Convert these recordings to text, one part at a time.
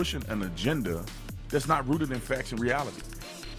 pushing an agenda that's not rooted in facts and reality.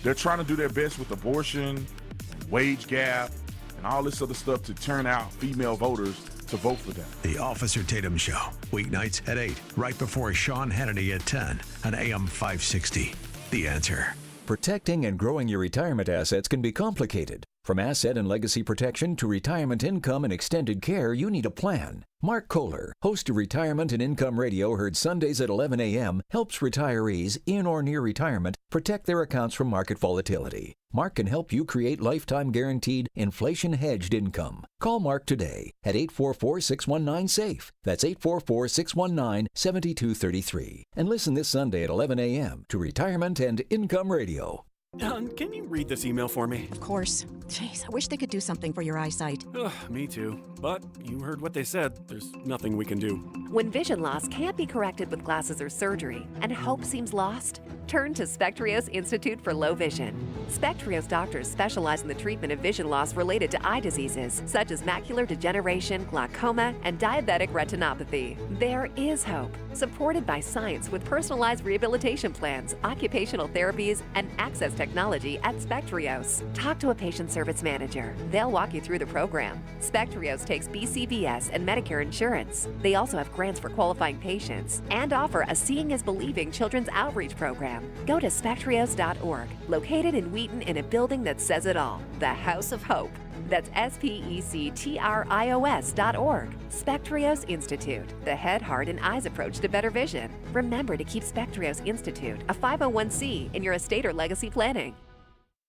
They're trying to do their best with abortion, and wage gap, and all this other stuff to turn out female voters to vote for them. The Officer Tatum Show, weeknights at 8, right before Sean Hannity at 10 on AM 560. The Answer. Protecting and growing your retirement assets can be complicated. From asset and legacy protection to retirement income and extended care, you need a plan. Mark Kohler, host of Retirement and Income Radio, heard Sundays at 11 a.m., helps retirees in or near retirement protect their accounts from market volatility. Mark can help you create lifetime guaranteed, inflation-hedged income. Call Mark today at 844-619-SAFE. That's 844-619-7233. And listen this Sunday at 11 a.m. to Retirement and Income Radio. Can you read this email for me? Of course. Jeez, I wish they could do something for your eyesight. Ugh, me too. But you heard what they said. There's nothing we can do. When vision loss can't be corrected with glasses or surgery and hope seems lost, turn to Spectrios Institute for Low Vision. Spectrios doctors specialize in the treatment of vision loss related to eye diseases such as macular degeneration, glaucoma, and diabetic retinopathy. There is hope, supported by science with personalized rehabilitation plans, occupational therapies, and access technology at Spectrios. Talk to a patient service manager. They'll walk you through the program. Spectrios takes BCBS and Medicare insurance. They also have grants for qualifying patients and offer a Seeing is Believing children's outreach program. Go to spectrios.org, located in Wheaton in a building that says it all, the House of Hope. That's spectrios.org. Spectrios Institute, the head, heart, and eyes approach to better vision. Remember to keep Spectrios Institute, a 501c, in your estate or legacy planning.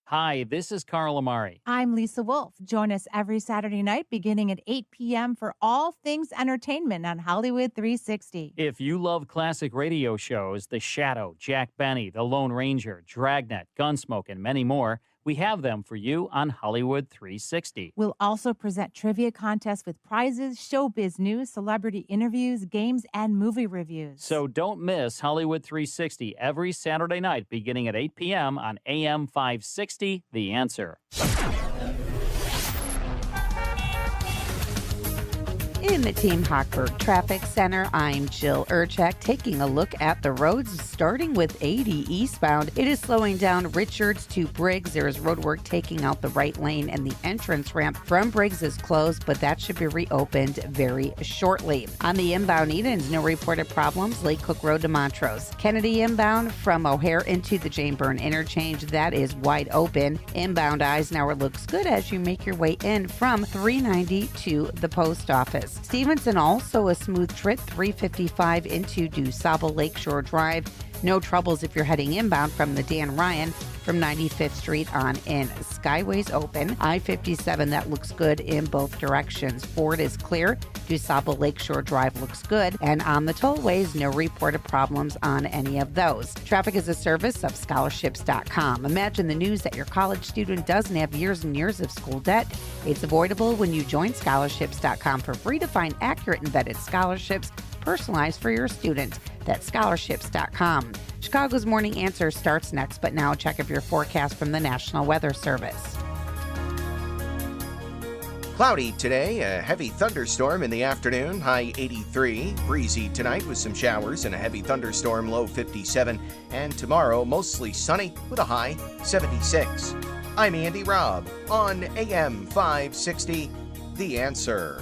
Hi, this is Carl Amari. I'm Lisa Wolf. Join us every Saturday night beginning at 8 p.m. for all things entertainment on Hollywood 360. If you love classic radio shows, The Shadow, Jack Benny, The Lone Ranger, Dragnet, Gunsmoke, and many more, we have them for you on Hollywood 360. We'll also present trivia contests with prizes, showbiz news, celebrity interviews, games, and movie reviews. So don't miss Hollywood 360 every Saturday night beginning at 8 p.m. on AM 560, The Answer. In the Team Hochberg Traffic Center, I'm Jill Urchak taking a look at the roads, starting with 80 eastbound. It is slowing down Richards to Briggs. There is road work taking out the right lane, and the entrance ramp from Briggs is closed, but that should be reopened very shortly. On the inbound Edens, no reported problems. Lake Cook Road to Montrose. Kennedy inbound from O'Hare into the Jane Byrne interchange. That is wide open. Inbound Eisenhower looks good as you make your way in from 390 to the post office. Stevenson also a smooth trip, 355 into DuSable Lakeshore Drive. No troubles if you're heading inbound from the Dan Ryan from 95th Street on in. Skyway's open. I-57, that looks good in both directions. Ford is clear. DuSable Lakeshore Drive looks good. And on the tollways, no reported problems on any of those. Traffic is a service of scholarships.com. Imagine the news that your college student doesn't have years and years of school debt. It's avoidable when you join scholarships.com for free to find accurate and vetted scholarships personalized for your student. That's scholarships.com. Chicago's Morning Answer starts next, but now check of your forecast from the National Weather Service. Cloudy today, a heavy thunderstorm in the afternoon, high 83. Breezy tonight with some showers and a heavy thunderstorm, low 57. And tomorrow, mostly sunny with a high 76. I'm Andy Robb on AM 560, The Answer.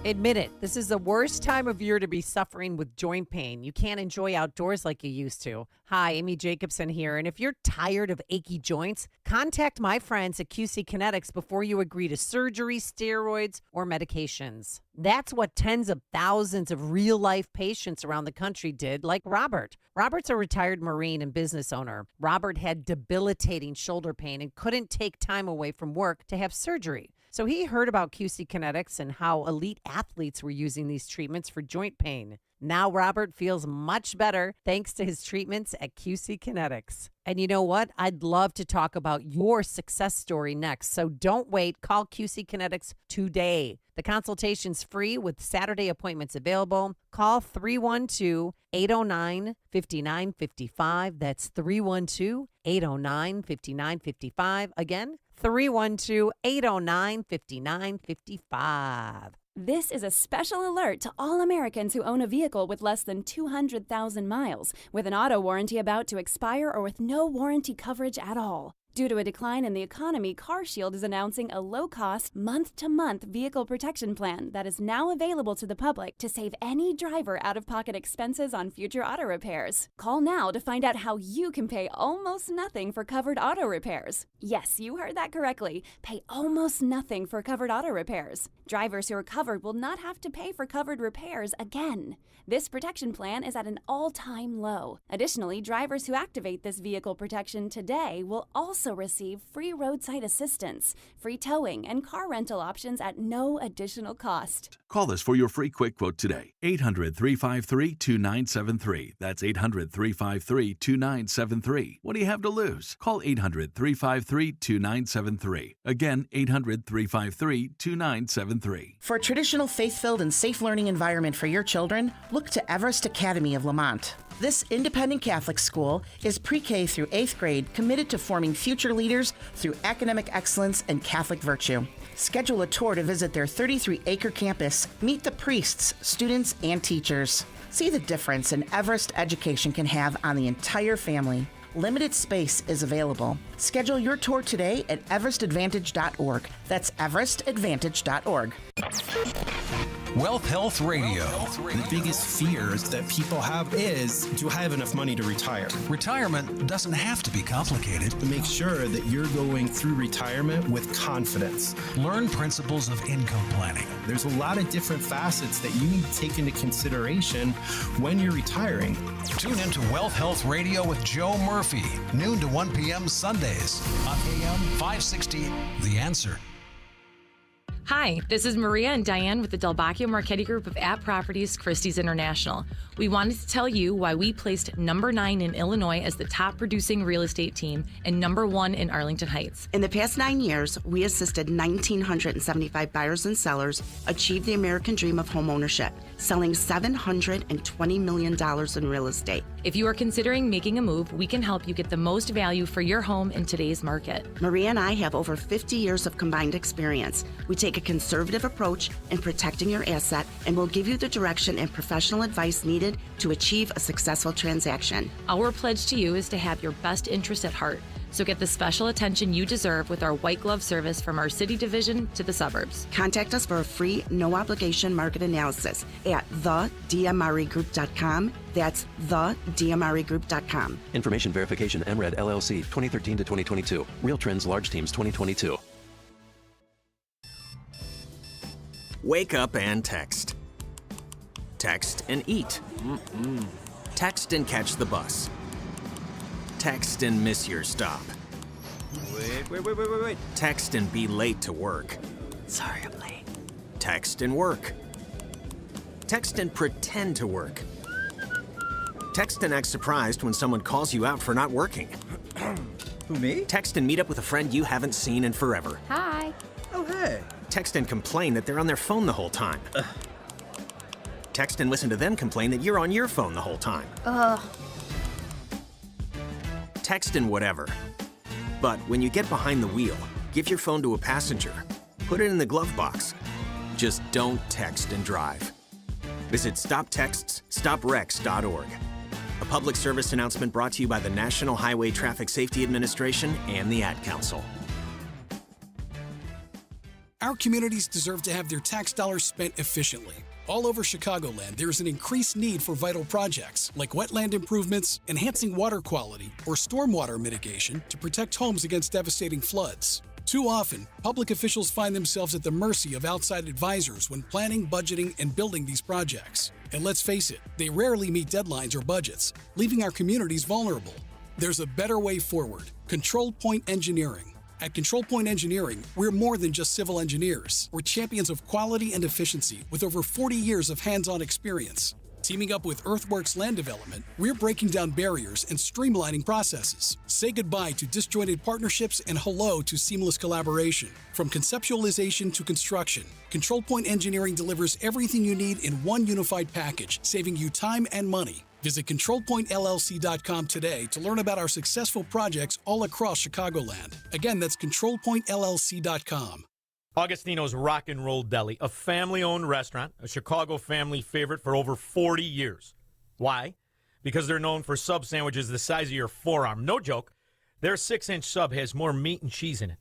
Admit it, this is the worst time of year to be suffering with joint pain. You can't enjoy outdoors like you used to. Hi, Amy Jacobson here, and if you're tired of achy joints, contact my friends at QC Kinetics before you agree to surgery, steroids, or medications. That's what tens of thousands of real-life patients around the country did, like Robert. Robert's a retired Marine and business owner. Robert had debilitating shoulder pain and couldn't take time away from work to have surgery. So he heard about QC Kinetics and how elite athletes were using these treatments for joint pain. Now Robert feels much better thanks to his treatments at QC Kinetics. And you know what? I'd love to talk about your success story next. So don't wait. Call QC Kinetics today. The consultation's free with Saturday appointments available. Call 312-809-5955. That's 312-809-5955. Again, 312-809-5955. This is a special alert to all Americans who own a vehicle with less than 200,000 miles, with an auto warranty about to expire or with no warranty coverage at all. Due to a decline in the economy, CarShield is announcing a low-cost, month-to-month vehicle protection plan that is now available to the public to save any driver out-of-pocket expenses on future auto repairs. Call now to find out how you can pay almost nothing for covered auto repairs. Yes, you heard that correctly. Pay almost nothing for covered auto repairs. Drivers who are covered will not have to pay for covered repairs again. This protection plan is at an all-time low. Additionally, drivers who activate this vehicle protection today will also receive free roadside assistance, free towing, and car rental options at no additional cost. Call us for your free quick quote today. 800-353-2973. That's 800-353-2973. What do you have to lose? Call 800-353-2973. Again, 800-353-2973. For a traditional, faith-filled, and safe learning environment for your children, look to Everest Academy of Lamont. This independent Catholic school is pre-K through 8th grade, committed to forming future leaders through academic excellence and Catholic virtue. Schedule a tour to visit their 33-acre campus, meet the priests, students, and teachers. See the difference an Everest education can have on the entire family. Limited space is available. Schedule your tour today at everestadvantage.org. That's everestadvantage.org. Wealth Health Radio. The biggest fears that people have is, do I have enough money to retire? Retirement doesn't have to be complicated. To make sure that you're going through retirement with confidence. Learn principles of income planning. There's a lot of different facets that you need to take into consideration when you're retiring. Tune into Wealth Health Radio with Joe Murphy, noon to 1 p.m. Sundays on AM 560. The Answer. Hi, this is Maria and Diane with the Del Bacchio Marchetti Group of App Properties Christie's International. We wanted to tell you why we placed number 9 in Illinois as the top producing real estate team and number 1 in Arlington Heights. In the past 9 years, we assisted 1,975 buyers and sellers achieve the American dream of home ownership, selling $720 million in real estate. If you are considering making a move, we can help you get the most value for your home in today's market. Maria and I have over 50 years of combined experience. We take a conservative approach in protecting your asset and will give you the direction and professional advice needed to achieve a successful transaction. Our pledge to you is to have your best interest at heart. So get the special attention you deserve with our white glove service from our city division to the suburbs. Contact us for a free, no-obligation market analysis at thedmregroup.com. That's thedmregroup.com. Information verification, MRED LLC, 2013 to 2022. Real Trends Large Teams 2022. Wake up and text. Text and eat. Text and catch the bus. Text and miss your stop. Wait. Text and be late to work. Sorry, I'm late. Text and work. Text and pretend to work. Text and act surprised when someone calls you out for not working. Who, me? Text and meet up with a friend you haven't seen in forever. Hi. Oh, hey. Text and complain that they're on their phone the whole time. Text and listen to them complain that you're on your phone the whole time. Text and whatever. But when you get behind the wheel, give your phone to a passenger. Put it in the glove box. Just don't text and drive. Visit StopTextsStopWrecks.org. A public service announcement brought to you by the National Highway Traffic Safety Administration and the Ad Council. Our communities deserve to have their tax dollars spent efficiently. All over Chicagoland, there is an increased need for vital projects like wetland improvements, enhancing water quality, or stormwater mitigation to protect homes against devastating floods. Too often, public officials find themselves at the mercy of outside advisors when planning, budgeting, and building these projects. And let's face it, they rarely meet deadlines or budgets, leaving our communities vulnerable. There's a better way forward. Control Point Engineering. At Control Point Engineering, we're more than just civil engineers. We're champions of quality and efficiency with over 40 years of hands-on experience. Teaming up with Earthworks Land Development, we're breaking down barriers and streamlining processes. Say goodbye to disjointed partnerships and hello to seamless collaboration. From conceptualization to construction, Control Point Engineering delivers everything you need in one unified package, saving you time and money. Visit ControlPointLLC.com today to learn about our successful projects all across Chicagoland. Again, that's ControlPointLLC.com. Augustino's Rock and Roll Deli, a family-owned restaurant, a Chicago family favorite for over 40 years. Why? Because they're known for sub sandwiches the size of your forearm. No joke. Their 6-inch sub has more meat and cheese in it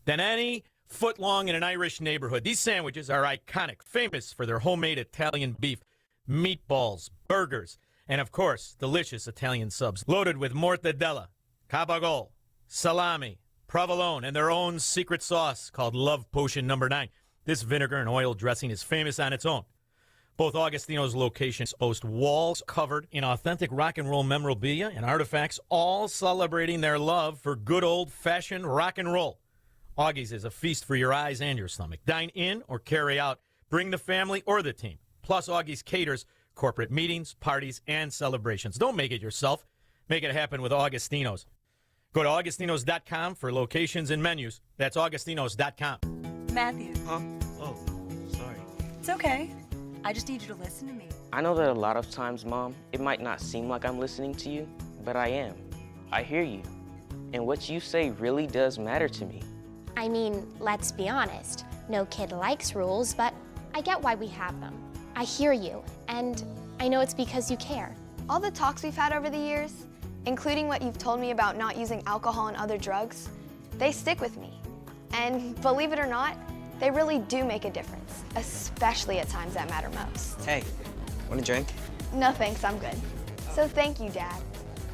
than any foot-long in an Irish neighborhood. These sandwiches are iconic, famous for their homemade Italian beef, meatballs, burgers, and, of course, delicious Italian subs loaded with mortadella, cabagol, salami, provolone, and their own secret sauce called Love Potion No. 9. This vinegar and oil dressing is famous on its own. Both Augustino's locations boast walls covered in authentic rock and roll memorabilia and artifacts, all celebrating their love for good old-fashioned rock and roll. Augie's is a feast for your eyes and your stomach. Dine in or carry out. Bring the family or the team. Plus, Augie's caters corporate meetings, parties, and celebrations. Don't make it yourself. Make it happen with Augustino's. Go to Augustinos.com for locations and menus. That's Augustinos.com. Matthew. Huh? Oh, sorry. It's okay. I just need you to listen to me. I know that a lot of times, Mom, it might not seem like I'm listening to you, but I am. I hear you. And what you say really does matter to me. I mean, let's be honest. No kid likes rules, but I get why we have them. I hear you, and I know it's because you care. All the talks we've had over the years, including what you've told me about not using alcohol and other drugs, they stick with me. And believe it or not, they really do make a difference, especially at times that matter most. Hey, want a drink? No thanks, I'm good. So thank you, Dad,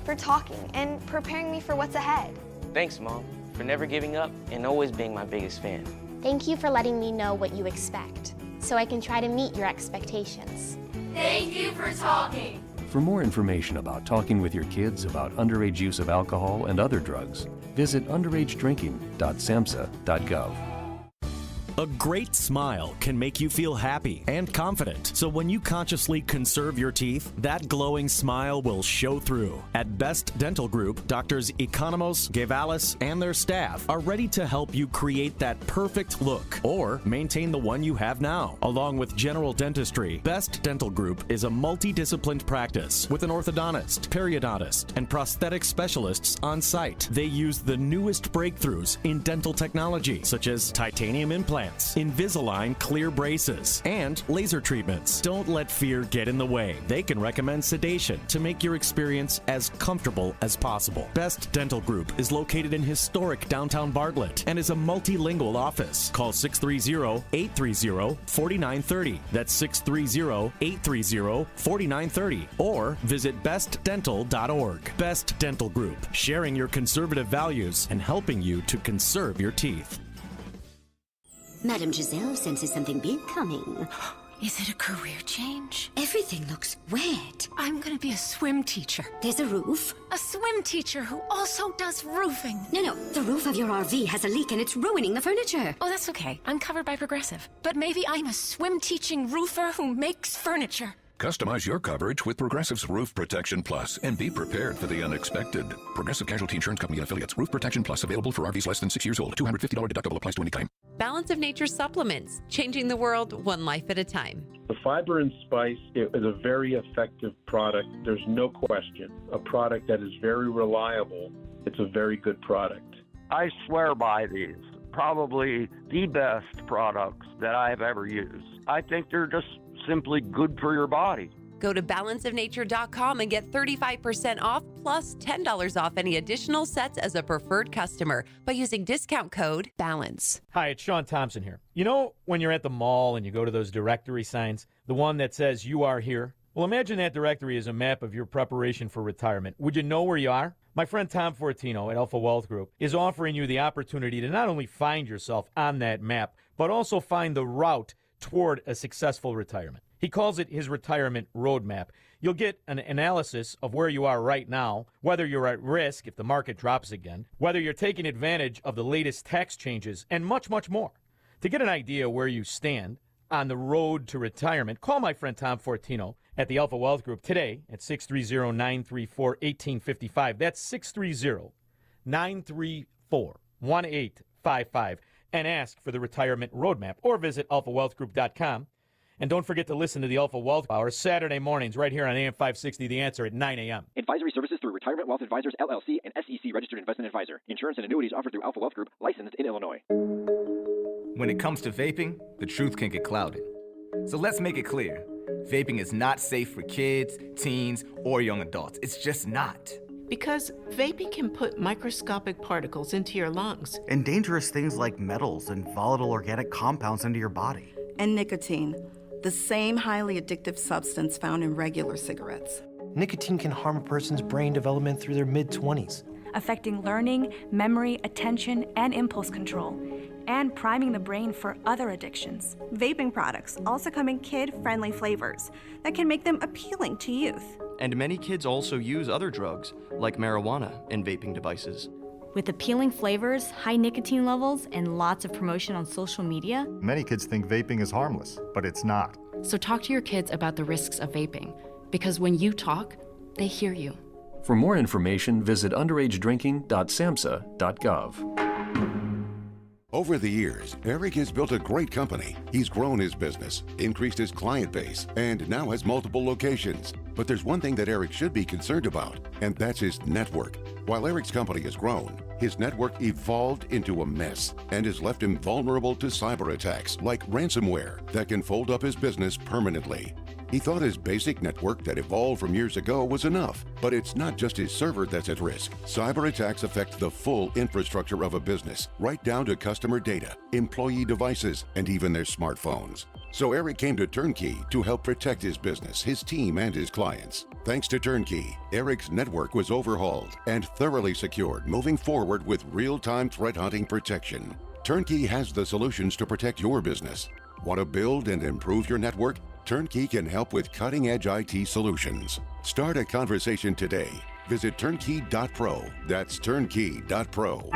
for talking and preparing me for what's ahead. Thanks, Mom, for never giving up and always being my biggest fan. Thank you for letting me know what you expect, so I can try to meet your expectations. Thank you for talking. For more information about talking with your kids about underage use of alcohol and other drugs, visit underagedrinking.samhsa.gov. A great smile can make you feel happy and confident. So when you consciously conserve your teeth, that glowing smile will show through. At Best Dental Group, Doctors Economos, Gavalis, and their staff are ready to help you create that perfect look or maintain the one you have now. Along with general dentistry, Best Dental Group is a multidisciplined practice with an orthodontist, periodontist, and prosthetic specialists on site. They use the newest breakthroughs in dental technology, such as titanium implants, Invisalign clear braces, and laser treatments. Don't let fear get in the way. They can recommend sedation to make your experience as comfortable as possible. Best Dental Group is located in historic downtown Bartlett and is a multilingual office. Call 630-830-4930. That's 630-830-4930. Or visit bestdental.org. Best Dental Group, sharing your conservative values and helping you to conserve your teeth. Madame Giselle senses something big coming. Is it a career change? Everything looks wet. I'm gonna be a swim teacher. There's a roof. A swim teacher who also does roofing. No, the roof of your RV has a leak and it's ruining the furniture. Oh, that's okay. I'm covered by Progressive. But maybe I'm a swim teaching roofer who makes furniture. Customize your coverage with Progressive's Roof Protection Plus and be prepared for the unexpected. Progressive Casualty Insurance Company and Affiliates. Roof Protection Plus available for RVs less than 6 years old. $250 deductible applies to any claim. Balance of Nature supplements, changing the world one life at a time. The Fiber and Spice is a very effective product. There's no question. A product that is very reliable. It's a very good product. I swear by these. Probably the best products that I've ever used. I think they're just simply good for your body. Go to balanceofnature.com and get 35% off plus $10 off any additional sets as a preferred customer by using discount code BALANCE. Hi, it's Sean Thompson here. You know when you're at the mall and you go to those directory signs, the one that says you are here? Well, imagine that directory is a map of your preparation for retirement. Would you know where you are? My friend Tom Fortino at Alpha Wealth Group is offering you the opportunity to not only find yourself on that map, but also find the route toward a successful retirement. He calls it his retirement roadmap. You'll get an analysis of where you are right now, whether you're at risk if the market drops again, whether you're taking advantage of the latest tax changes, and much, much more. To get an idea where you stand on the road to retirement, call my friend Tom Fortino at the Alpha Wealth Group today at 630-934-1855. That's 630-934-1855. And ask for the retirement roadmap, or visit alphawealthgroup.com. And don't forget to listen to the Alpha Wealth Hour Saturday mornings right here on AM 560, The Answer at 9 a.m. Advisory services through Retirement Wealth Advisors, LLC, and SEC Registered Investment Advisor. Insurance and annuities offered through Alpha Wealth Group, licensed in Illinois. When it comes to vaping, the truth can get clouded. So let's make it clear. Vaping is not safe for kids, teens, or young adults. It's just not. Because vaping can put microscopic particles into your lungs. And dangerous things like metals and volatile organic compounds into your body. And nicotine, the same highly addictive substance found in regular cigarettes. Nicotine can harm a person's brain development through their mid-20s. Affecting learning, memory, attention, and impulse control, and priming the brain for other addictions. Vaping products also come in kid-friendly flavors that can make them appealing to youth. And many kids also use other drugs, like marijuana, in vaping devices. With appealing flavors, high nicotine levels, and lots of promotion on social media, many kids think vaping is harmless, but it's not. So talk to your kids about the risks of vaping, because when you talk, they hear you. For more information, visit underagedrinking.samhsa.gov. Over the years, Eric has built a great company. He's grown his business, increased his client base, and now has multiple locations. But there's one thing that Eric should be concerned about, and that's his network. While Eric's company has grown, his network evolved into a mess and has left him vulnerable to cyber attacks like ransomware that can fold up his business permanently. He thought his basic network that evolved from years ago was enough, but it's not just his server that's at risk. Cyber attacks affect the full infrastructure of a business, right down to customer data, employee devices, and even their smartphones. So Eric came to Turnkey to help protect his business, his team, and his clients. Thanks to Turnkey, Eric's network was overhauled and thoroughly secured, moving forward with real-time threat hunting protection. Turnkey has the solutions to protect your business. Want to build and improve your network? Turnkey can help with cutting-edge IT solutions. Start a conversation today. Visit turnkey.pro. That's turnkey.pro.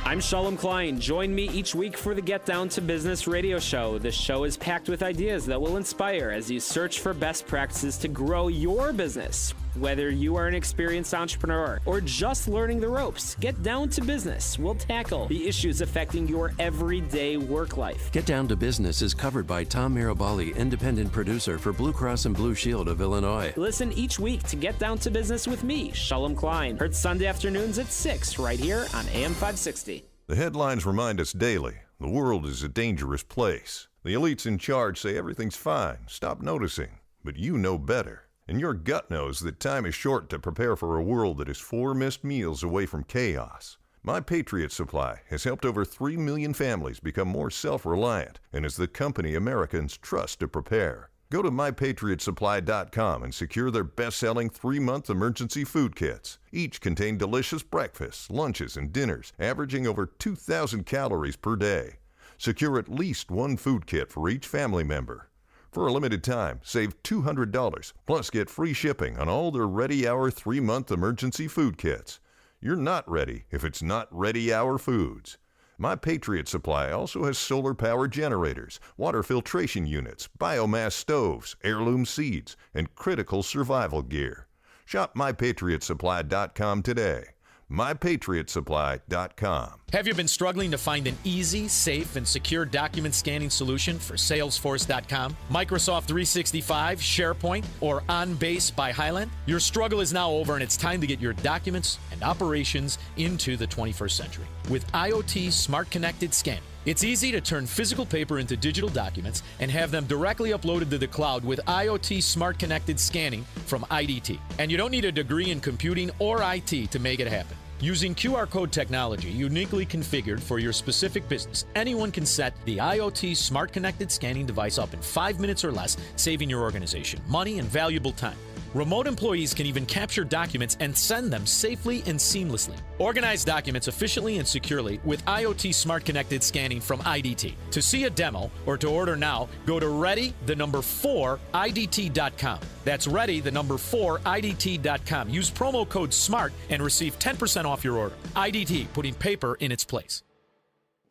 I'm Shalom Klein. Join me each week for the Get Down to Business radio show. This show is packed with ideas that will inspire as you search for best practices to grow your business. Whether you are an experienced entrepreneur or just learning the ropes, Get Down to Business will tackle the issues affecting your everyday work life. Get Down to Business is covered by Tom Mirabali, independent producer for Blue Cross and Blue Shield of Illinois. Listen each week to Get Down to Business with me, Shalom Klein. Heard Sunday afternoons at 6 right here on AM 560. The headlines remind us daily, the world is a dangerous place. The elites in charge say everything's fine, stop noticing. But you know better. And your gut knows that time is short to prepare for a world that is 4 missed meals away from chaos. My Patriot Supply has helped over 3 million families become more self-reliant and is the company Americans trust to prepare. Go to mypatriotsupply.com and secure their best-selling 3-month emergency food kits. Each contain delicious breakfasts, lunches, and dinners, averaging over 2,000 calories per day. Secure at least 1 food kit for each family member. For a limited time, save $200, plus get free shipping on all their Ready Hour 3-month emergency food kits. You're not ready if it's not Ready Hour Foods. My Patriot Supply also has solar power generators, water filtration units, biomass stoves, heirloom seeds, and critical survival gear. Shop mypatriotsupply.com today. mypatriotsupply.com. Have you been struggling to find an easy, safe, and secure document scanning solution for Salesforce.com, Microsoft 365, SharePoint, or OnBase by Highland? Your struggle is now over, and it's time to get your documents and operations into the 21st century. With IoT Smart Connected Scanning, it's easy to turn physical paper into digital documents and have them directly uploaded to the cloud with IoT Smart Connected Scanning from IDT. And you don't need a degree in computing or IT to make it happen. Using QR code technology uniquely configured for your specific business, anyone can set the IoT Smart Connected Scanning device up in 5 minutes or less, saving your organization money and valuable time. Remote employees can even capture documents and send them safely and seamlessly. Organize documents efficiently and securely with IoT Smart Connected Scanning from IDT. To see a demo or to order now, go to ready4idt.com. That's ready4idt.com. Use promo code SMART and receive 10% off your order. IDT, putting paper in its place.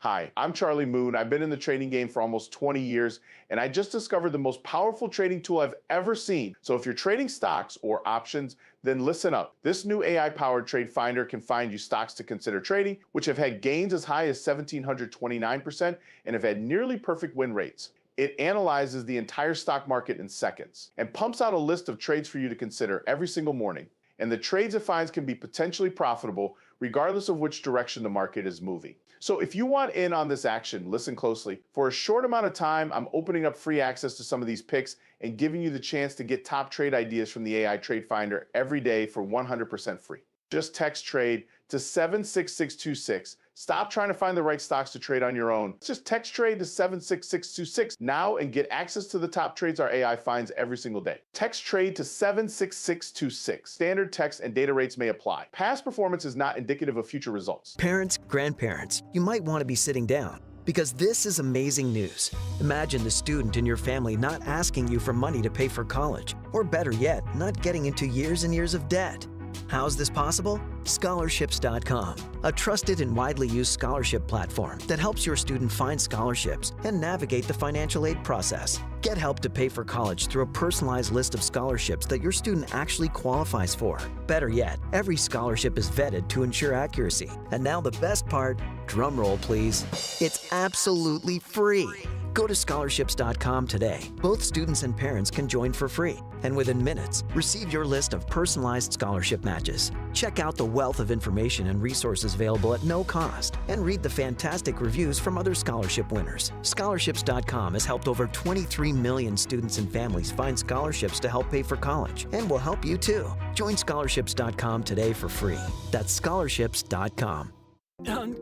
Hi, I'm Charlie Moon. I've been in the trading game for almost 20 years, and I just discovered the most powerful trading tool I've ever seen. So if you're trading stocks or options, then listen up. This new AI-powered trade finder can find you stocks to consider trading, which have had gains as high as 1,729% and have had nearly perfect win rates. It analyzes the entire stock market in seconds and pumps out a list of trades for you to consider every single morning. And the trades it finds can be potentially profitable, regardless of which direction the market is moving. So if you want in on this action, listen closely. For a short amount of time, I'm opening up free access to some of these picks and giving you the chance to get top trade ideas from the AI Trade Finder every day for 100% free. Just text trade to 76626. Stop trying to find the right stocks to trade on your own. Just text trade to 76626 now and get access to the top trades our AI finds every single day. Text trade to 76626. Standard text and data rates may apply. Past performance is not indicative of future results. Parents, grandparents, you might want to be sitting down because this is amazing news. Imagine the student in your family not asking you for money to pay for college, or better yet, not getting into years and years of debt. How's this possible? Scholarships.com, a trusted and widely used scholarship platform that helps your student find scholarships and navigate the financial aid process. Get help to pay for college through a personalized list of scholarships that your student actually qualifies for. Better yet, every scholarship is vetted to ensure accuracy. And now the best part, drum roll please, it's absolutely free. Go to scholarships.com today. Both students and parents can join for free. And within minutes, receive your list of personalized scholarship matches. Check out the wealth of information and resources available at no cost. And read the fantastic reviews from other scholarship winners. Scholarships.com has helped over 23 million students and families find scholarships to help pay for college. And will help you too. Join scholarships.com today for free. That's scholarships.com.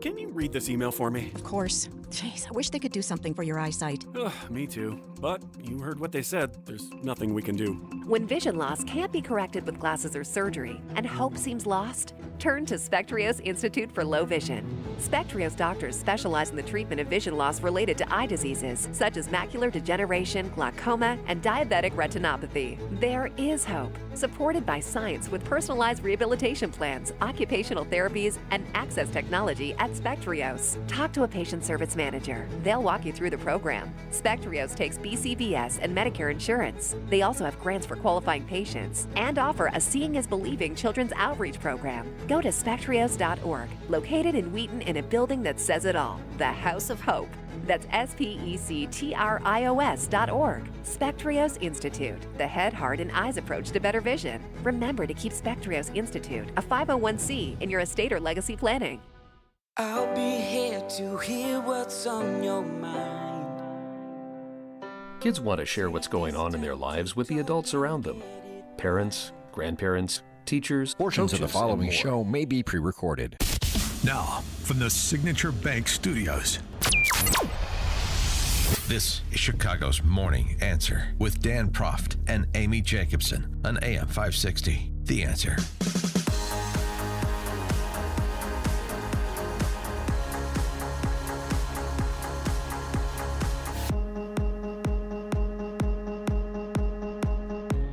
Can you read this email for me? Of course. Jeez, I wish they could do something for your eyesight. Me too. But you heard what they said. There's nothing we can do. When vision loss can't be corrected with glasses or surgery, and hope seems lost, turn to Spectrios Institute for Low Vision. Spectrios doctors specialize in the treatment of vision loss related to eye diseases, such as macular degeneration, glaucoma, and diabetic retinopathy. There is hope, supported by science with personalized rehabilitation plans, occupational therapies, and access technology at Spectrios. Talk to a patient service manager. They'll walk you through the program. Spectrios takes BCBS and Medicare insurance. They also have grants for qualifying patients and offer a Seeing is Believing children's outreach program. Go to spectrios.org, located in Wheaton in a building that says it all, the House of Hope. That's spectrios.org. Spectrios Institute, the head, heart, and eyes approach to better vision. Remember to keep Spectrios Institute, a 501c, in your estate or legacy planning. I'll be here to hear what's on your mind. Kids want to share what's going on in their lives with the adults around them. Parents, grandparents, teachers, Portions coaches, of the following and more. show may be pre-recorded. Now, from the Signature Bank Studios. This is Chicago's Morning Answer with Dan Proft and Amy Jacobson on AM 560. The Answer.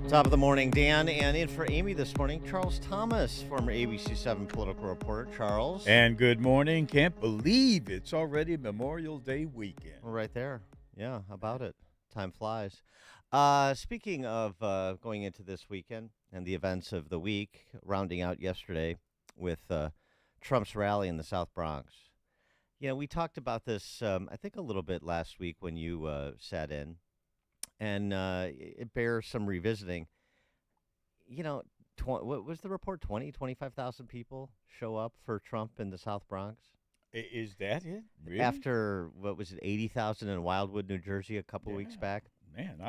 Top of the morning, Dan, and in for Amy this morning, Charles Thomas, former ABC7 political reporter. Charles. And good morning. Can't believe it's already Memorial Day weekend. We're right there. Yeah, how about it? Time flies. Speaking of going into this weekend and the events of the week, rounding out yesterday with Trump's rally in the South Bronx. You know, we talked about this, I think, a little bit last week when you sat in. And it bears some revisiting. You know, what was the report? 25,000 people show up for Trump in the South Bronx? Is that it? Really? After, what was it, 80,000 in Wildwood, New Jersey a couple weeks back? Man,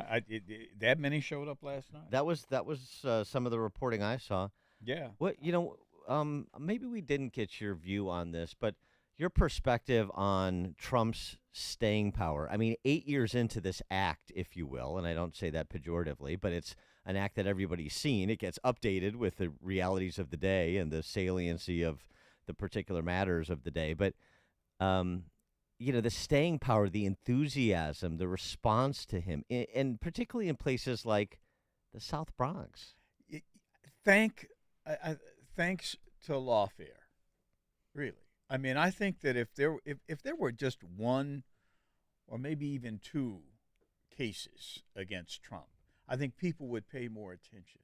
that many showed up last night? That was some of the reporting I saw. Yeah. What, you know, maybe we didn't get your view on this, but your perspective on Trump's staying power. I mean, 8 years into this act, if you will, and I don't say that pejoratively, but it's an act that everybody's seen. It gets updated with the realities of the day and the saliency of the particular matters of the day. But, you know, the staying power, the enthusiasm, the response to him, and particularly in places like the South Bronx. Thanks to lawfare, really. I mean, I think that if there were just one or maybe even two cases against Trump, I think people would pay more attention.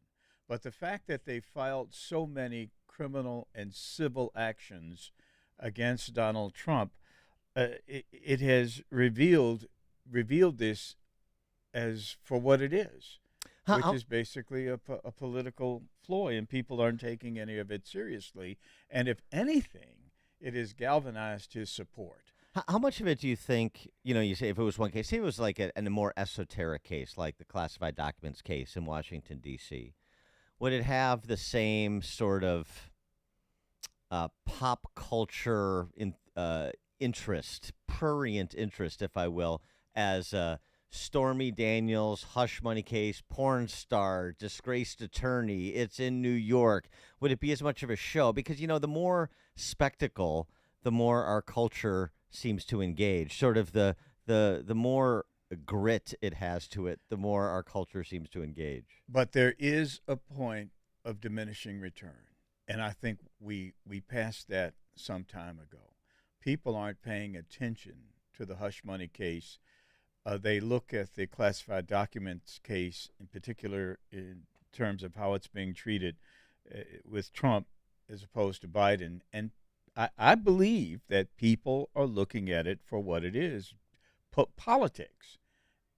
But the fact that they filed so many criminal and civil actions against Donald Trump, it has revealed this as for what it is. which is basically a political ploy, and people aren't taking any of it seriously. And if anything, it has galvanized his support. How much of it do you think, you say if it was one case, say it was like a more esoteric case, like the classified documents case in Washington, D.C., would it have the same sort of pop culture interest, prurient interest, if I will, as Stormy Daniels' hush money case, porn star, disgraced attorney, it's in New York? Would it be as much of a show? Because, the more spectacle, the more our culture seems to engage. Sort of the more grit it has to it, the more our culture seems to engage. But there is a point of diminishing return, and I think we passed that some time ago. People aren't paying attention to the hush money case. They look at the classified documents case, in particular in terms of how it's being treated with Trump as opposed to Biden. And I believe that people are looking at it for what it is, politics.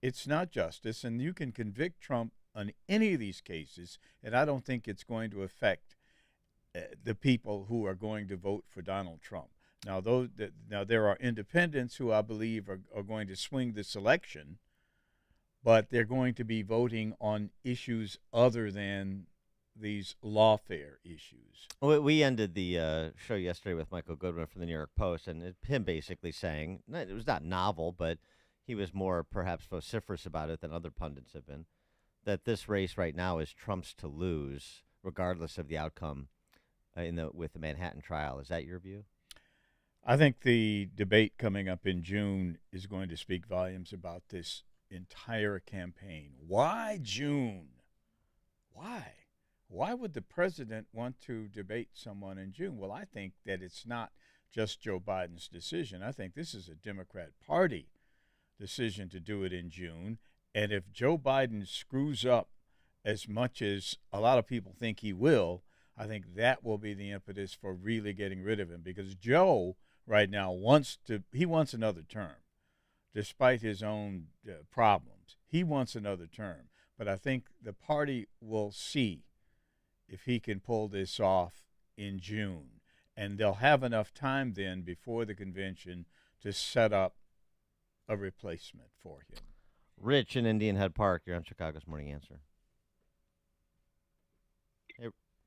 It's not justice, and you can convict Trump on any of these cases, and I don't think it's going to affect the people who are going to vote for Donald Trump. Now, there are independents who I believe are going to swing this election, but they're going to be voting on issues other than these lawfare issues. Well, we ended the show yesterday with Michael Goodwin from the New York Post, and him basically saying, it was not novel, but he was more perhaps vociferous about it than other pundits have been, that this race right now is Trump's to lose, regardless of the outcome with the Manhattan trial. Is that your view? I think the debate coming up in June is going to speak volumes about this entire campaign. Why June? Why? Why would the president want to debate someone in June? Well, I think that it's not just Joe Biden's decision. I think this is a Democrat Party decision to do it in June. And if Joe Biden screws up as much as a lot of people think he will, I think that will be the impetus for really getting rid of him, because Joe right now wants another term, despite his own problems. He wants another term. But I think the party will see if he can pull this off in June. And they'll have enough time then before the convention to set up a replacement for him. Rich in Indian Head Park, you're on Chicago's Morning Answer.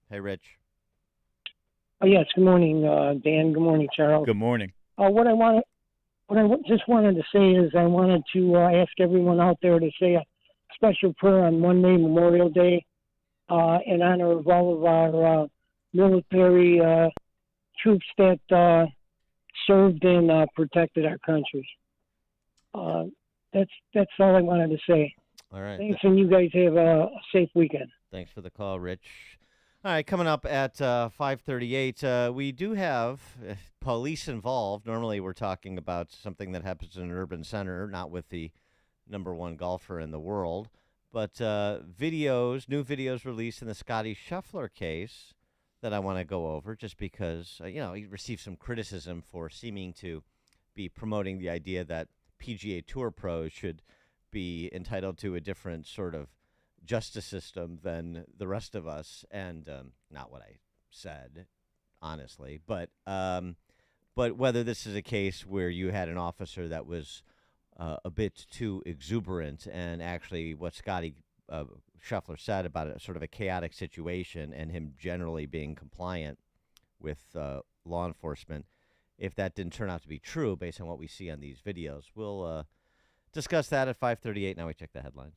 Hey, Rich. Yes, good morning, Dan. Good morning, Charles. Good morning. What I just wanted to say is I wanted to ask everyone out there to say a special prayer on Monday, Memorial Day, in honor of all of our military troops that served and protected our country. That's all I wanted to say. All right. Thanks, and you guys have a safe weekend. Thanks for the call, Rich. All right, coming up at 5:38, we do have police involved. Normally we're talking about something that happens in an urban center, not with the number one golfer in the world. But new videos released in the Scottie Scheffler case that I want to go over, just because, he received some criticism for seeming to be promoting the idea that PGA Tour pros should be entitled to a different sort of justice system than the rest of us, and not what I said, honestly, but whether this is a case where you had an officer that was a bit too exuberant, and actually what Scottie Scheffler said about it, sort of a chaotic situation, and him generally being compliant with law enforcement, if that didn't turn out to be true based on what we see on these videos. We'll discuss that at 5:38. Now we check the headlines.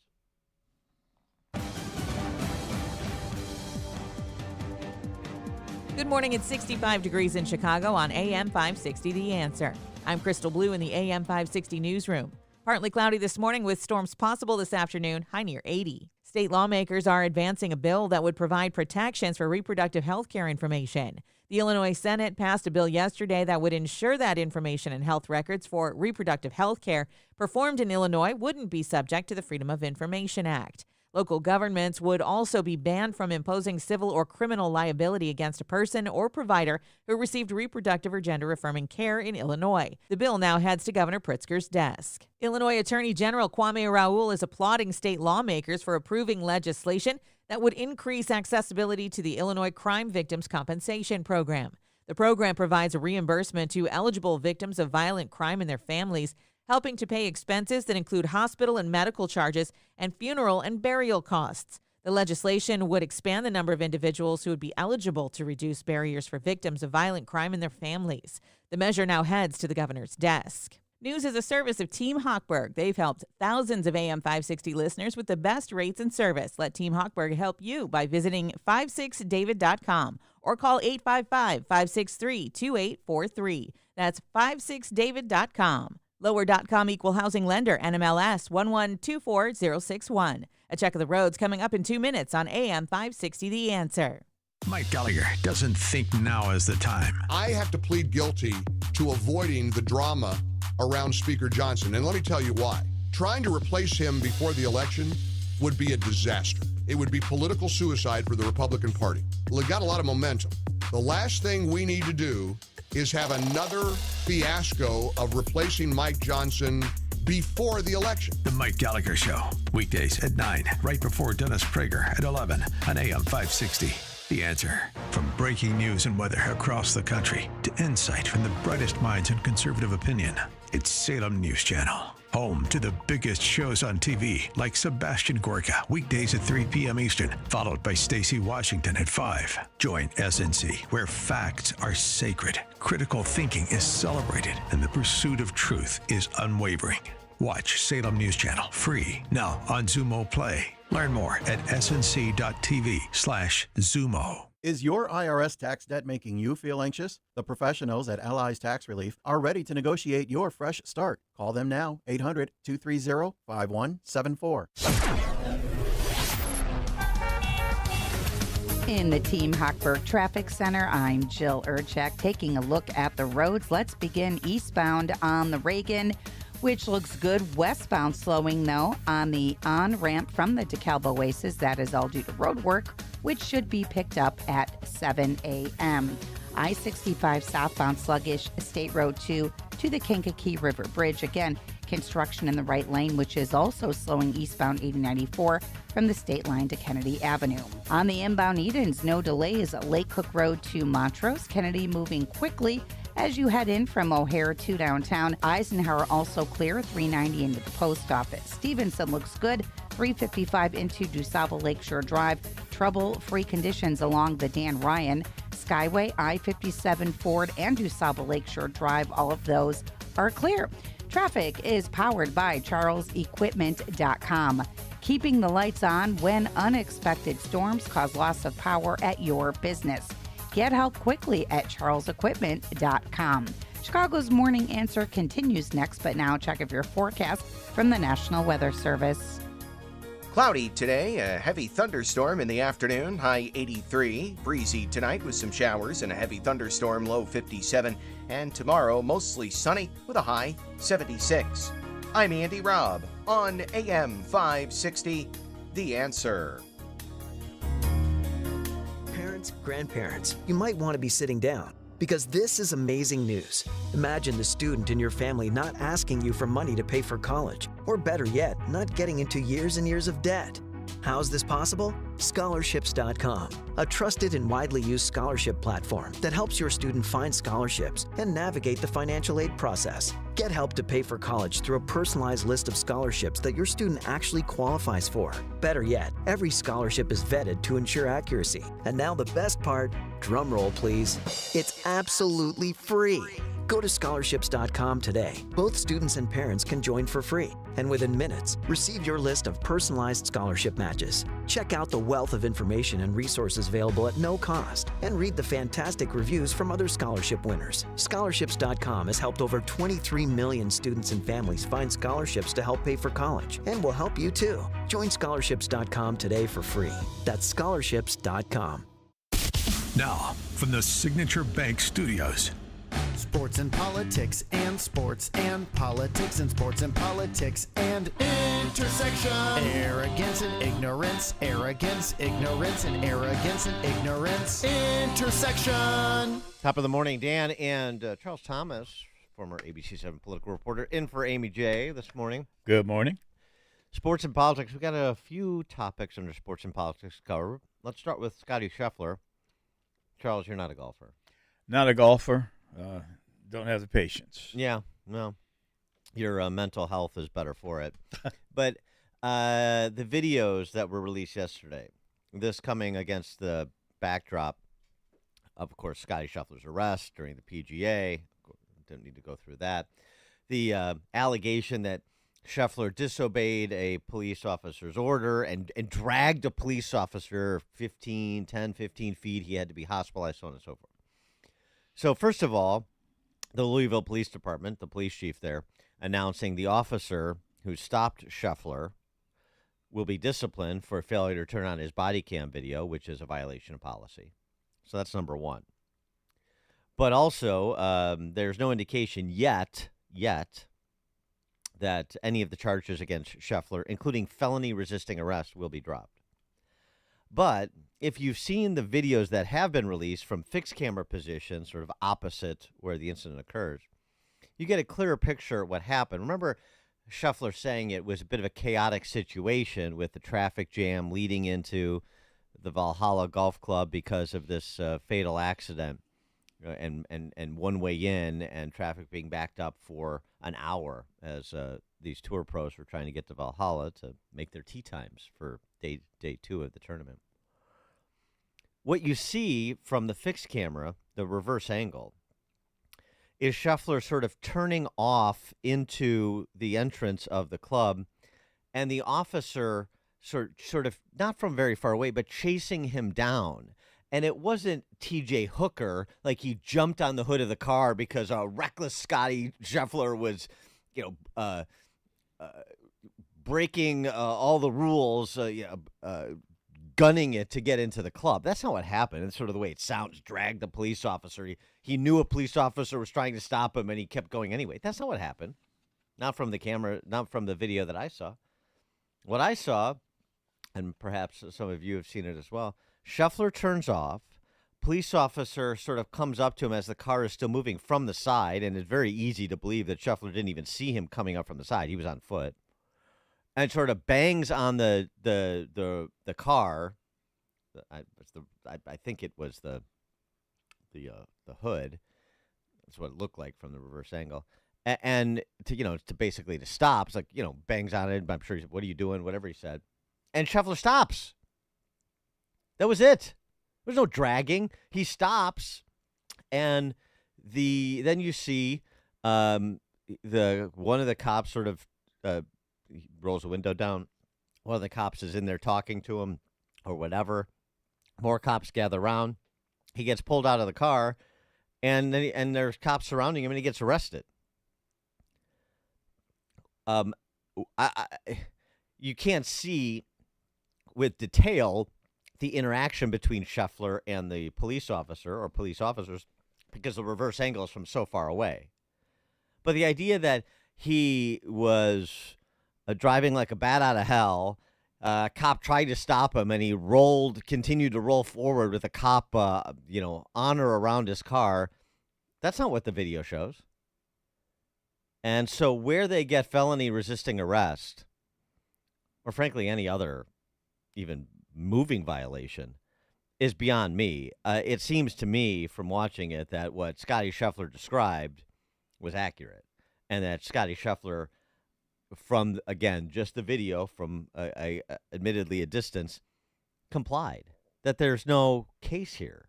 Good morning. It's 65 degrees in Chicago on AM 560 The Answer. I'm Crystal Blue in the AM 560 newsroom. Partly cloudy this morning with storms possible this afternoon, high near 80. State lawmakers are advancing a bill that would provide protections for reproductive health care information. The Illinois Senate passed a bill yesterday that would ensure that information and health records for reproductive health care performed in Illinois wouldn't be subject to the Freedom of Information Act. Local governments would also be banned from imposing civil or criminal liability against a person or provider who received reproductive or gender-affirming care in Illinois. The bill now heads to Governor Pritzker's desk. Illinois Attorney General Kwame Raoul is applauding state lawmakers for approving legislation that would increase accessibility to the Illinois Crime Victims Compensation Program. The program provides a reimbursement to eligible victims of violent crime and their families, helping to pay expenses that include hospital and medical charges and funeral and burial costs. The legislation would expand the number of individuals who would be eligible to reduce barriers for victims of violent crime and their families. The measure now heads to the governor's desk. News is a service of Team Hochberg. They've helped thousands of AM 560 listeners with the best rates and service. Let Team Hochberg help you by visiting 56david.com or call 855-563-2843. That's 56david.com. Lower.com equal housing lender, NMLS 1124061. A check of the roads coming up in 2 minutes on AM 560 The Answer. Mike Gallagher doesn't think now is the time. I have to plead guilty to avoiding the drama around Speaker Johnson, and let me tell you why. Trying to replace him before the election would be a disaster. It would be political suicide for the Republican Party. Well, it got a lot of momentum. The last thing we need to do is have another fiasco of replacing Mike Johnson before the election. The Mike Gallagher Show, weekdays at 9, right before Dennis Prager at 11 on AM 560. The Answer. From breaking news and weather across the country to insight from the brightest minds in conservative opinion, it's Salem News Channel. Home to the biggest shows on TV, like Sebastian Gorka, weekdays at 3 p.m. Eastern, followed by Stacey Washington at 5. Join SNC, where facts are sacred, critical thinking is celebrated, and the pursuit of truth is unwavering. Watch Salem News Channel free now on Zumo Play. Learn more at snc.tv/Zumo. Is your IRS tax debt making you feel anxious? The professionals at Allies Tax Relief are ready to negotiate your fresh start. Call them now, 800-230-5174. In the Team Hochberg Traffic Center, I'm Jill Urchak taking a look at the roads. Let's begin eastbound on the Reagan, which looks good. Westbound slowing, though, on the on-ramp from the DeKalb Oasis. That is all due to road work, which should be picked up at 7 a.m. I-65 southbound sluggish, State Road 2 to the Kankakee River Bridge. Again, construction in the right lane, which is also slowing eastbound 8094 from the state line to Kennedy Avenue. On the inbound Edens, no delays. Lake Cook Road to Montrose. Kennedy moving quickly as you head in from O'Hare to downtown. Eisenhower also clear, 390 into the post office. Stevenson looks good, 355 into DuSable Lakeshore Drive. Trouble-free conditions along the Dan Ryan, Skyway, I-57 Ford, and DuSable Lakeshore Drive. All of those are clear. Traffic is powered by CharlesEquipment.com. Keeping the lights on when unexpected storms cause loss of power at your business. Get help quickly at CharlesEquipment.com. Chicago's Morning Answer continues next, but now check of your forecast from the National Weather Service. Cloudy today, a heavy thunderstorm in the afternoon, high 83. Breezy tonight with some showers and a heavy thunderstorm, low 57. And tomorrow, mostly sunny with a high 76. I'm Andy Robb on AM 560, The Answer. Parents, grandparents, you might want to be sitting down because this is amazing news. Imagine the student in your family not asking you for money to pay for college, or better yet, not getting into years and years of debt. How's this possible? Scholarships.com, a trusted and widely used scholarship platform that helps your student find scholarships and navigate the financial aid process. Get help to pay for college through a personalized list of scholarships that your student actually qualifies for. Better yet, every scholarship is vetted to ensure accuracy. And now the best part, drum roll please, it's absolutely free. Go to scholarships.com today. Both students and parents can join for free. And within minutes, receive your list of personalized scholarship matches. Check out the wealth of information and resources available at no cost. And read the fantastic reviews from other scholarship winners. Scholarships.com has helped over 23 million students and families find scholarships to help pay for college. And will help you too. Join scholarships.com today for free. That's scholarships.com. Now, from the Signature Bank Studios, Sports and politics and sports and politics and sports and politics and intersection. Arrogance and ignorance, arrogance, ignorance, and arrogance and ignorance. Intersection. Top of the morning, Dan and Charles Thomas, former ABC7 political reporter, in for Amy J. this morning. Good morning. Sports and politics. We've got a few topics under sports and politics to cover. Let's start with Scottie Scheffler. Charles, you're not a golfer. Not a golfer. Don't have the patience. Yeah, no. Your mental health is better for it. But the videos that were released yesterday, this coming against the backdrop of course, Scottie Scheffler's arrest during the PGA. Didn't need to go through that. The allegation that Scheffler disobeyed a police officer's order and dragged a police officer 10, 15 feet. He had to be hospitalized, so on and so forth. So first of all, the Louisville Police Department, the police chief there, announcing the officer who stopped Scheffler will be disciplined for failure to turn on his body cam video, which is a violation of policy. So that's number one. But also, there's no indication yet that any of the charges against Scheffler, including felony resisting arrest, will be dropped. But if you've seen the videos that have been released from fixed camera positions, sort of opposite where the incident occurs, you get a clearer picture of what happened. Remember Scheffler saying it was a bit of a chaotic situation with the traffic jam leading into the Valhalla Golf Club because of this fatal accident. And one way in and traffic being backed up for an hour as these tour pros were trying to get to Valhalla to make their tee times for day two of the tournament. What you see from the fixed camera, the reverse angle, is Scheffler sort of turning off into the entrance of the club, and the officer sort of not from very far away, but chasing him down. And it wasn't T.J. Hooker, like he jumped on the hood of the car because a reckless Scottie Scheffler was, breaking all the rules, gunning it to get into the club. That's not what happened. It's sort of the way it sounds. Dragged the police officer. He knew a police officer was trying to stop him, and he kept going anyway. That's not what happened. Not from the camera, not from the video that I saw. What I saw, and perhaps some of you have seen it as well, Scheffler turns off. Police officer sort of comes up to him as the car is still moving from the side, and it's very easy to believe that Scheffler didn't even see him coming up from the side. He was on foot, and sort of bangs on the car. I think it was the hood. That's what it looked like from the reverse angle, and to basically to stop. It's like bangs on it. I'm sure he said, "What are you doing?" Whatever he said, and Scheffler stops. That was it. There's no dragging. He stops, and then you see one of the cops sort of he rolls the window down. One of the cops is in there talking to him or whatever. More cops gather around. He gets pulled out of the car, and there's cops surrounding him, and he gets arrested. You can't see with detail the interaction between Scheffler and the police officer or police officers because the reverse angle is from so far away. But the idea that he was driving like a bat out of hell, a cop tried to stop him and he continued to roll forward with a cop, on or around his car, that's not what the video shows. And so where they get felony resisting arrest, or frankly any other even moving violation, is beyond me. It seems to me from watching it that what Scottie Scheffler described was accurate, and that Scottie Scheffler, from, again, just the video from admittedly a distance, complied, that there's no case here,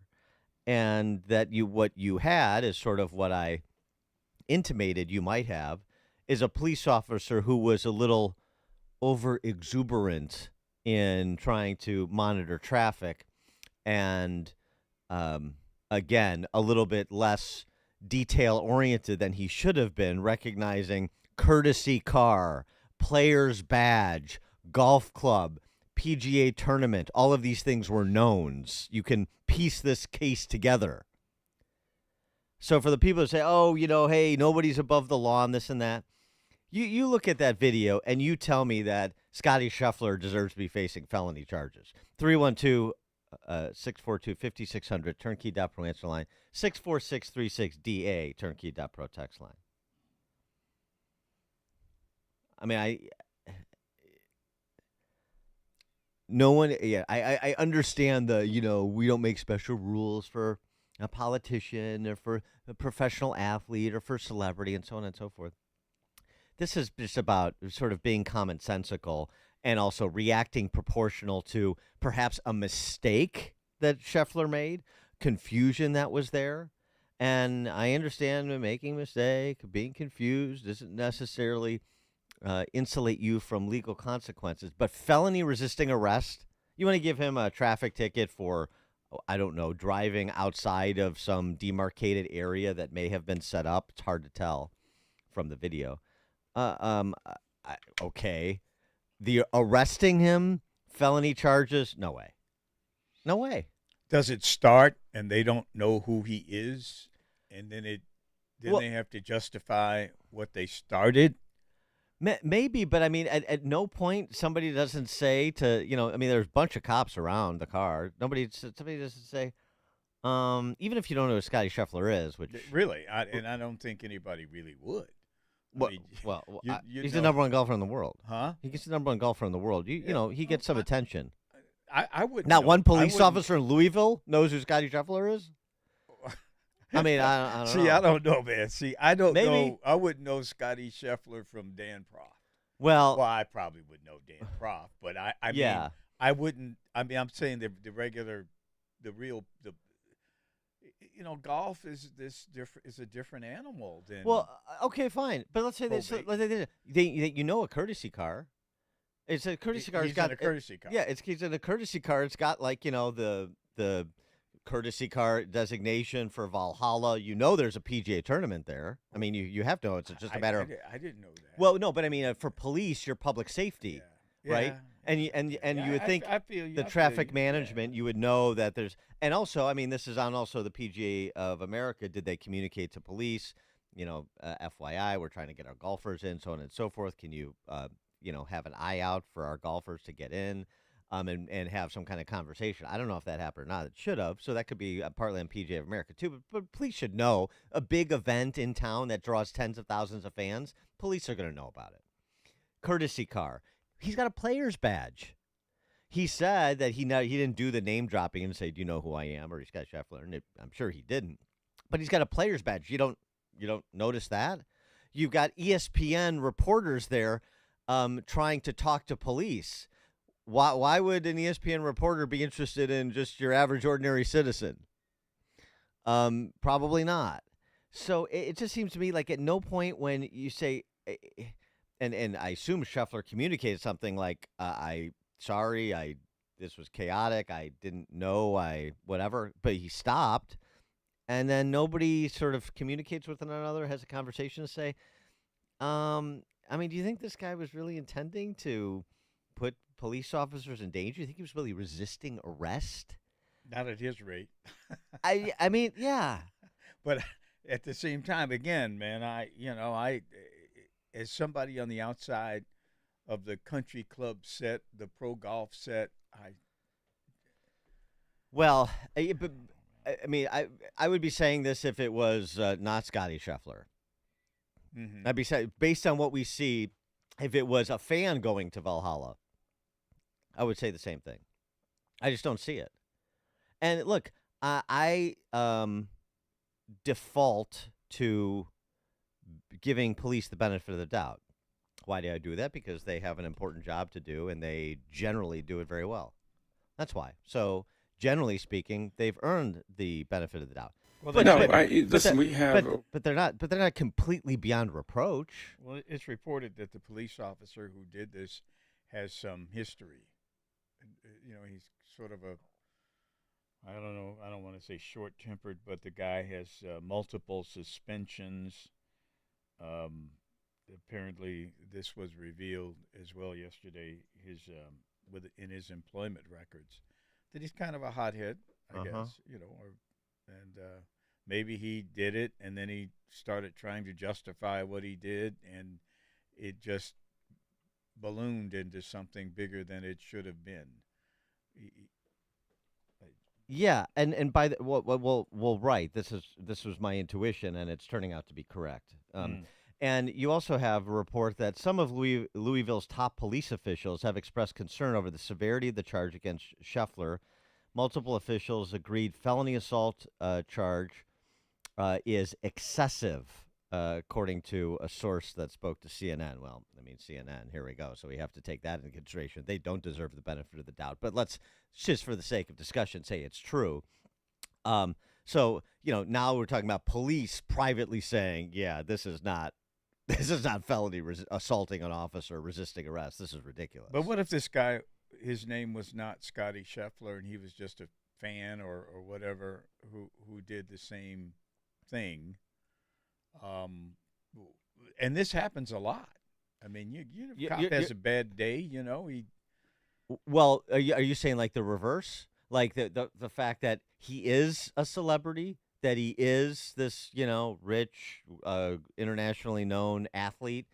and that what you had is sort of what I intimated you might have, is a police officer who was a little over-exuberant in trying to monitor traffic, and again, a little bit less detail-oriented than he should have been, recognizing courtesy car, player's badge, golf club, PGA tournament. All of these things were knowns. You can piece this case together. So for the people that say, oh, hey, nobody's above the law and this and that, you look at that video and you tell me that Scottie Scheffler deserves to be facing felony charges. 312-642-5600, turnkey.pro answer line, 64636-DA, turnkey.pro text line. I mean, I understand we don't make special rules for a politician or for a professional athlete or for a celebrity and so on and so forth. This is just about sort of being commonsensical and also reacting proportional to perhaps a mistake that Scheffler made, confusion that was there. And I understand making a mistake, being confused doesn't necessarily insulate you from legal consequences. But felony resisting arrest, you want to give him a traffic ticket for, I don't know, driving outside of some demarcated area that may have been set up. It's hard to tell from the video. Okay. The arresting him, felony charges, no way. No way. Does it start and they don't know who he is, and then they have to justify what they started? Maybe, but I mean, at no point somebody doesn't say to, there's a bunch of cops around the car. Somebody doesn't say, even if you don't know who Scottie Scheffler is, which really, I don't think anybody really would. He's the number one golfer in the world. Huh? He gets the number one golfer in the world. He gets some attention. I would not one police officer in Louisville knows who Scottie Scheffler is. I mean, I don't know. See, I don't know, man. See, I don't know. I wouldn't know Scottie Scheffler from Dan Proft. Well, I probably would know Dan Proft, but I mean, I wouldn't. I mean, I'm saying the real golf is a different animal than. Well, okay, fine, but let's say a courtesy car. It's a courtesy car. He's in a courtesy car. Yeah, he's in a courtesy car. It's got the courtesy car designation for Valhalla. There's a PGA tournament there. I mean, you have to know. It's just a matter of. I didn't know that. Well, no, but I mean, for police, your public safety, right? And you would think the traffic management, you would know that there's, and also, I mean, this is on also the PGA of America. Did they communicate to police? FYI, we're trying to get our golfers in, so on and so forth. Can you, have an eye out for our golfers to get in? And have some kind of conversation. I don't know if that happened or not. It should have. So that could be partly on PGA of America too. But police should know a big event in town that draws tens of thousands of fans. Police are going to know about it. Courtesy car. He's got a player's badge. He said that he didn't do the name dropping and say, "Do you know who I am?" or he's got Scheffler, and I'm sure he didn't. But he's got a player's badge. You don't notice that? You've got ESPN reporters there trying to talk to police. Why would an ESPN reporter be interested in just your average ordinary citizen? Probably not. So it just seems to me like at no point when you say, and I assume Scheffler communicated something like, this was chaotic, I didn't know, whatever, but he stopped, and then nobody sort of communicates with one another, has a conversation to say, I mean, do you think this guy was really intending to put police officers in danger? You think he was really resisting arrest? Not at his rate. I mean, yeah. But at the same time, again, man, I as somebody on the outside of the country club set, the pro golf set, Well, I mean, I would be saying this if it was not Scottie Scheffler. Mm-hmm. I'd be saying, based on what we see, if it was a fan going to Valhalla, I would say the same thing. I just don't see it. And look, I default to giving police the benefit of the doubt. Why do I do that? Because they have an important job to do, and they generally do it very well. That's why. So, generally speaking, they've earned the benefit of the doubt. Well, but they're not completely beyond reproach. Well, it's reported that the police officer who did this has some history. He's sort of I don't know, I don't want to say short-tempered, but the guy has multiple suspensions. Apparently, this was revealed as well yesterday. In his employment records, that he's kind of a hothead, I guess. maybe he did it, and then he started trying to justify what he did, and it just ballooned into something bigger than it should have been. Yeah, and by the well, right. This was my intuition, and it's turning out to be correct. And you also have a report that some of Louisville's top police officials have expressed concern over the severity of the charge against Scheffler. Multiple officials agreed felony assault charge is excessive, according to a source that spoke to CNN. Well, I mean, CNN, here we go. So we have to take that into consideration. They don't deserve the benefit of the doubt. But let's just for the sake of discussion say it's true. So, now we're talking about police privately saying, yeah, this is not felony assaulting an officer, resisting arrest. This is ridiculous. But what if this guy, his name was not Scottie Scheffler, and he was just a fan or whatever who did the same thing? And this happens a lot. I mean, cop has a bad day, he. Well, are you saying like the reverse, like the fact that he is a celebrity, that he is this rich, internationally known athlete,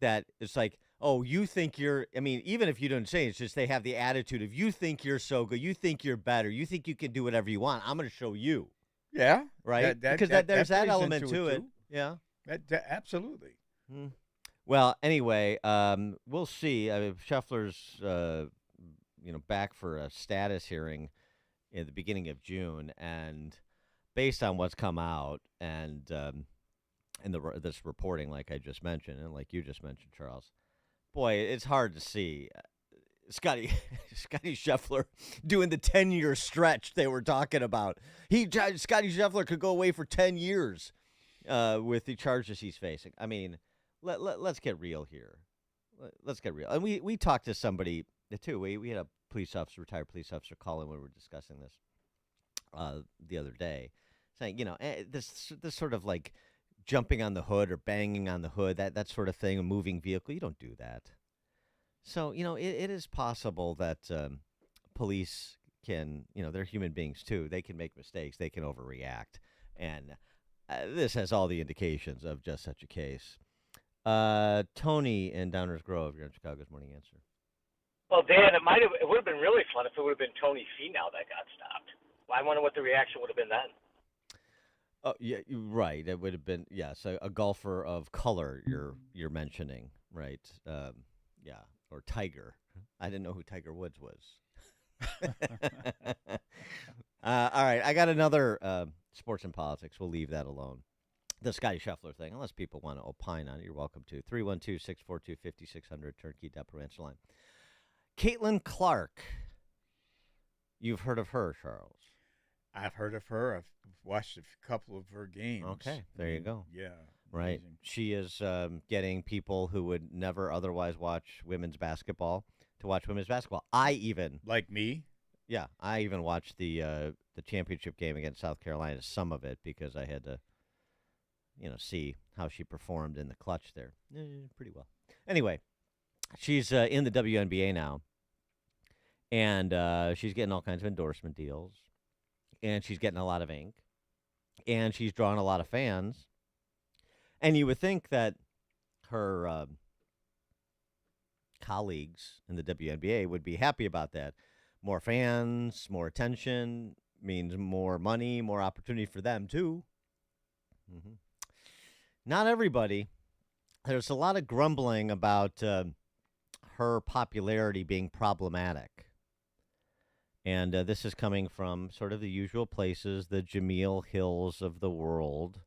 that it's like, oh, you think you're. I mean, even if you don't say it, it's just they have the attitude of you think you're so good, you think you're better, you think you can do whatever you want. I'm going to show you. Yeah, right. Because there's that element to it. Yeah, absolutely. Well, anyway, we'll see. I mean, Scheffler's, back for a status hearing in the beginning of June, and based on what's come out and this reporting, like I just mentioned, and like you just mentioned, Charles, boy, it's hard to see Scottie Scheffler doing the 10-year stretch they were talking about. Scottie Scheffler could go away for 10 years with the charges he's facing. I mean, let's get real here. Let's get real. And we talked to somebody too. We had a retired police officer call in when we were discussing this the other day, saying, this sort of like jumping on the hood or banging on the hood, that sort of thing, a moving vehicle, you don't do that. So, it is possible that police can, they're human beings too. They can make mistakes. They can overreact. And this has all the indications of just such a case. Tony in Downers Grove, you're on Chicago's Morning Answer. Well, Dan, it would have been really fun if it would have been Tony Finau that got stopped. Well, I wonder what the reaction would have been then. Oh yeah, right. It would have been a golfer of color you're mentioning, right? Yeah, or Tiger. I didn't know who Tiger Woods was. All right, I got another sports and politics. We'll leave that alone. The Scottie Scheffler thing, unless people want to opine on it, you're welcome to. 312-642-5600, Turnkey.pro answer line. Caitlin Clark. You've heard of her, Charles? I've heard of her. I've watched a couple of her games. Okay, there you go. Yeah. Right. Amazing. She is getting people who would never otherwise watch women's basketball to watch women's basketball. Like me? Yeah, I even watched the championship game against South Carolina, some of it, because I had to, see how she performed in the clutch there. Pretty well. Anyway, she's in the WNBA now, and she's getting all kinds of endorsement deals, and she's getting a lot of ink, and she's drawing a lot of fans. And you would think that her colleagues in the WNBA would be happy about that. More fans, more attention means more money, more opportunity for them, too. Mm-hmm. Not everybody. There's a lot of grumbling about her popularity being problematic. And this is coming from sort of the usual places, the Jameel Hills of the world.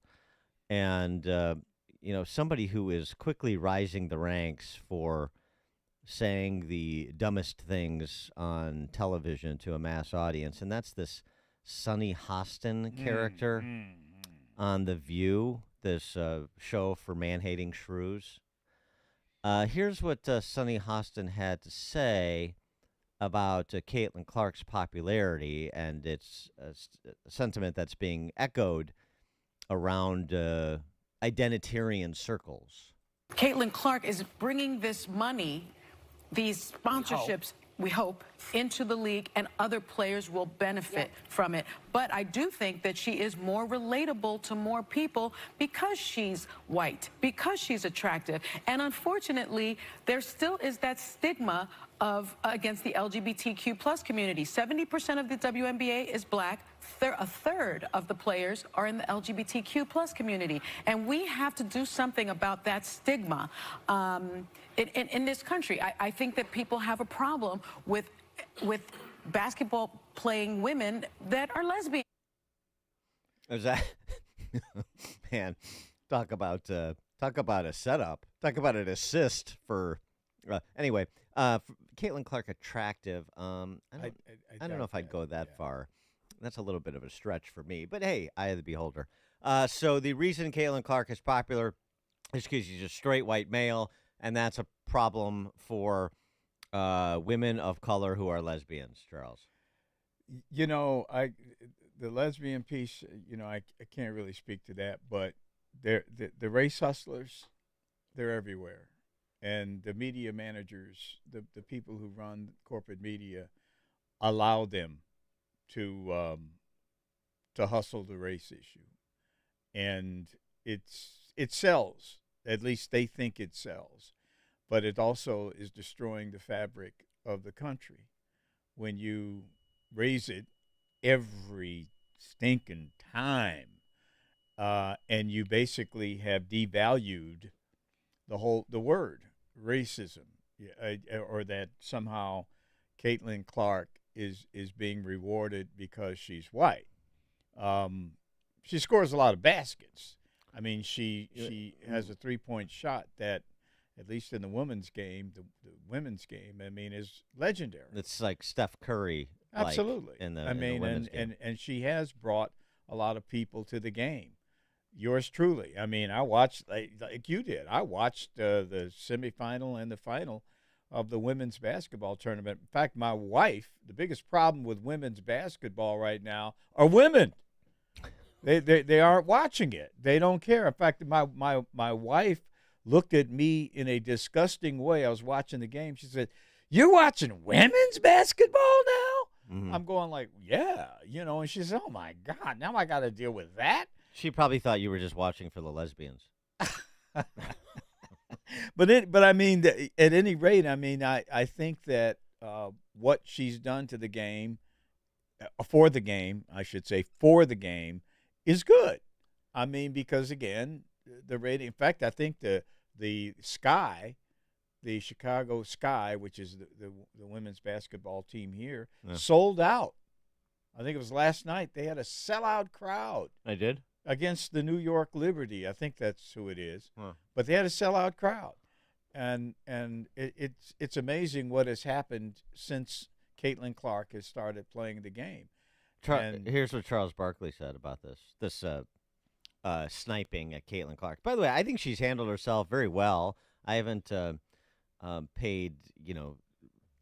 And, somebody who is quickly rising the ranks for saying the dumbest things on television to a mass audience. And that's this Sunny Hostin character on The View, this show for man-hating shrews. Here's what Sunny Hostin had to say about Caitlin Clark's popularity, and it's a sentiment that's being echoed around identitarian circles. Caitlin Clark is bringing this money, these sponsorships, we hope, into the league, and other players will benefit from it. But I do think that she is more relatable to more people because she's white, because she's attractive. And unfortunately, there still is that stigma of against the LGBTQ plus community. 70% of the WNBA is black. A third of the players are in the LGBTQ plus community. And we have to do something about that stigma in this country. I think that people have a problem with basketball playing women that are lesbian. Is that man? Talk about a setup. Talk about an assist for. Anyway, Caitlin Clark attractive. I don't know if I'd go that far. That's a little bit of a stretch for me. But hey, eye of the beholder. So the reason Caitlin Clark is popular is because she's a straight white male, and that's a problem for women of color who are lesbians. Charles. The lesbian piece, I can't really speak to that, but the race hustlers, they're everywhere. And the media managers, the people who run corporate media, allow them to hustle the race issue. And it sells. At least they think it sells. But it also is destroying the fabric of the country when you raise it every stinking time, and you basically have devalued the word racism, or that somehow Caitlin Clark is being rewarded because she's white. She scores a lot of baskets. I mean, she has a 3-point shot that, at least in the women's game, the women's game, I mean, is legendary. It's like Steph Curry. Absolutely. In the women's game. And she has brought a lot of people to the game. Yours truly. I mean, I watched, like you did, I watched the semifinal and the final of the women's basketball tournament. In fact, my wife, the biggest problem with women's basketball right now are women. They aren't watching it. They don't care. In fact, my wife looked at me in a disgusting way. I was watching the game. She said, "You're watching women's basketball now?" Mm-hmm. I'm going like, "Yeah," and she said, "Oh my God, now I got to deal with that." She probably thought you were just watching for the lesbians. But I mean, at any rate, I mean, I think that what she's done to the game, for the game, is good. I mean, because again, the rating. In fact, I think the Sky, the Chicago Sky, which is the women's basketball team here, sold out. I think it was last night. They had a sellout crowd. I did? Against the New York Liberty. I think that's who it is. Huh. But they had a sellout crowd. And it's amazing what has happened since Caitlin Clark has started playing the game. Here's what Charles Barkley said about this sniping at Caitlin Clark. By the way, I think she's handled herself very well. I haven't paid,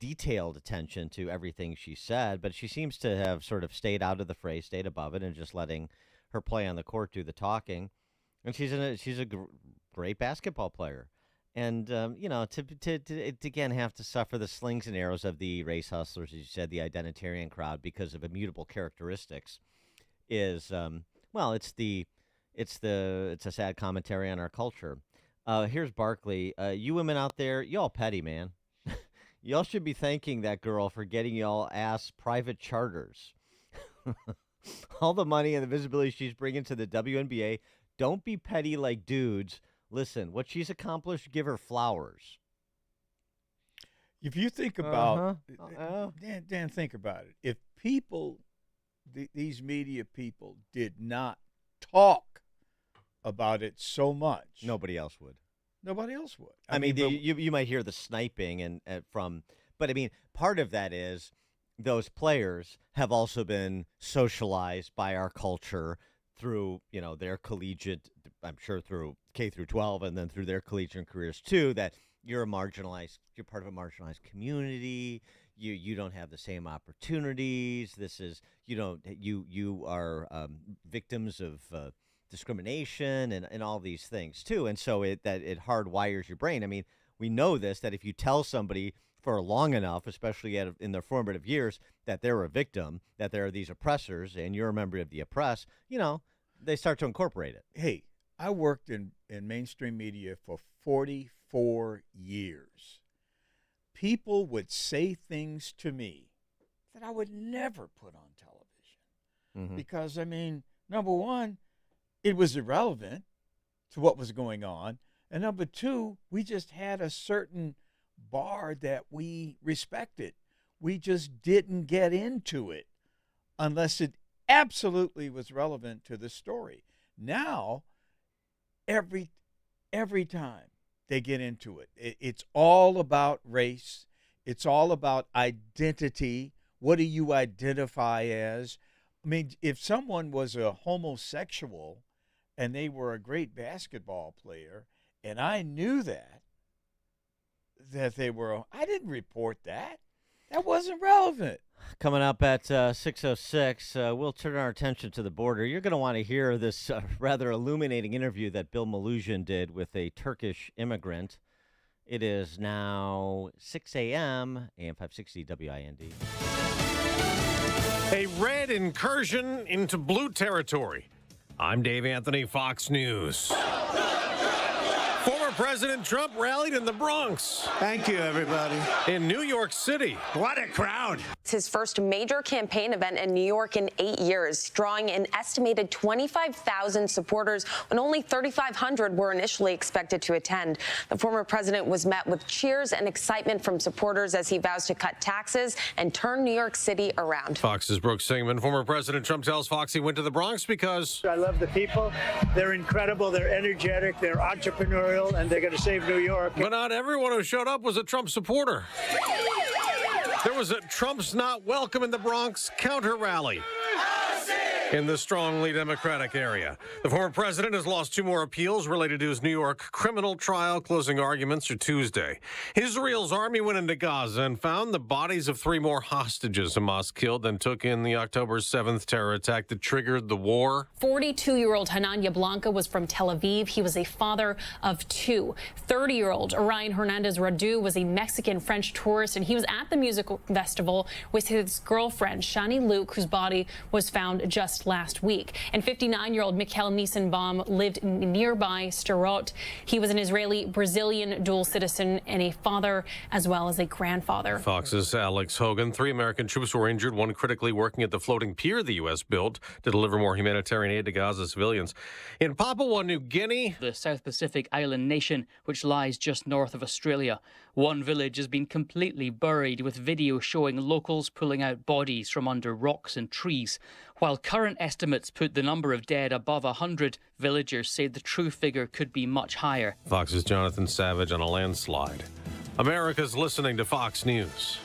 detailed attention to everything she said, but she seems to have sort of stayed out of the fray, stayed above it, and just letting her play on the court do the talking. And she's a great basketball player. And, to again have to suffer the slings and arrows of the race hustlers, as you said, the identitarian crowd, because of immutable characteristics is, it's a sad commentary on our culture. Here's Barkley. You women out there, y'all petty, man. Y'all should be thanking that girl for getting y'all ass private charters. All the money and the visibility she's bringing to the WNBA. Don't be petty like dudes. Listen, what she's accomplished, give her flowers. If you think about Dan, think about it. If people, these media people, did not talk about it so much, nobody else would. Nobody else would. I mean, you might hear the sniping and but I mean, part of that is those players have also been socialized by our culture through, their collegiate, I'm sure through K through 12, and then through their collegiate careers too, that you're part of a marginalized community. You don't have the same opportunities. You are victims of discrimination and all these things too. And so it hardwires your brain. I mean, we know this, that if you tell somebody for long enough, especially in their formative years, that they're a victim, that there are these oppressors, and you're a member of the oppressed, they start to incorporate it. Hey, I worked in mainstream media for 44 years. People would say things to me that I would never put on television. Because, number one, it was irrelevant to what was going on. And number two, we just had a certain bar that we respected. We just didn't get into it unless it absolutely was relevant to the story. Now, every time they get into it, it's all about race. It's all about identity. What do you identify as? If someone was a homosexual and they were a great basketball player, and I knew that they were, I didn't report that. That wasn't relevant. Coming up at 6:06, we'll turn our attention to the border. You're going to want to hear this rather illuminating interview that Bill Maluzhin did with a Turkish immigrant. It is now 6 a.m., AM 560 WIND. A red incursion into blue territory. I'm Dave Anthony, Fox News. Former President Trump rallied in the Bronx. Thank you, everybody. In New York City. What a crowd. It's his first major campaign event in New York in 8 years, drawing an estimated 25,000 supporters when only 3,500 were initially expected to attend. The former president was met with cheers and excitement from supporters as he vows to cut taxes and turn New York City around. Fox's Brooke Singman. Former President Trump tells Fox he went to the Bronx because... I love the people. They're incredible. They're energetic. They're entrepreneurial. And they're going to save New York. But not everyone who showed up was a Trump supporter. There was a Trump's Not Welcome in the Bronx counter rally in the strongly Democratic area. The former president has lost 2 more appeals related to his New York criminal trial. Closing arguments are Tuesday. Israel's army went into Gaza and found the bodies of 3 more hostages Hamas killed and took in the October 7th terror attack that triggered the war. 42-year-old Hanan Yablonka was from Tel Aviv. He was a father of 2. 30-year-old Orion Hernandez Radu was a Mexican-French tourist, and he was at the music festival with his girlfriend, Shani Luke, whose body was found just last week. And 59-year-old Mikhail Nissenbaum lived in nearby Sderot. He was an Israeli-Brazilian dual citizen and a father as well as a grandfather. Fox's Alex Hogan. 3 American troops were injured, 1 critically working at the floating pier the U.S. built to deliver more humanitarian aid to Gaza civilians. In Papua New Guinea, the South Pacific island nation, which lies just north of Australia, one village has been completely buried, with video showing locals pulling out bodies from under rocks and trees. While current estimates put the number of dead above 100, villagers say the true figure could be much higher. Fox's Jonathan Savage on a landslide. America's listening to Fox News.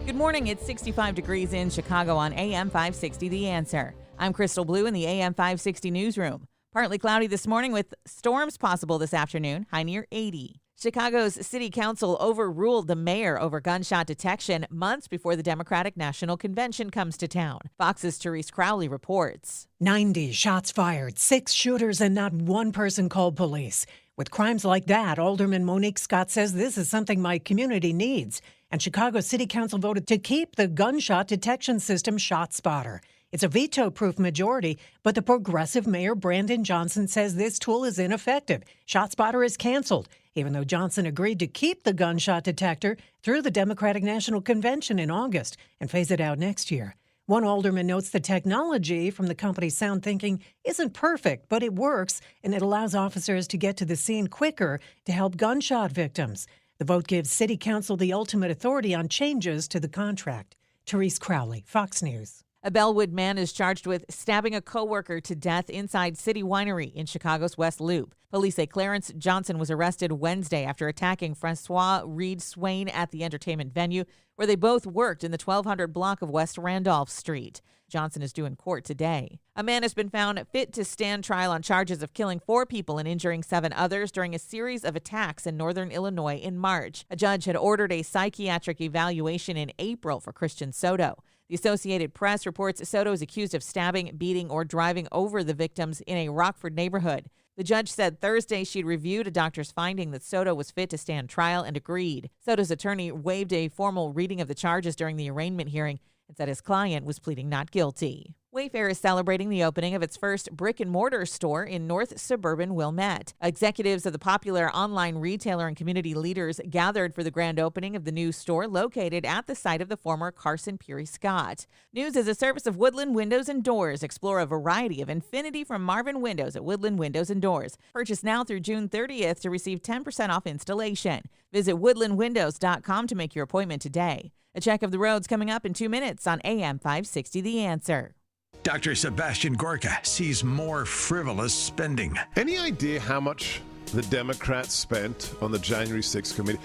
Good morning. It's 65 degrees in Chicago on AM 560 The Answer. I'm Crystal Blue in the AM 560 newsroom. Partly cloudy this morning with storms possible this afternoon, high near 80. Chicago's City Council overruled the mayor over gunshot detection months before the Democratic National Convention comes to town. Fox's Therese Crowley reports. 90 shots fired, 6 shooters, and not one person called police. With crimes like that, Alderman Monique Scott says this is something my community needs. And Chicago City Council voted to keep the gunshot detection system ShotSpotter. It's a veto-proof majority, but the progressive Mayor Brandon Johnson says this tool is ineffective. ShotSpotter is canceled, even though Johnson agreed to keep the gunshot detector through the Democratic National Convention in August and phase it out next year. One alderman notes the technology from the company Sound Thinking isn't perfect, but it works, and it allows officers to get to the scene quicker to help gunshot victims. The vote gives City Council the ultimate authority on changes to the contract. Therese Crowley, Fox News. A Bellwood man is charged with stabbing a coworker to death inside City Winery in Chicago's West Loop. Police say Clarence Johnson was arrested Wednesday after attacking Francois Reed Swain at the entertainment venue, where they both worked in the 1200 block of West Randolph Street. Johnson is due in court today. A man has been found fit to stand trial on charges of killing 4 people and injuring 7 others during a series of attacks in northern Illinois in March. A judge had ordered a psychiatric evaluation in April for Christian Soto. The Associated Press reports Soto is accused of stabbing, beating, or driving over the victims in a Rockford neighborhood. The judge said Thursday she'd reviewed a doctor's finding that Soto was fit to stand trial and agreed. Soto's attorney waived a formal reading of the charges during the arraignment hearing and said his client was pleading not guilty. Wayfair is celebrating the opening of its first brick-and-mortar store in north suburban Wilmette. Executives of the popular online retailer and community leaders gathered for the grand opening of the new store located at the site of the former Carson Peary Scott. News is a service of Woodland Windows and Doors. Explore a variety of Infinity from Marvin Windows at Woodland Windows and Doors. Purchase now through June 30th to receive 10% off installation. Visit woodlandwindows.com to make your appointment today. A check of the roads coming up in 2 minutes on AM 560 The Answer. Dr. Sebastian Gorka sees more frivolous spending. Any idea how much the Democrats spent on the January 6th committee?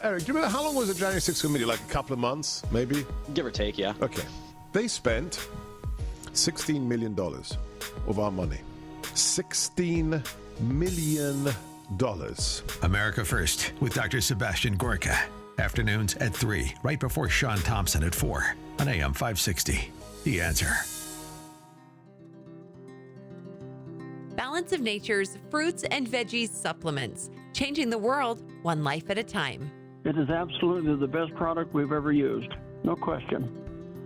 Eric, do you remember how long was the January 6th committee? Like a couple of months, maybe? Give or take, yeah. Okay. They spent $16 million of our money. $16 million. America First with Dr. Sebastian Gorka. Afternoons at 3, right before Sean Thompson at 4 on AM 560. The Answer. Balance of Nature's fruits and veggies supplements, changing the world one life at a time. It is absolutely the best product we've ever used. No question.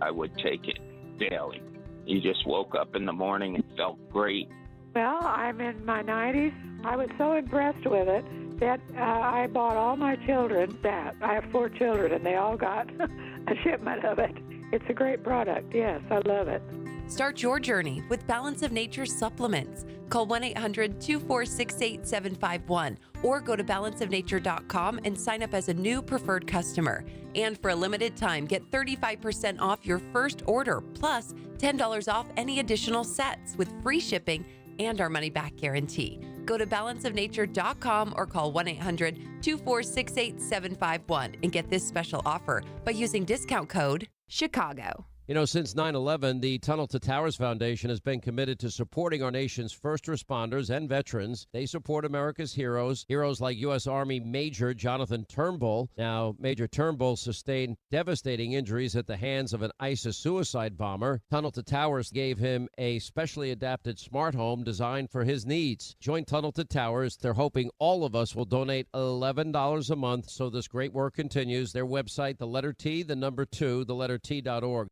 I would take it daily. You just woke up in the morning and felt great. Well, I'm in my 90s. I was so impressed with it that I bought all my children that. I have 4 children, and they all got a shipment of it. It's a great product. Yes, I love it. Start your journey with Balance of Nature supplements. Call 1-800-246-8751 or go to balanceofnature.com and sign up as a new preferred customer. And for a limited time, get 35% off your first order, plus $10 off any additional sets with free shipping and our money-back guarantee. Go to balanceofnature.com or call 1-800-246-8751 and get this special offer by using discount code CHICAGO. You know, since 9/11, the Tunnel to Towers Foundation has been committed to supporting our nation's first responders and veterans. They support America's heroes like U.S. Army Major Jonathan Turnbull. Now, Major Turnbull sustained devastating injuries at the hands of an ISIS suicide bomber. Tunnel to Towers gave him a specially adapted smart home designed for his needs. Join Tunnel to Towers. They're hoping all of us will donate $11 a month so this great work continues. Their website, the letter T, the number 2, the letter T.org.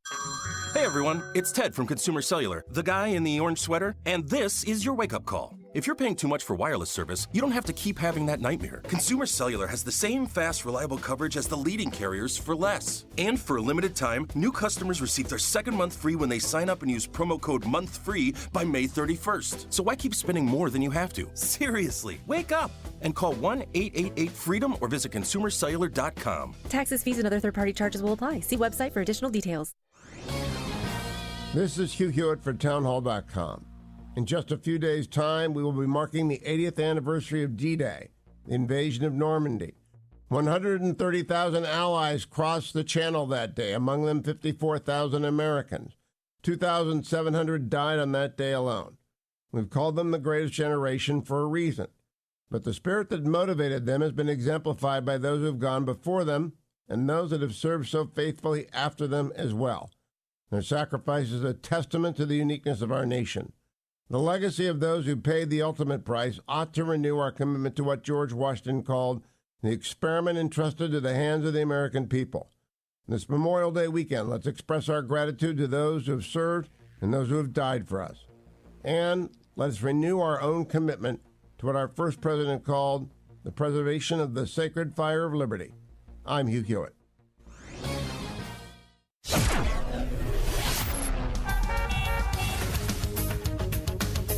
Hey everyone, it's Ted from Consumer Cellular, the guy in the orange sweater, and this is your wake-up call. If you're paying too much for wireless service, you don't have to keep having that nightmare. Consumer Cellular has the same fast, reliable coverage as the leading carriers for less. And for a limited time, new customers receive their second month free when they sign up and use promo code MONTHFREE by May 31st. So why keep spending more than you have to? Seriously, wake up and call 1-888-FREEDOM or visit consumercellular.com. Taxes, fees, and other third-party charges will apply. See website for additional details. This is Hugh Hewitt for townhall.com. In just a few days' time, we will be marking the 80th anniversary of D-Day, the invasion of Normandy. 130,000 allies crossed the Channel that day, among them 54,000 Americans. 2,700 died on that day alone. We've called them the greatest generation for a reason. But the spirit that motivated them has been exemplified by those who have gone before them and those that have served so faithfully after them as well. Their sacrifice is a testament to the uniqueness of our nation. The legacy of those who paid the ultimate price ought to renew our commitment to what George Washington called the experiment entrusted to the hands of the American people. This Memorial Day weekend, let's express our gratitude to those who have served and those who have died for us. And let's renew our own commitment to what our first president called the preservation of the sacred fire of liberty. I'm Hugh Hewitt.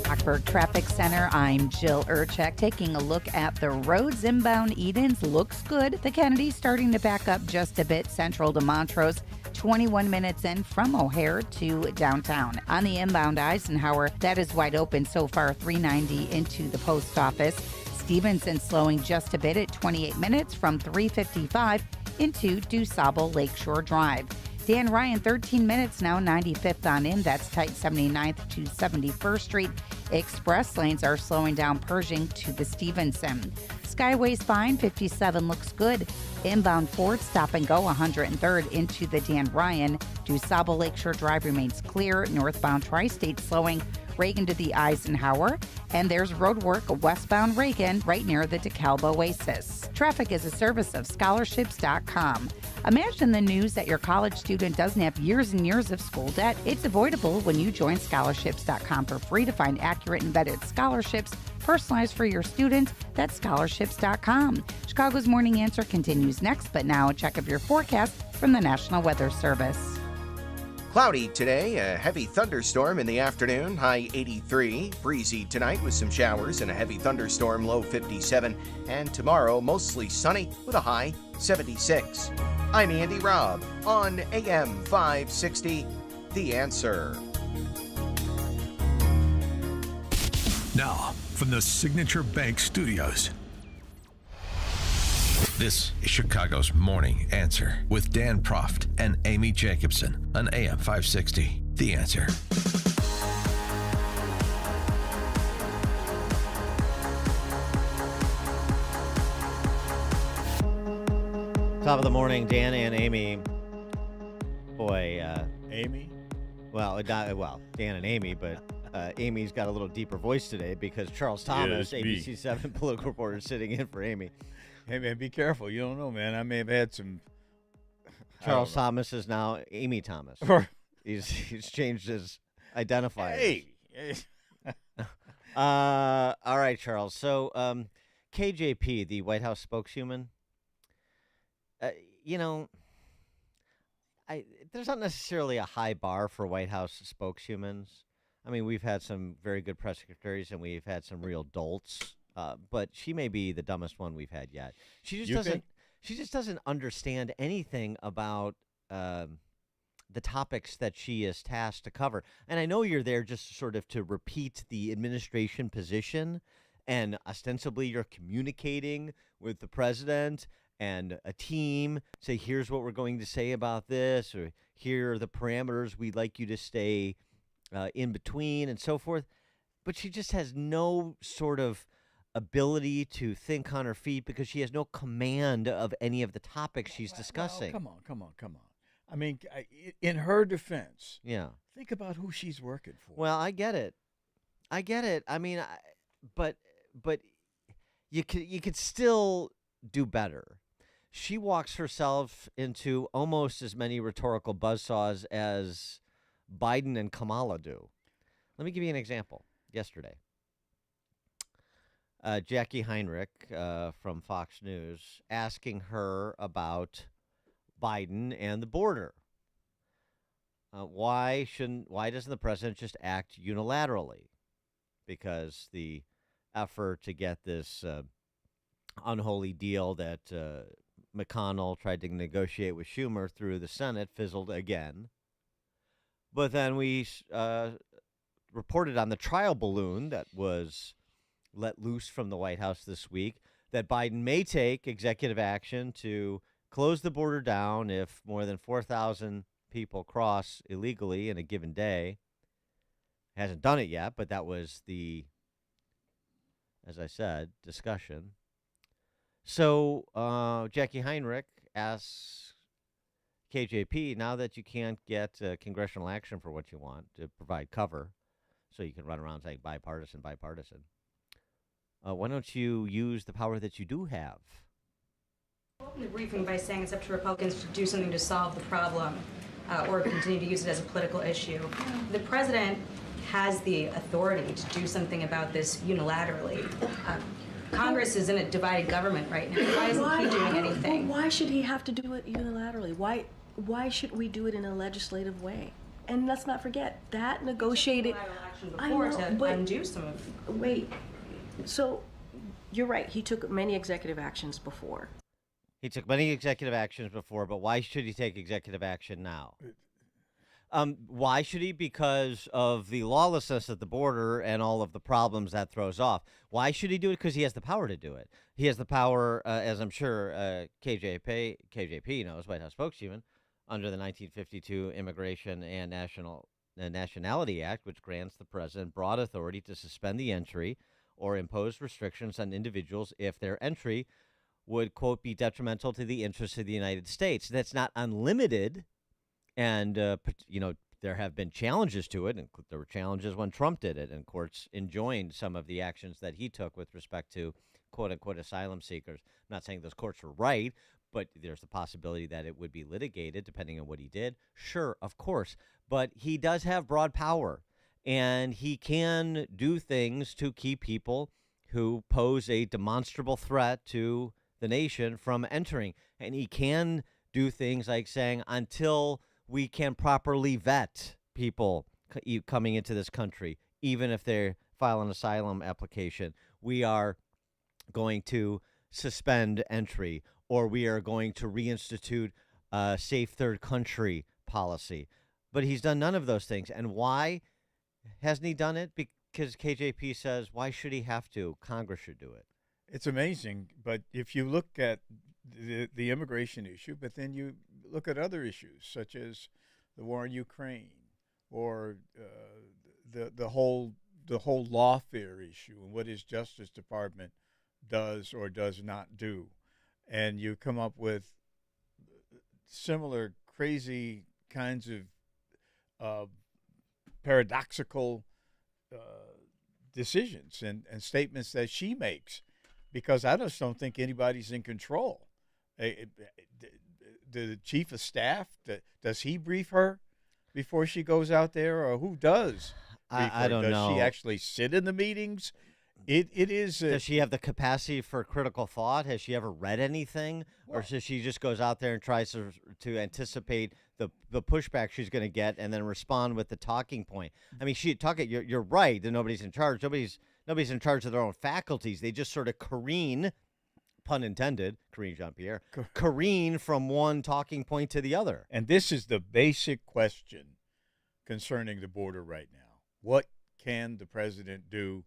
Rockford Traffic Center, I'm Jill Urchek. Taking a look at the roads inbound Edens. Looks good. The Kennedy's starting to back up just a bit central to Montrose. 21 minutes in from O'Hare to downtown. On the inbound Eisenhower, that is wide open so far, 390 into the post office. Stevenson slowing just a bit at 28 minutes from 355 into DuSable Lakeshore Drive. Dan Ryan, 13 minutes now, 95th on in. That's tight 79th to 71st Street. Express lanes are slowing down Pershing to the Stevenson. Skyway's fine, 57 looks good. Inbound Ford stop and go 103rd into the Dan Ryan. DuSable Lakeshore Drive remains clear. Northbound Tri-State slowing Reagan to the Eisenhower. And there's road work westbound Reagan right near the DeKalb Oasis. Traffic is a service of scholarships.com. Imagine the news that your college student doesn't have years and years of school debt. It's avoidable when you join scholarships.com for free to find accurate and vetted scholarships personalized for your students. That's scholarships.com. Chicago's Morning Answer continues next, but now a check of your forecast from the National Weather Service. Cloudy today, a heavy thunderstorm in the afternoon, high 83. Breezy tonight with some showers and a heavy thunderstorm, low 57. And tomorrow, mostly sunny with a high 76. I'm Andy Robb on AM 560, The Answer. Now, from the Signature Bank Studios. This is Chicago's Morning Answer with Dan Proft and Amy Jacobson on AM 560. The Answer. Top of the morning, Dan and Amy. Boy, Amy? Well, Dan and Amy, but Amy's got a little deeper voice today because Charles Thomas, ABC 7 political reporter, is sitting in for Amy. Hey, man, be careful. You don't know, man. I may have had some... Charles Thomas is now Amy Thomas. He's changed his identifier. Hey! All right, Charles. So, KJP, the White House spokeswoman, there's not necessarily a high bar for White House spokeswomen. I mean, we've had some very good press secretaries and we've had some real dolts. But she may be the dumbest one we've had yet. She just doesn't understand anything about the topics that she is tasked to cover. And I know you're there just sort of to repeat the administration position, and ostensibly you're communicating with the president and a team, say, here's what we're going to say about this, or here are the parameters we'd like you to stay in between, and so forth. But she just has no sort of ability to think on her feet because she has no command of any of the topics she's discussing. Well, come on. I mean, in her defense, yeah, think about who she's working for. Well, I get it. I mean, but you could still do better. She walks herself into almost as many rhetorical buzzsaws as Biden and Kamala do. Let me give you an example. Yesterday, Jackie Heinrich from Fox News asking her about Biden and the border. Why doesn't the president just act unilaterally? Because the effort to get this unholy deal that McConnell tried to negotiate with Schumer through the Senate fizzled again. But then we reported on the trial balloon that was let loose from the White House this week that Biden may take executive action to close the border down if more than 4,000 people cross illegally in a given day. Hasn't done it yet, but that was the, as I said, discussion. So Jackie Heinrich asks KJP, now that you can't get congressional action for what you want to provide cover, so you can run around saying bipartisan, why don't you use the power that you do have? Open the briefing by saying it's up to Republicans to do something to solve the problem or continue to use it as a political issue. The president has the authority to do something about this unilaterally. Congress is in a divided government right now. Why isn't he doing anything? Why should he have to do it unilaterally? Why should we do it in a legislative way? And let's not forget that negotiated. Undo some of. Wait, so you're right. He took many executive actions before. He took many executive actions before, but why should he take executive action now? Why should he? Because of the lawlessness at the border and all of the problems that throws off. Why should he do it? Because he has the power to do it. He has the power, as I'm sure KJP knows, White House spokeswoman, under the 1952 Immigration and Nationality Act, which grants the president broad authority to suspend the entry or impose restrictions on individuals if their entry would, quote, be detrimental to the interests of the United States. That's not unlimited. And, there have been challenges to it, and there were challenges when Trump did it, and courts enjoined some of the actions that he took with respect to, quote-unquote, asylum seekers. I'm not saying those courts were right, but there's the possibility that it would be litigated depending on what he did. Sure, of course, but he does have broad power, and he can do things to keep people who pose a demonstrable threat to the nation from entering. And he can do things like saying, until we can properly vet people coming into this country, even if they file an asylum application, we are going to suspend entry, or we are going to reinstitute a safe third country policy. But he's done none of those things. And why hasn't he done it? Because KJP says, why should he have to? Congress should do it. It's amazing, but if you look at the immigration issue, but then you look at other issues such as the war in Ukraine, or the whole lawfare issue, and what his Justice Department does or does not do, and you come up with similar crazy kinds of paradoxical decisions and statements that she makes, because I just don't think anybody's in control. The chief of staff, does he brief her before she goes out there, or who does? I don't know. Does she actually sit in the meetings? It is. Does she have the capacity for critical thought? Has she ever read anything, or does she just goes out there and tries to anticipate the pushback she's going to get and then respond with the talking point? I mean, you're right that nobody's in charge. Nobody's in charge of their own faculties. They just sort of careen, pun intended, Karine Jean-Pierre, careen from one talking point to the other. And this is the basic question concerning the border right now. What can the president do?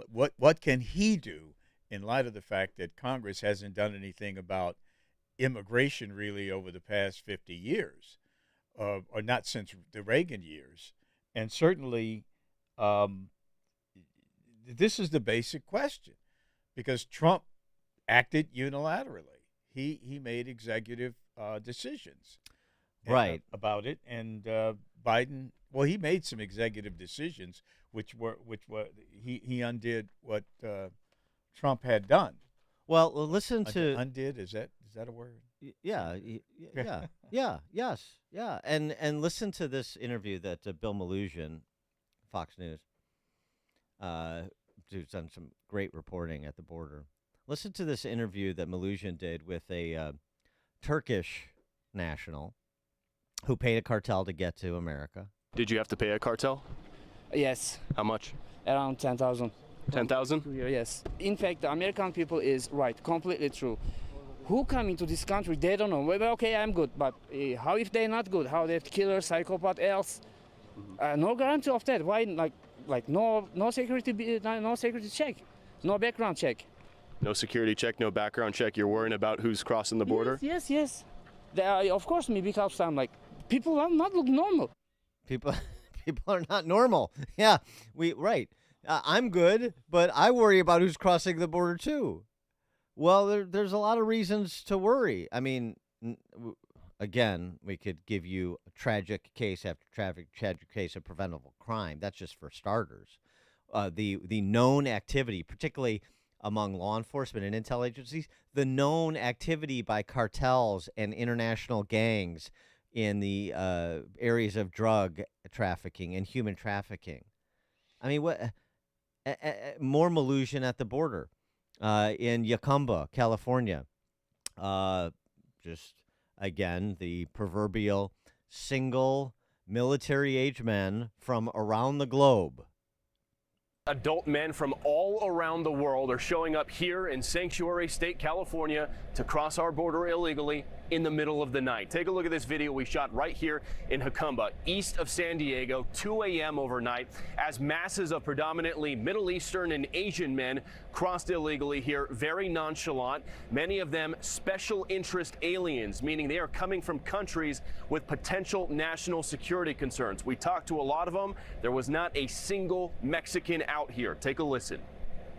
What can he do in light of the fact that Congress hasn't done anything about immigration really over the past 50 years, or not since the Reagan years? And certainly, this is the basic question, because Trump acted unilaterally. He made executive decisions, right, about it, and Biden. Well, he made some executive decisions which were he undid what Trump had done. Well, listen to undid. Is that a word? Yeah. And listen to this interview that Bill Malugin, Fox News, who's done some great reporting at the border. Listen to this interview that Malugin did with a Turkish national who paid a cartel to get to America. Did you have to pay a cartel? Yes. How much? Around 10,000. 10,000? Yes. In fact, the American people is right, completely true. Who come into this country, they don't know. Well, okay, I'm good, but how if they're not good? How they're killer, psychopath, else? No guarantee of that. Why, like no security, no security check, no background check. No security check, no background check. You're worrying about who's crossing the border? Yes. Of course, me, because I'm like, people are not look normal. People are not normal. Yeah, right. I'm good, but I worry about who's crossing the border too. Well, there's a lot of reasons to worry. I mean, again, we could give you a tragic case after tragic case of preventable crime. That's just for starters. The known activity, particularly among law enforcement and intel agencies, the known activity by cartels and international gangs in the areas of drug trafficking and human trafficking. I mean, what more Malugin at the border in Yakumba, California. Just again, the proverbial single military-age men from around the globe. Adult men from all around the world are showing up here in Sanctuary State, California, to cross our border illegally. in the middle of the night. Take a look at this video we shot right here in Jacumba, east of San Diego, 2 a.m. overnight, as masses of predominantly Middle Eastern and Asian men crossed illegally here, very nonchalant. Many of them special interest aliens, meaning they are coming from countries with potential national security concerns. We talked to a lot of them. There was not a single Mexican out here. Take a listen.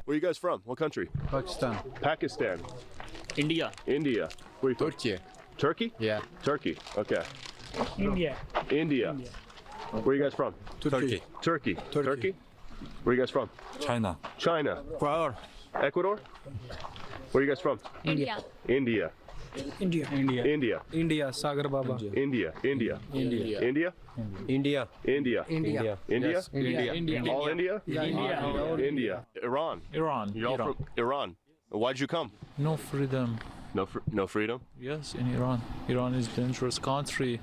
Where are you guys from? What country? Pakistan. Pakistan. India. India. Where are you from? Turkey. Turkey? Yeah. Turkey. Okay. India. India. Where are you guys from? Turkey. Turkey. Turkey. Where are you guys from? China. China. Ecuador. Ecuador? Where are you guys from? India. India. India. India. India. India. Sagar Baba. India. India. India. India? India. India. India. India? Yes. India. India. All India? Yeah, India. India. Iran. Iran. You're all from Iran. Why'd you come? No freedom. No freedom? Yes, in Iran. Iran is a dangerous country.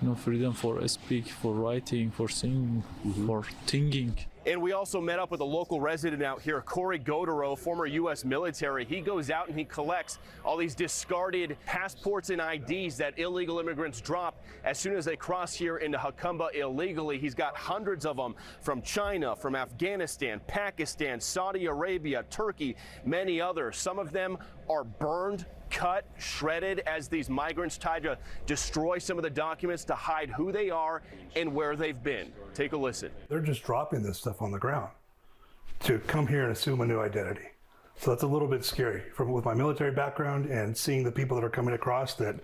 No freedom for speak, for writing, for singing, for thinking. And we also met up with a local resident out here, Corey Godero, former U.S. military. He goes out and he collects all these discarded passports and IDs that illegal immigrants drop as soon as they cross here into Jacumba illegally. He's got hundreds of them from China, from Afghanistan, Pakistan, Saudi Arabia, Turkey, many others. Some of them are burned, cut, shredded as these migrants try to destroy some of the documents to hide who they are and where they've been. Take a listen. They're just dropping this stuff on the ground to come here and assume a new identity. So that's a little bit scary with my military background and seeing the people that are coming across that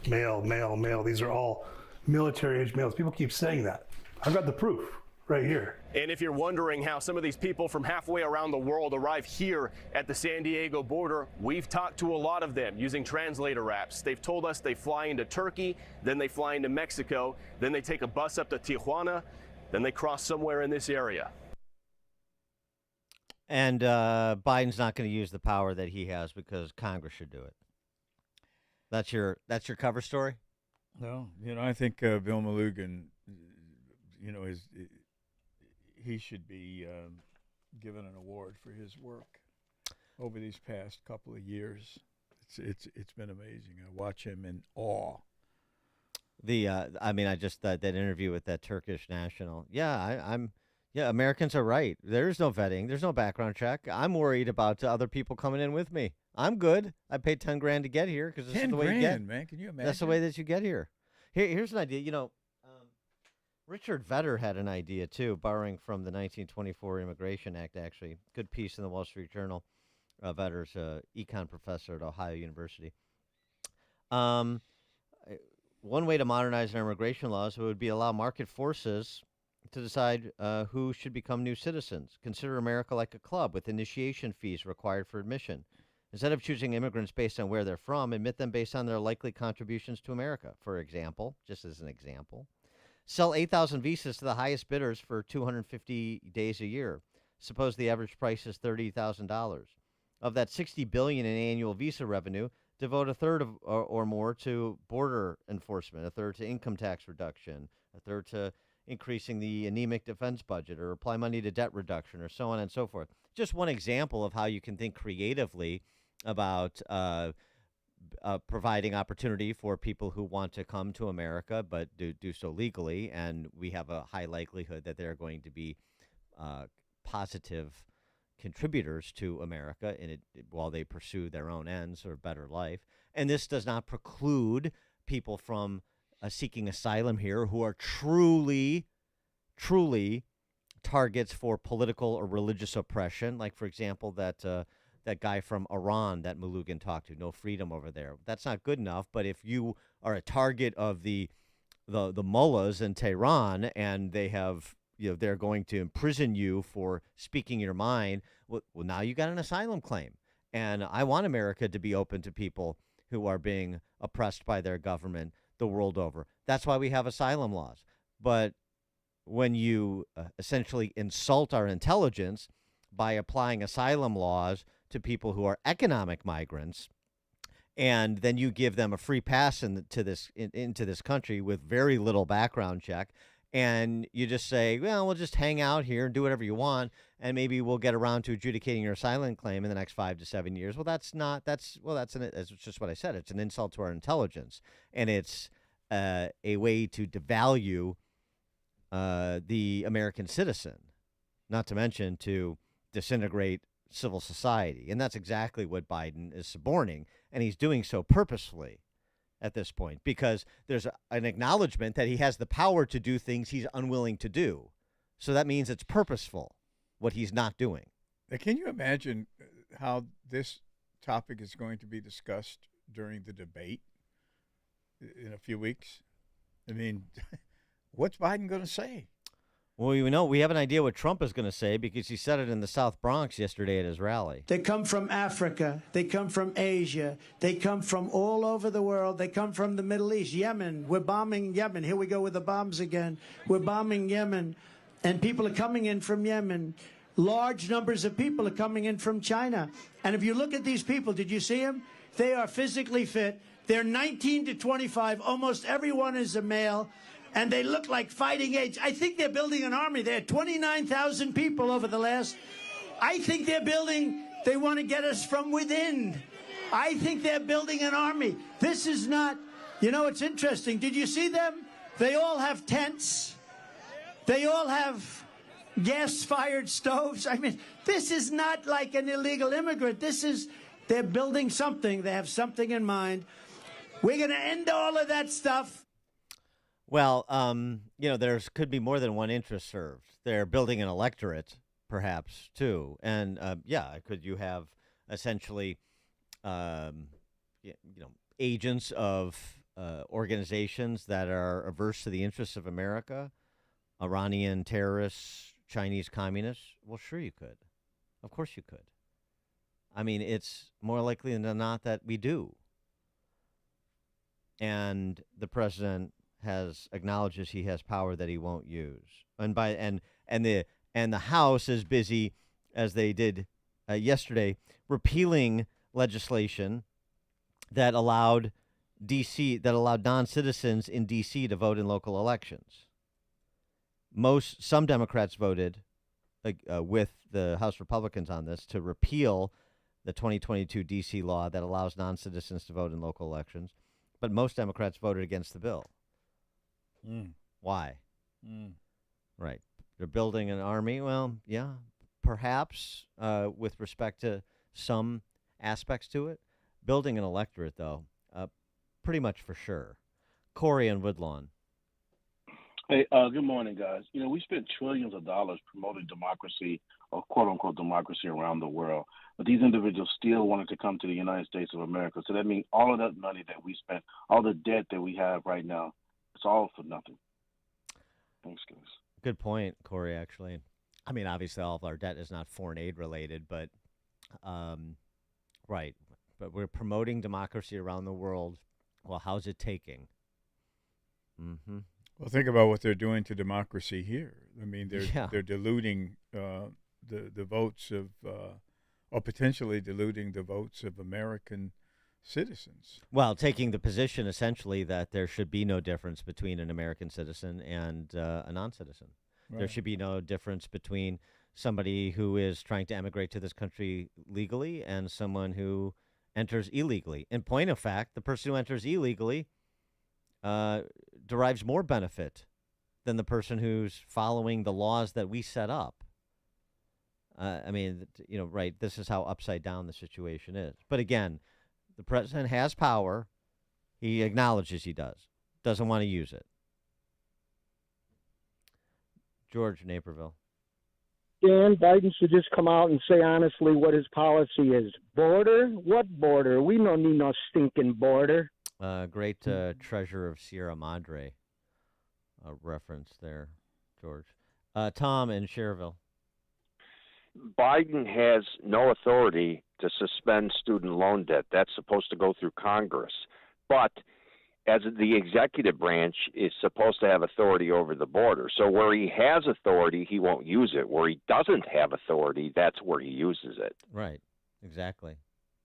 male, these are all military age males. People keep saying that. I've got the proof right here. And if you're wondering how some of these people from halfway around the world arrive here at the San Diego border, we've talked to a lot of them using translator apps. They've told us they fly into Turkey, then they fly into Mexico, then they take a bus up to Tijuana, then they cross somewhere in this area. And Biden's not going to use the power that he has because Congress should do it. That's your cover story? No, I think Bill Malugin, he should be given an award for his work over these past couple of years. It's been amazing. I watch him in awe. That interview with that Turkish national. Yeah, Americans are right. There's no vetting. There's no background check. I'm worried about other people coming in with me. I'm good. I paid $10,000 to get here because this is the way you get. Man, can you imagine? That's the way that you get here. Here's an idea. Richard Vedder had an idea, too, borrowing from the 1924 Immigration Act, actually. Good piece in the Wall Street Journal. Vedder's an econ professor at Ohio University. One way to modernize our immigration laws would be allow market forces to decide who should become new citizens. Consider America like a club with initiation fees required for admission. Instead of choosing immigrants based on where they're from, admit them based on their likely contributions to America. For example, just as an example, sell 8,000 visas to the highest bidders for 250 days a year. Suppose the average price is $30,000. Of that $60 billion in annual visa revenue, devote a third or more to border enforcement, a third to income tax reduction, a third to increasing the anemic defense budget, or apply money to debt reduction, or so on and so forth. Just one example of how you can think creatively about providing opportunity for people who want to come to America but do so legally, and we have a high likelihood that they're going to be positive contributors to America while they pursue their own ends or better life. And this does not preclude people from seeking asylum here who are truly targets for political or religious oppression. Like, for example, that guy from Iran that Malugin talked to, no freedom over there. That's not good enough. But if you are a target of the mullahs in Tehran and they have, they're going to imprison you for speaking your mind, well, now you got an asylum claim. And I want America to be open to people who are being oppressed by their government the world over. That's why we have asylum laws. But when you essentially insult our intelligence by applying asylum laws to people who are economic migrants, and then you give them a free pass into this country with very little background check, and you just say, well, we'll just hang out here and do whatever you want, and maybe we'll get around to adjudicating your asylum claim in the next 5 to 7 years. Well, that's just what I said. It's an insult to our intelligence, and it's a way to devalue the American citizen, not to mention to disintegrate civil society. And that's exactly what Biden is suborning, and he's doing so purposefully at this point, because there's an acknowledgement that he has the power to do things he's unwilling to do. So that means it's purposeful, what he's not doing. Now, can you imagine how this topic is going to be discussed during the debate in a few weeks? I mean, what's Biden going to say? Well, we have an idea what Trump is going to say, because he said it in the South Bronx yesterday at his rally. They come from Africa. They come from Asia. They come from all over the world. They come from the Middle East. Yemen. We're bombing Yemen. Here we go with the bombs again. We're bombing Yemen. And people are coming in from Yemen. Large numbers of people are coming in from China. And if you look at these people, did you see them? They are physically fit. They're 19 to 25. Almost everyone is a male. And they look like fighting age. I think they're building an army. They had 29,000 people over the last. I think they want to get us from within. I think they're building an army. This is not, it's interesting. Did you see them? They all have tents. They all have gas-fired stoves. I mean, this is not like an illegal immigrant. They're building something. They have something in mind. We're going to end all of that stuff. Well, there could be more than one interest served. They're building an electorate, perhaps, too. And, could you have essentially, agents of organizations that are averse to the interests of America, Iranian terrorists, Chinese communists? Well, sure you could. Of course you could. I mean, it's more likely than not that we do. And the president acknowledges he has power that he won't use, and the House is busy, as they did yesterday, repealing legislation that allowed non-citizens in D.C. to vote in local elections. Some Democrats voted with the House Republicans on this to repeal the 2022 D.C. law that allows non-citizens to vote in local elections, but most Democrats voted against the bill. Why? Right. They're building an army. Well, yeah, perhaps with respect to some aspects to it. Building an electorate, though, pretty much for sure. Corey and Woodlawn. Hey, good morning, guys. We spent trillions of dollars promoting democracy, or quote-unquote democracy, around the world. But these individuals still wanted to come to the United States of America. So that means all of that money that we spent, all the debt that we have right now, it's all for nothing. Thanks, guys. Good point, Corey, actually. I mean, obviously, all of our debt is not foreign aid related, but, right. But we're promoting democracy around the world. Well, how's it taking? Mm-hmm. Well, think about what they're doing to democracy here. I mean, they're diluting the votes of, or potentially diluting the votes of American citizens. Well, taking the position essentially that there should be no difference between an American citizen and a non-citizen. Right. There should be no difference between somebody who is trying to emigrate to this country legally and someone who enters illegally. In point of fact, the person who enters illegally derives more benefit than the person who's following the laws that we set up. Right, this is how upside down the situation is. But again, the president has power. He acknowledges he doesn't want to use it. George, Naperville. Dan, Biden should just come out and say honestly what his policy is. Border? What border? We don't need no stinking border. Great Treasure of Sierra Madre reference there, George. Tom in Cherville. Biden has no authority to suspend student loan debt. That's supposed to go through Congress. But as the executive branch is supposed to have authority over the border. So where he has authority, he won't use it. Where he doesn't have authority, that's where he uses it. Right. Exactly.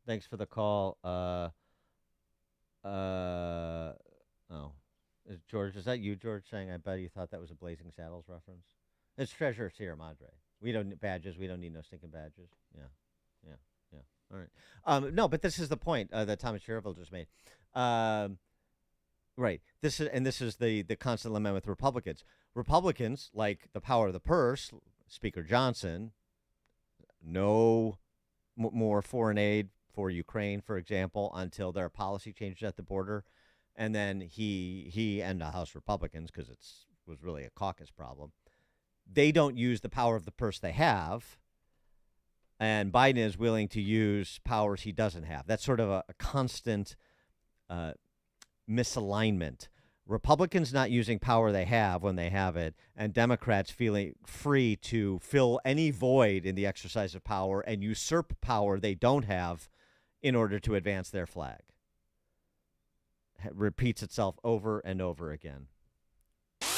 Thanks for the call. George, is that you, George, saying, I bet you thought that was a Blazing Saddles reference? It's Treasure Sierra Madre. We don't need badges. We don't need no stinking badges. Yeah. All right. No, but this is the point that Thomas Sherrill just made. Right. This is the constant lament with Republicans. Republicans, like the power of the purse, Speaker Johnson, no more foreign aid for Ukraine, for example, until there are policy changes at the border. And then he and the House Republicans, because it was really a caucus problem, they don't use the power of the purse they have. And Biden is willing to use powers he doesn't have. That's sort of a constant misalignment. Republicans not using power they have when they have it, and Democrats feeling free to fill any void in the exercise of power and usurp power they don't have in order to advance their flag. It repeats itself over and over again.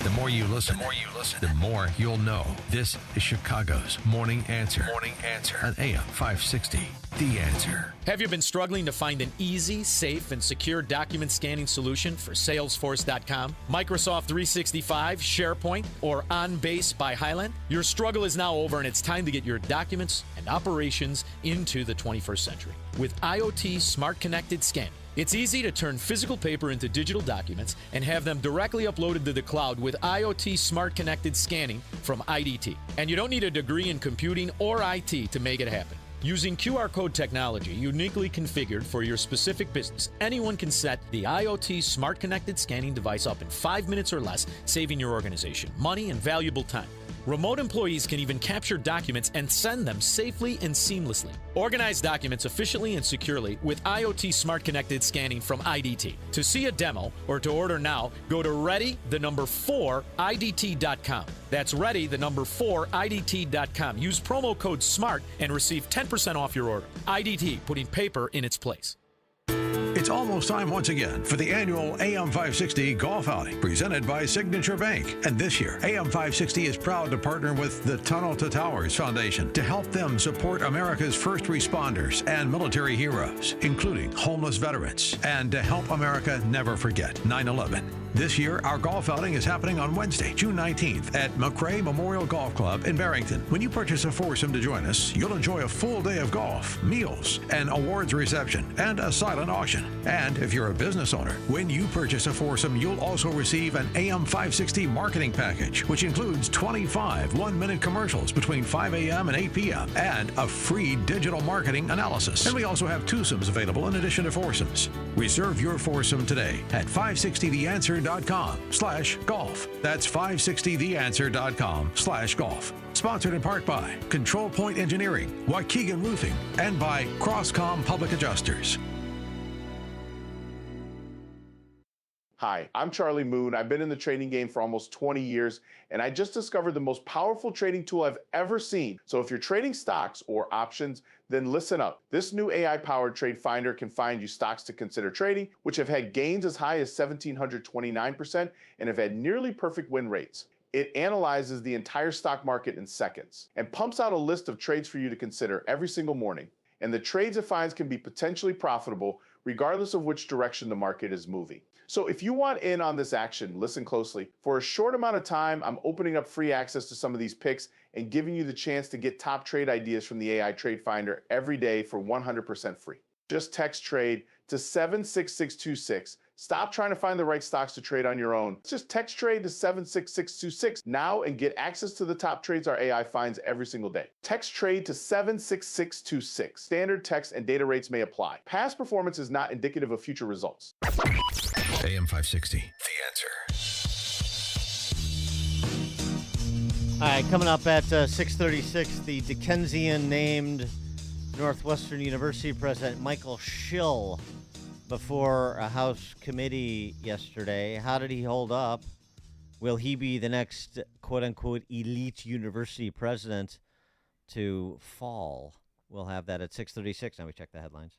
The more you listen, the more you'll know. This is Chicago's Morning Answer. Morning Answer on AM 560. The Answer. Have you been struggling to find an easy, safe, and secure document scanning solution for Salesforce.com, Microsoft 365, SharePoint, or OnBase by Highland? Your struggle is now over, and it's time to get your documents and operations into the 21st century. With IoT Smart Connected Scanning, it's easy to turn physical paper into digital documents and have them directly uploaded to the cloud with IoT Smart Connected Scanning from IDT. And you don't need a degree in computing or IT to make it happen. Using QR code technology uniquely configured for your specific business, anyone can set the IoT Smart Connected Scanning device up in 5 minutes or less, saving your organization money and valuable time. Remote employees can even capture documents and send them safely and seamlessly. Organize documents efficiently and securely with IoT Smart Connected Scanning from IDT. To see a demo or to order now, go to ready4idt.com. That's ready4idt.com. Use promo code SMART and receive 10% off your order. IDT, putting paper in its place. It's almost time once again for the annual AM 560 Golf Outing presented by Signature Bank. And this year, AM 560 is proud to partner with the Tunnel to Towers Foundation to help them support America's first responders and military heroes, including homeless veterans, and to help America never forget 9/11. This year, our golf outing is happening on Wednesday, June 19th at McRae Memorial Golf Club in Barrington. When you purchase a foursome to join us, you'll enjoy a full day of golf, meals, an awards reception, and a silent auction. And if you're a business owner, when you purchase a foursome, you'll also receive an AM 560 marketing package, which includes 25 one-minute commercials between 5 a.m. and 8 p.m. and a free digital marketing analysis. And we also have twosomes available in addition to foursomes. Reserve your foursome today at 560theanswer.com/golf. That's 560theanswer.com/golf. Sponsored in part by Control Point Engineering, Waukegan Roofing, and by Crosscom Public Adjusters. Hi, I'm Charlie Moon. I've been in the trading game for almost 20 years, and I just discovered the most powerful trading tool I've ever seen. So if you're trading stocks or options, then listen up. This new AI-powered trade finder can find you stocks to consider trading, which have had gains as high as 1,729% and have had nearly perfect win rates. It analyzes the entire stock market in seconds and pumps out a list of trades for you to consider every single morning. And the trades it finds can be potentially profitable regardless of which direction the market is moving. So if you want in on this action, listen closely. For a short amount of time, I'm opening up free access to some of these picks and giving you the chance to get top trade ideas from the AI Trade Finder every day for 100% free. Just text TRADE to 76626. Stop trying to find the right stocks to trade on your own. Just text TRADE to 76626 now and get access to the top trades our AI finds every single day. Text TRADE to 76626. Standard text and data rates may apply. Past performance is not indicative of future results. AM 560, The All Answer. right, coming up at 6:36, the Dickensian named Northwestern University President Michael Schill before a House committee yesterday. How did he hold up? Will he be the next quote-unquote elite university president to fall? We'll have that at 6:36. Now we check the headlines.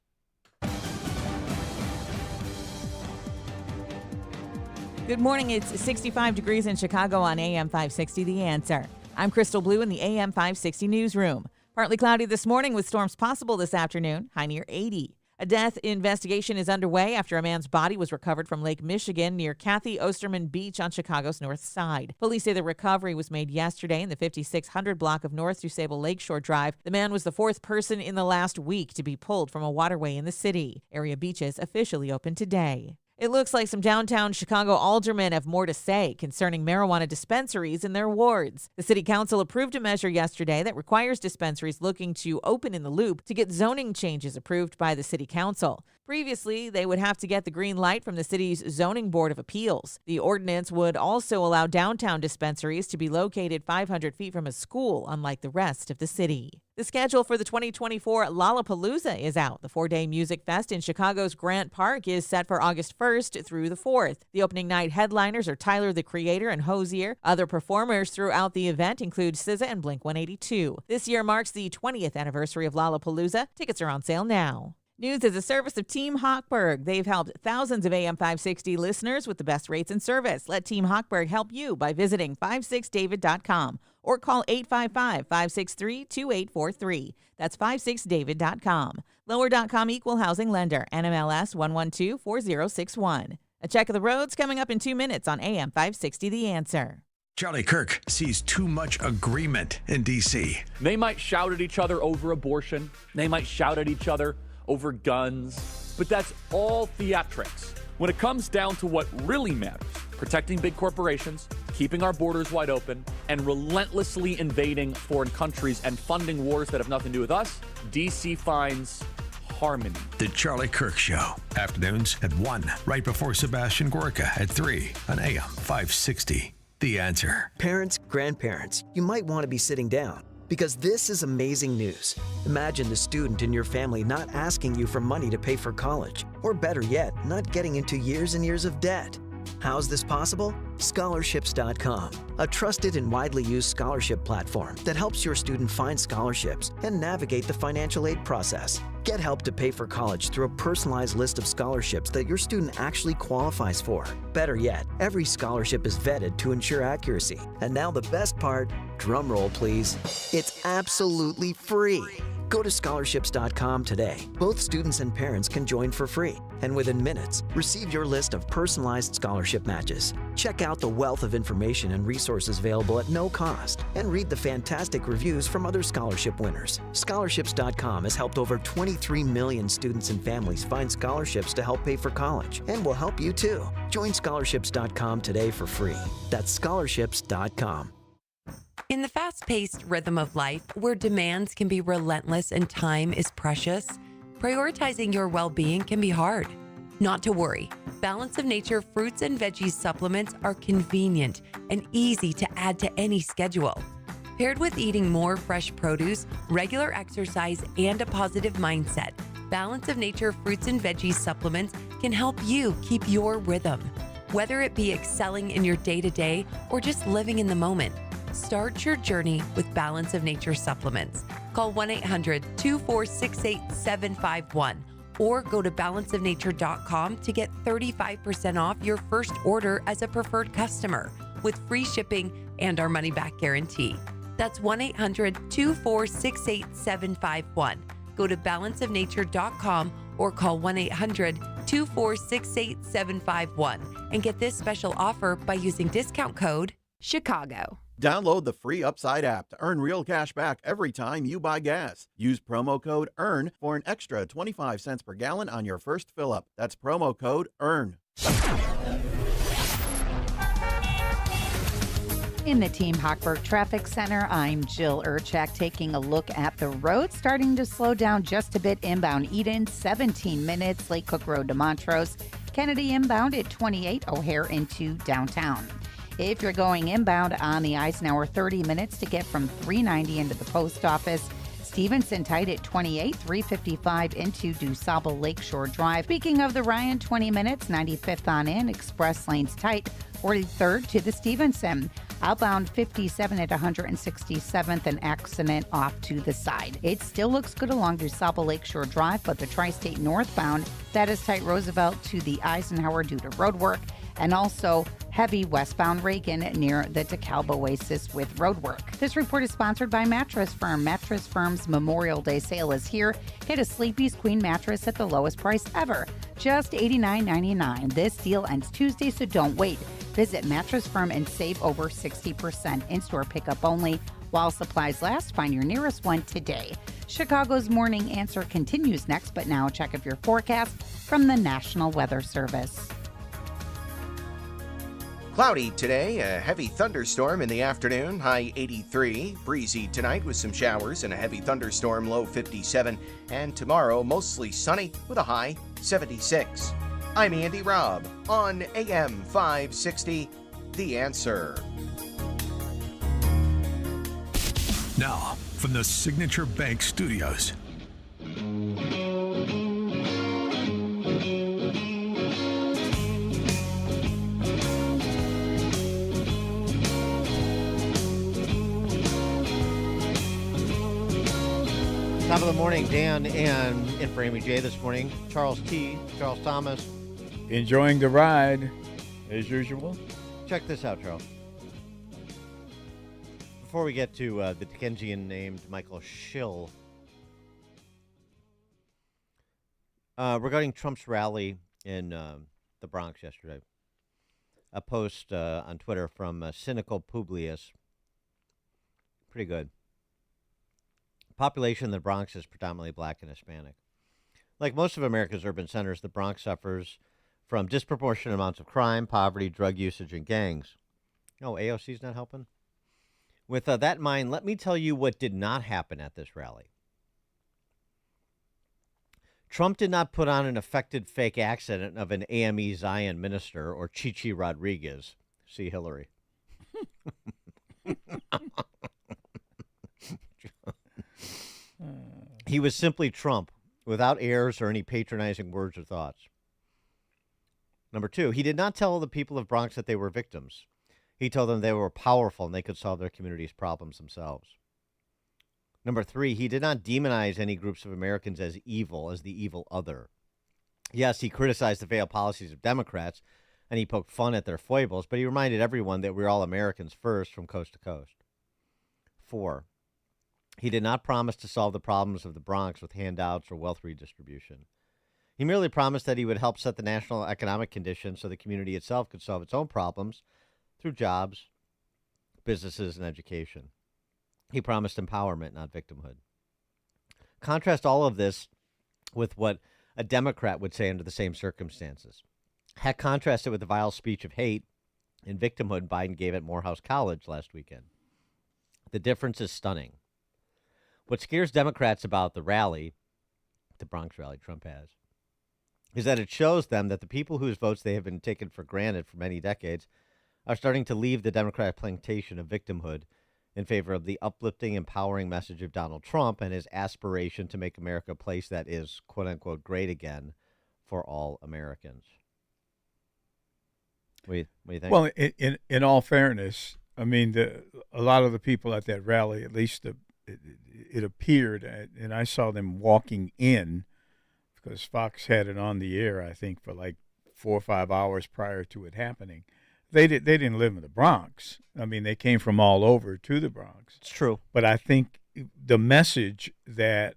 Good morning. It's 65 degrees in Chicago on AM 560, The Answer. I'm Crystal Blue in the AM 560 newsroom. Partly cloudy this morning with storms possible this afternoon, high near 80. A death investigation is underway after a man's body was recovered from Lake Michigan near Kathy Osterman Beach on Chicago's north side. Police say the recovery was made yesterday in the 5600 block of North DuSable Lakeshore Drive. The man was the fourth person in the last week to be pulled from a waterway in the city. Area beaches officially open today. It looks like some downtown Chicago aldermen have more to say concerning marijuana dispensaries in their wards. The city council approved a measure yesterday that requires dispensaries looking to open in the Loop to get zoning changes approved by the city council. Previously, they would have to get the green light from the city's zoning board of appeals. The ordinance would also allow downtown dispensaries to be located 500 feet from a school, unlike the rest of the city. The schedule for the 2024 Lollapalooza is out. The 4-day music fest in Chicago's Grant Park is set for August 1st through the 4th. The opening night headliners are Tyler, the Creator, and Hozier. Other performers throughout the event include SZA and Blink-182. This year marks the 20th anniversary of Lollapalooza. Tickets are on sale now. News is a service of Team Hochberg. They've helped thousands of AM 560 listeners with the best rates and service. Let Team Hochberg help you by visiting 56david.com or call 855-563-2843. That's 56david.com. Lower.com Equal Housing Lender, NMLS 1124061. A check of the roads coming up in 2 minutes on AM 560 The Answer. Charlie Kirk sees too much agreement in D.C. They might shout at each other over abortion. They might shout at each other over guns. But that's all theatrics. When it comes down to what really matters, protecting big corporations, keeping our borders wide open, and relentlessly invading foreign countries and funding wars that have nothing to do with us, D.C. finds harmony. The Charlie Kirk Show. Afternoons at 1, right before Sebastian Gorka at 3 on AM 560. The Answer. Parents, grandparents, you might want to be sitting down because this is amazing news. Imagine the student in your family not asking you for money to pay for college, or better yet, not getting into years and years of debt. How's this possible? Scholarships.com, a trusted and widely used scholarship platform that helps your student find scholarships and navigate the financial aid process. Get help to pay for college through a personalized list of scholarships that your student actually qualifies for. Better yet, every scholarship is vetted to ensure accuracy. And now the best part, drum roll please, it's absolutely free. Go to scholarships.com today. Both students and parents can join for free. And within minutes, receive your list of personalized scholarship matches. Check out the wealth of information and resources available at no cost. And read the fantastic reviews from other scholarship winners. Scholarships.com has helped over 23 million students and families find scholarships to help pay for college. And will help you too. Join scholarships.com today for free. That's scholarships.com. In the fast-paced rhythm of life, where demands can be relentless and time is precious, prioritizing your well-being can be hard. Not to worry. Balance of Nature fruits and veggies supplements are convenient and easy to add to any schedule. Paired with eating more fresh produce, regular exercise, and a positive mindset, Balance of Nature fruits and veggies supplements can help you keep your rhythm. Whether it be excelling in your day-to-day or just living in the moment, start your journey with Balance of Nature supplements. Call 1-800-246-8751 or go to balanceofnature.com to get 35% off your first order as a preferred customer with free shipping and our money-back guarantee. That's 1-800-246-8751. Go to balanceofnature.com or call 1-800-246-8751 and get this special offer by using discount code CHICAGO. Download the free Upside app to earn real cash back every time you buy gas. Use promo code EARN for an extra 25 cents per gallon on your first fill-up. That's promo code EARN. In the Team Hochberg Traffic Center, I'm Jill Urchak taking a look at the road, starting to slow down just a bit inbound Eden, 17 minutes, Lake Cook Road to Montrose, Kennedy inbound at 28, O'Hare into downtown. If you're going inbound on the Eisenhower, 30 minutes to get from 390 into the post office. Stevenson tight at 28, 355 into DuSable Lakeshore Drive. Speaking of the Ryan, 20 minutes, 95th on in, express lanes tight, 43rd to the Stevenson. Outbound 57 at 167th, an accident off to the side. It still looks good along DuSable Lakeshore Drive, but the Tri-State northbound, that is tight Roosevelt to the Eisenhower due to road work, and also heavy westbound Reagan near the DeKalb Oasis with roadwork. This report is sponsored by Mattress Firm. Mattress Firm's Memorial Day sale is here. Get a Sleepy's Queen mattress at the lowest price ever, just $89.99. This deal ends Tuesday, so don't wait. Visit Mattress Firm and save over 60%. In-store pickup only while supplies last. Find your nearest one today. Chicago's Morning Answer continues next, but now check of your forecast from the National Weather Service. Cloudy today, a heavy thunderstorm in the afternoon, high 83. Breezy tonight with some showers and a heavy thunderstorm, low 57. And tomorrow, mostly sunny with a high 76. I'm Andy Robb on AM 560, The Answer. Now, from the Signature Bank Studios. Top of the morning, Dan, and in for Amy J this morning, Charles T., Charles Thomas. Enjoying the ride, as usual. Check this out, Charles. Before we get to the Dickensian named Michael Schill, regarding Trump's rally in the Bronx yesterday, a post on Twitter from Cynical Publius. Pretty good. Population in the Bronx is predominantly black and Hispanic. Like most of America's urban centers, the Bronx suffers from disproportionate amounts of crime, poverty, drug usage, and gangs. Oh, AOC's not helping? With that in mind, let me tell you what did not happen at this rally. Trump did not put on an affected fake accent of an AME Zion minister or Chichi Rodriguez. See Hillary. He was simply Trump, without airs or any patronizing words or thoughts. Number two, he did not tell the people of Bronx that they were victims. He told them they were powerful and they could solve their community's problems themselves. Number three, he did not demonize any groups of Americans as evil, as the evil other. Yes, he criticized the failed policies of Democrats, and he poked fun at their foibles, but he reminded everyone that we're all Americans first from coast to coast. Four, he did not promise to solve the problems of the Bronx with handouts or wealth redistribution. He merely promised that he would help set the national economic conditions so the community itself could solve its own problems through jobs, businesses, and education. He promised empowerment, not victimhood. Contrast all of this with what a Democrat would say under the same circumstances. Heck, contrast it with the vile speech of hate and victimhood Biden gave at Morehouse College last weekend. The difference is stunning. What scares Democrats about the rally, the Bronx rally Trump has, is that it shows them that the people whose votes they have been taken for granted for many decades are starting to leave the Democratic plantation of victimhood in favor of the uplifting, empowering message of Donald Trump and his aspiration to make America a place that is, quote-unquote, great again for all Americans. What do you think? Well, in all fairness, I mean, a lot of the people at that rally, at least it appeared, and I saw them walking in, because Fox had it on the air, I think, for like 4 or 5 hours prior to it happening. They didn't live in the Bronx. I mean, they came from all over to the Bronx. It's true. But I think the message that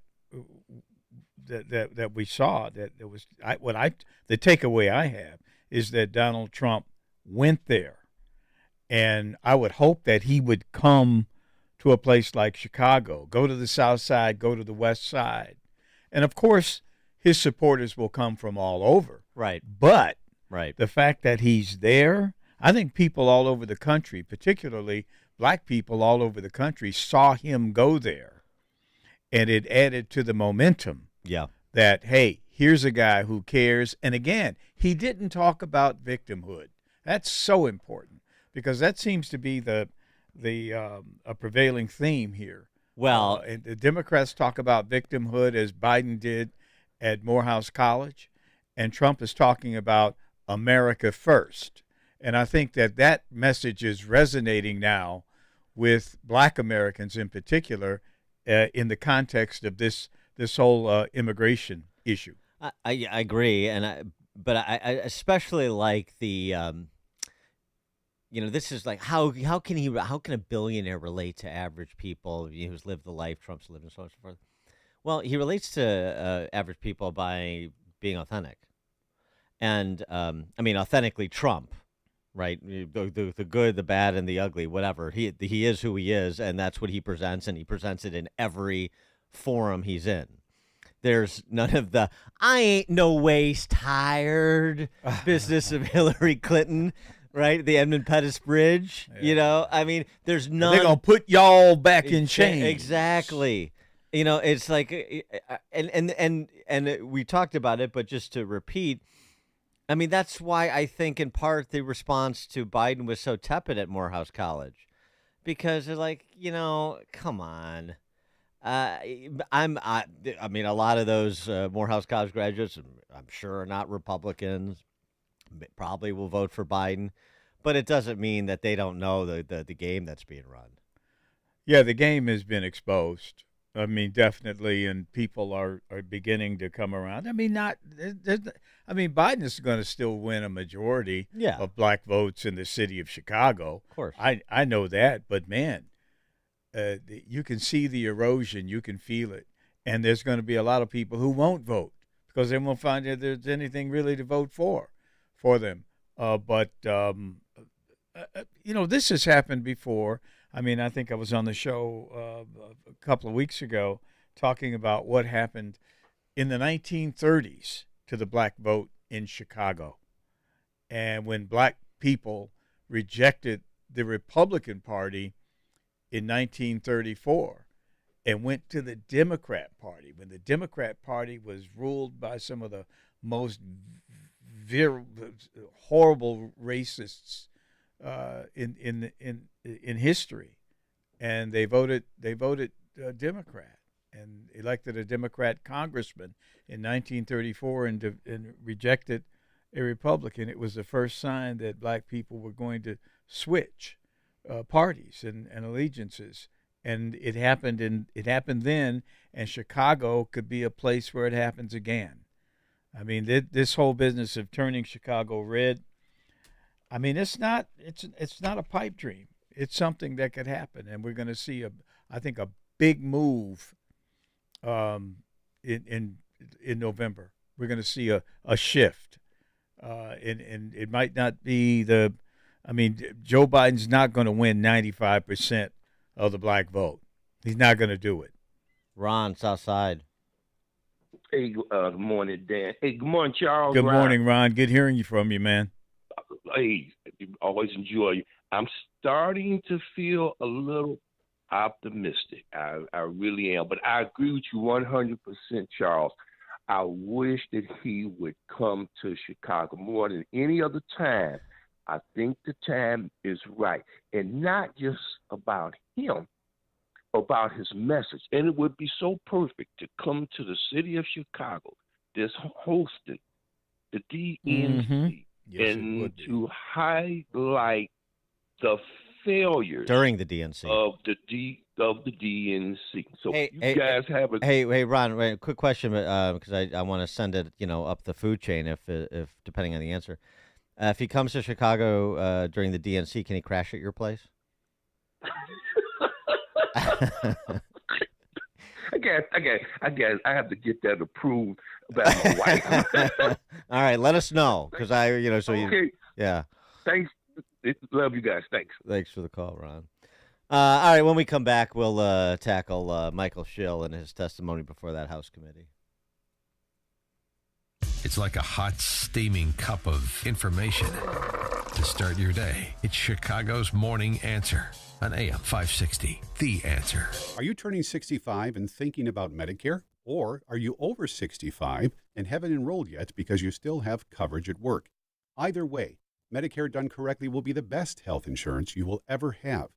we saw, that it was the takeaway I have is that Donald Trump went there, and I would hope that he would come to a place like Chicago, go to the South Side, go to the West Side, and of course his supporters will come from all over. Right. But right. The fact that he's there, I think people all over the country, particularly black people all over the country, saw him go there, and it added to the momentum. Yeah. That, hey, here's a guy who cares. And again, he didn't talk about victimhood. That's so important, because that seems to be a prevailing theme here. Well, and the Democrats talk about victimhood as Biden did at Morehouse College, and Trump is talking about America first. And I think that message is resonating now with black Americans in particular in the context of this whole immigration issue. I agree, but I especially like the this is like how can a billionaire relate to average people who's lived the life Trump's lived and so on and so forth? Well, he relates to average people by being authentic, and authentically Trump, right? The good, the bad, and the ugly, whatever. He is who he is, and that's what he presents, and he presents it in every forum he's in. There's none of the "I ain't no ways tired" business of Hillary Clinton. Right, the Edmund Pettus Bridge. There's none. They're gonna put y'all back in chains. Exactly. It's like, and we talked about it, but just to repeat, that's why I think in part the response to Biden was so tepid at Morehouse College, because they're like, come on. A lot of those Morehouse College graduates, I'm sure, are not Republicans. Probably will vote for Biden, but it doesn't mean that they don't know the game that's being run. Yeah, the game has been exposed. Definitely, and people are beginning to come around. Biden is going to still win a majority of black votes in the city of Chicago. Of course. I know that, but man, you can see the erosion, you can feel it, and there's going to be a lot of people who won't vote because they won't find that there's anything really to vote for them. This has happened before. I think I was on the show a couple of weeks ago talking about what happened in the 1930s to the black vote in Chicago. And when black people rejected the Republican Party in 1934 and went to the Democrat Party, when the Democrat Party was ruled by some of the most horrible racists in history, and they voted Democrat and elected a Democrat congressman in 1934 and rejected a Republican. It was the first sign that black people were going to switch parties and allegiances, and it happened then, and Chicago could be a place where it happens again. This whole business of turning Chicago red, it's not a pipe dream. It's something that could happen, and we're going to see I think a big move in November. We're going to see a shift, and it might not be Joe Biden's not going to win 95% of the black vote. He's not going to do it. Ron, Southside. Hey, good morning, Dan. Hey, good morning, Charles. Good morning, Ron. Good hearing from you, man. Hey, always enjoy you. I'm starting to feel a little optimistic. I really am. But I agree with you 100%, Charles. I wish that he would come to Chicago more than any other time. I think the time is right. And not just about him, about his message. And it would be so perfect to come to the city of Chicago, this hosting the DNC, and to highlight the failures during the DNC of the DNC. So guys have a hey Ron, wait, quick question, because I want to send it up the food chain if depending on the answer. If he comes to Chicago during the DNC, can he crash at your place? I guess I have to get that approved by my wife. All right, let us know because yeah. Thanks. Love you guys. Thanks. Thanks for the call, Ron. All right, when we come back, we'll tackle Michael Schill and his testimony before that House committee. It's like a hot, steaming cup of information to start your day. It's Chicago's Morning Answer on AM 560. The Answer. Are you turning 65 and thinking about Medicare? Or are you over 65 and haven't enrolled yet because you still have coverage at work? Either way, Medicare done correctly will be the best health insurance you will ever have.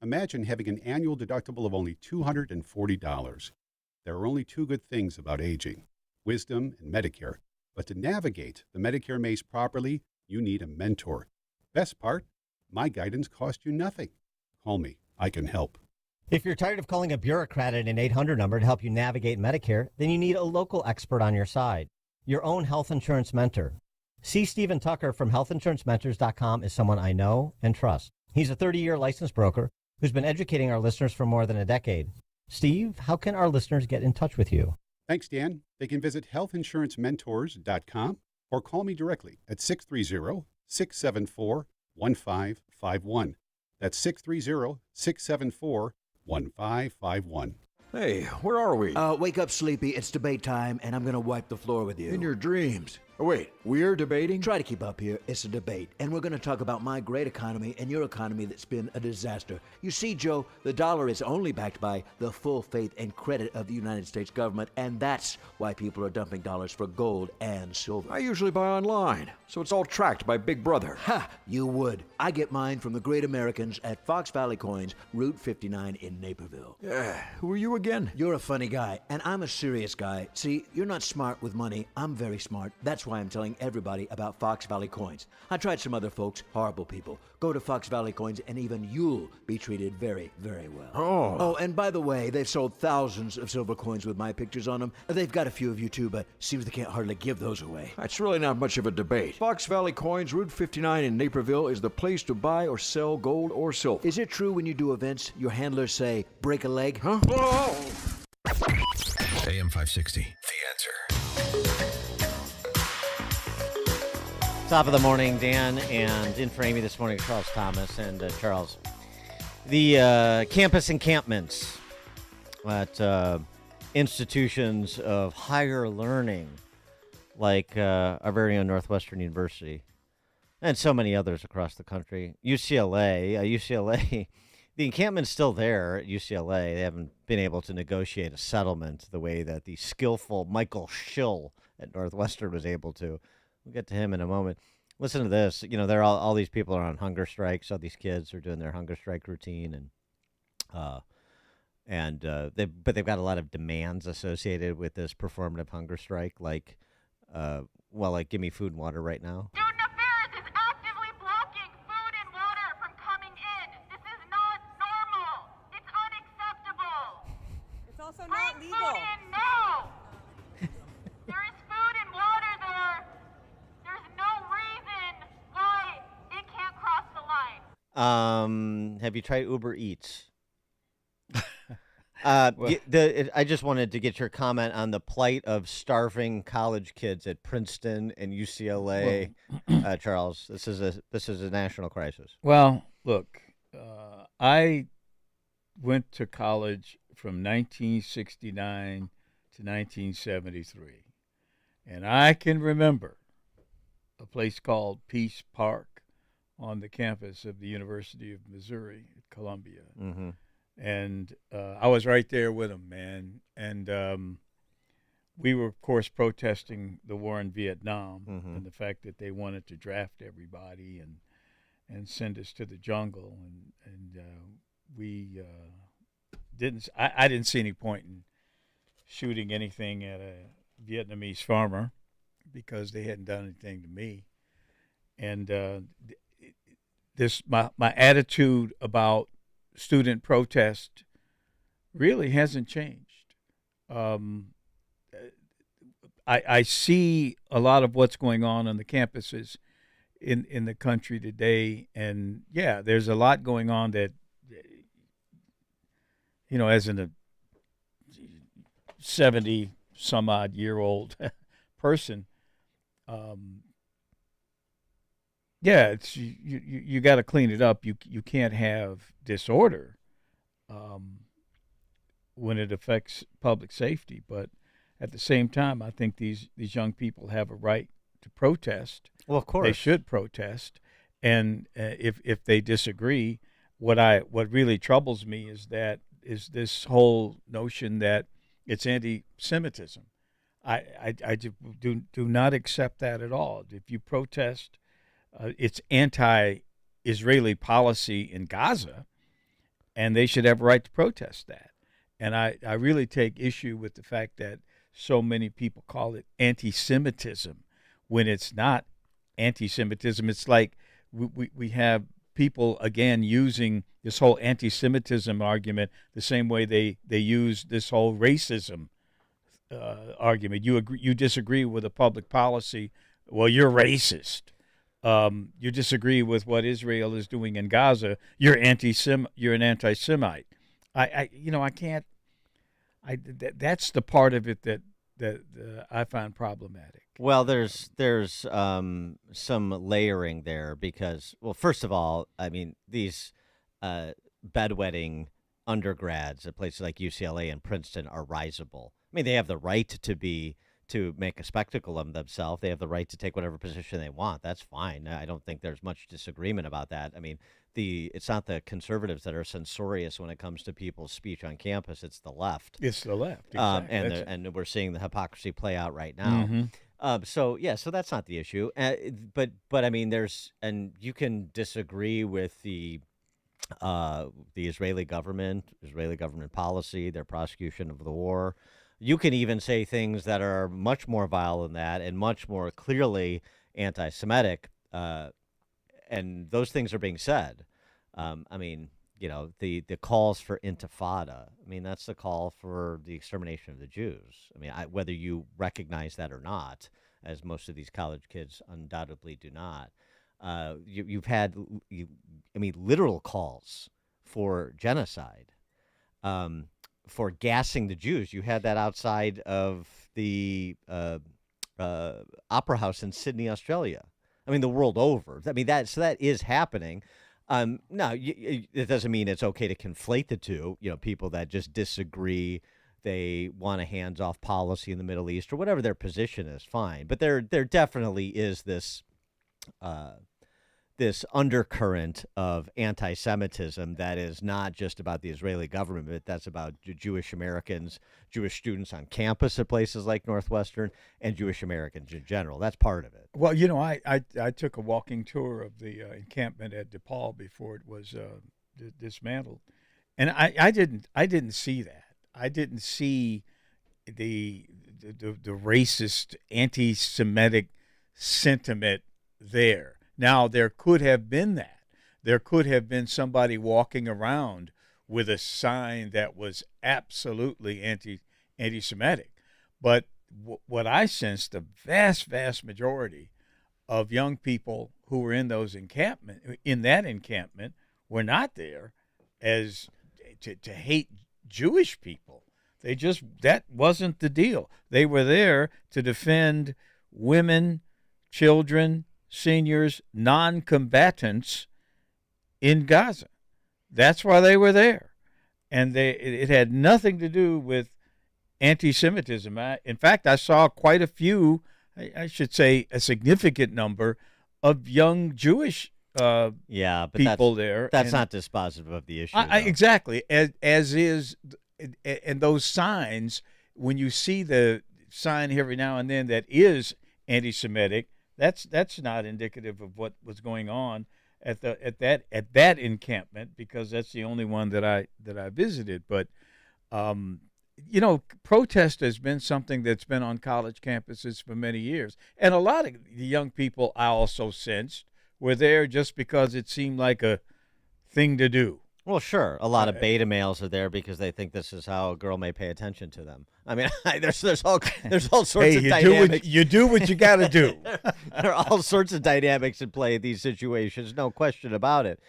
Imagine having an annual deductible of only $240. There are only two good things about aging: wisdom and Medicare. But to navigate the Medicare maze properly, you need a mentor. Best part, my guidance cost you nothing. Call me. I can help. If you're tired of calling a bureaucrat at an 800 number to help you navigate Medicare, then you need a local expert on your side. Your own health insurance mentor. C. Stephen Tucker from healthinsurancementors.com is someone I know and trust. He's a 30-year licensed broker who's been educating our listeners for more than a decade. Steve, how can our listeners get in touch with you? Thanks, Dan. They can visit healthinsurancementors.com or call me directly at 630-674-1551. That's 630-674-1551. Hey, where are we? Wake up, Sleepy. It's debate time, and I'm going to wipe the floor with you. In your dreams. Oh, wait, we're debating? Try to keep up here. It's a debate, and we're going to talk about my great economy and your economy that's been a disaster. You see, Joe, the dollar is only backed by the full faith and credit of the United States government, and that's why people are dumping dollars for gold and silver. I usually buy online, so it's all tracked by Big Brother. Ha! You would. I get mine from the great Americans at Fox Valley Coins, Route 59 in Naperville. Yeah, who are you again? You're a funny guy, and I'm a serious guy. See, you're not smart with money. I'm very smart. That's why I'm telling everybody about Fox Valley Coins. I tried some other folks, horrible people. Go to Fox Valley Coins and even you'll be treated very, very well. Oh, and by the way, they've sold thousands of silver coins with my pictures on them. They've got a few of you too, but seems they can't hardly give those away. That's really not much of a debate. Fox Valley Coins, Route 59 in Naperville is the place to buy or sell gold or silver. Is it true when you do events, your handlers say, break a leg? Huh? AM 560, The Answer. Top of the morning, Dan, and in for Amy this morning, Charles Thomas. And Charles, the campus encampments at institutions of higher learning, like our very own Northwestern University, and so many others across the country. UCLA, the encampment's still there at UCLA. They haven't been able to negotiate a settlement the way that the skillful Michael Schill at Northwestern was able to. We'll get to him in a moment. Listen to this. You know, they're all these people are on hunger strikes. All these kids are doing their hunger strike routine, but they've got a lot of demands associated with this performative hunger strike, like give me food and water right now. Student Affairs is actively blocking food and water from coming in. This is not normal. It's unacceptable. It's also not Bring legal. Food in now. There is food and water there. There's no reason why it can't cross the line. Have you tried Uber Eats? Well- I just wanted to get your comment on the plight of starving college kids at Princeton and UCLA, Charles. This is a national crisis. Well, look, I went to college from 1969 to 1973, and I can remember a place called Peace Park on the campus of the University of Missouri at Columbia. Mm-hmm. And I was right there with them, man. And we were, of course, protesting the war in Vietnam and the fact that they wanted to draft everybody and send us to the jungle. And we didn't. I didn't see any point in shooting anything at a Vietnamese farmer because they hadn't done anything to me. And my attitude about student protest really hasn't changed. I see a lot of what's going on the campuses in the country today, and yeah, there's a lot going on that, you know, as a 70 some odd year old person, yeah, it's you got to clean it up. You can't have disorder when it affects public safety. But at the same time, I think these young people have a right to protest. Well, of course they should protest, and if they disagree, what really troubles me is this whole notion that it's anti-Semitism. I do not accept that at all. If you protest. It's anti-Israeli policy in Gaza, and they should have a right to protest that. And I really take issue with the fact that so many people call it anti-Semitism when it's not anti-Semitism. It's like we have people, again, using this whole anti-Semitism argument the same way they use this whole racism argument. You disagree with a public policy well, you're racist. You disagree with what Israel is doing in Gaza. You're You're an anti-Semite. I can't. That's the part of it that I find problematic. Well, there's some layering there because, well, first of all, I mean, these bedwetting undergrads at places like UCLA and Princeton are risable. I mean, they have the right to make a spectacle of themselves. They have the right to take whatever position they want. That's fine. I don't think there's much disagreement about that. I mean, it's not the conservatives that are censorious when it comes to people's speech on campus. It's the left. It's the left, exactly. And we're seeing the hypocrisy play out right now. Mm-hmm. So that's not the issue. But I mean, and you can disagree with the Israeli government policy, their prosecution of the war. You can even say things that are much more vile than that and much more clearly anti-Semitic, and those things are being said. I mean, the calls for intifada. I mean, that's the call for the extermination of the Jews. I mean, whether you recognize that or not, as most of these college kids undoubtedly do not. You've had, literal calls for genocide. For gassing the Jews. You had that outside of the Opera House in Sydney, Australia. I mean, the world over. I mean, that is happening. No, it doesn't mean it's okay to conflate the two. People that just disagree, they want a hands-off policy in the Middle East or whatever their position is, fine. But there definitely is this undercurrent of anti-Semitism that is not just about the Israeli government, but that's about Jewish Americans, Jewish students on campus at places like Northwestern, and Jewish Americans in general. That's part of it. Well, I took a walking tour of the encampment at DePaul before it was dismantled, and I didn't see that. I didn't see the racist, anti-Semitic sentiment there. Now, there could have been that. There could have been somebody walking around with a sign that was absolutely anti-Semitic. But what I sensed, the vast, vast majority of young people who were in that encampment were not there as to hate Jewish people. That wasn't the deal. They were there to defend women, children, seniors, non-combatants in Gaza. That's why they were there. And it had nothing to do with anti-Semitism. In fact, I saw quite a few, I should say a significant number, of young Jewish people there. That's not dispositive of the issue. Exactly. As is, and those signs, when you see the sign every now and then that is anti-Semitic, that's not indicative of what was going on at that encampment, because that's the only one that I visited. But protest has been something that's been on college campuses for many years, and a lot of the young people I also sensed were there just because it seemed like a thing to do. Well, sure. A lot of beta males are there because they think this is how a girl may pay attention to them. I mean, there's all sorts of dynamics. You do what you got to do. There are all sorts of dynamics in play in these situations, no question about it.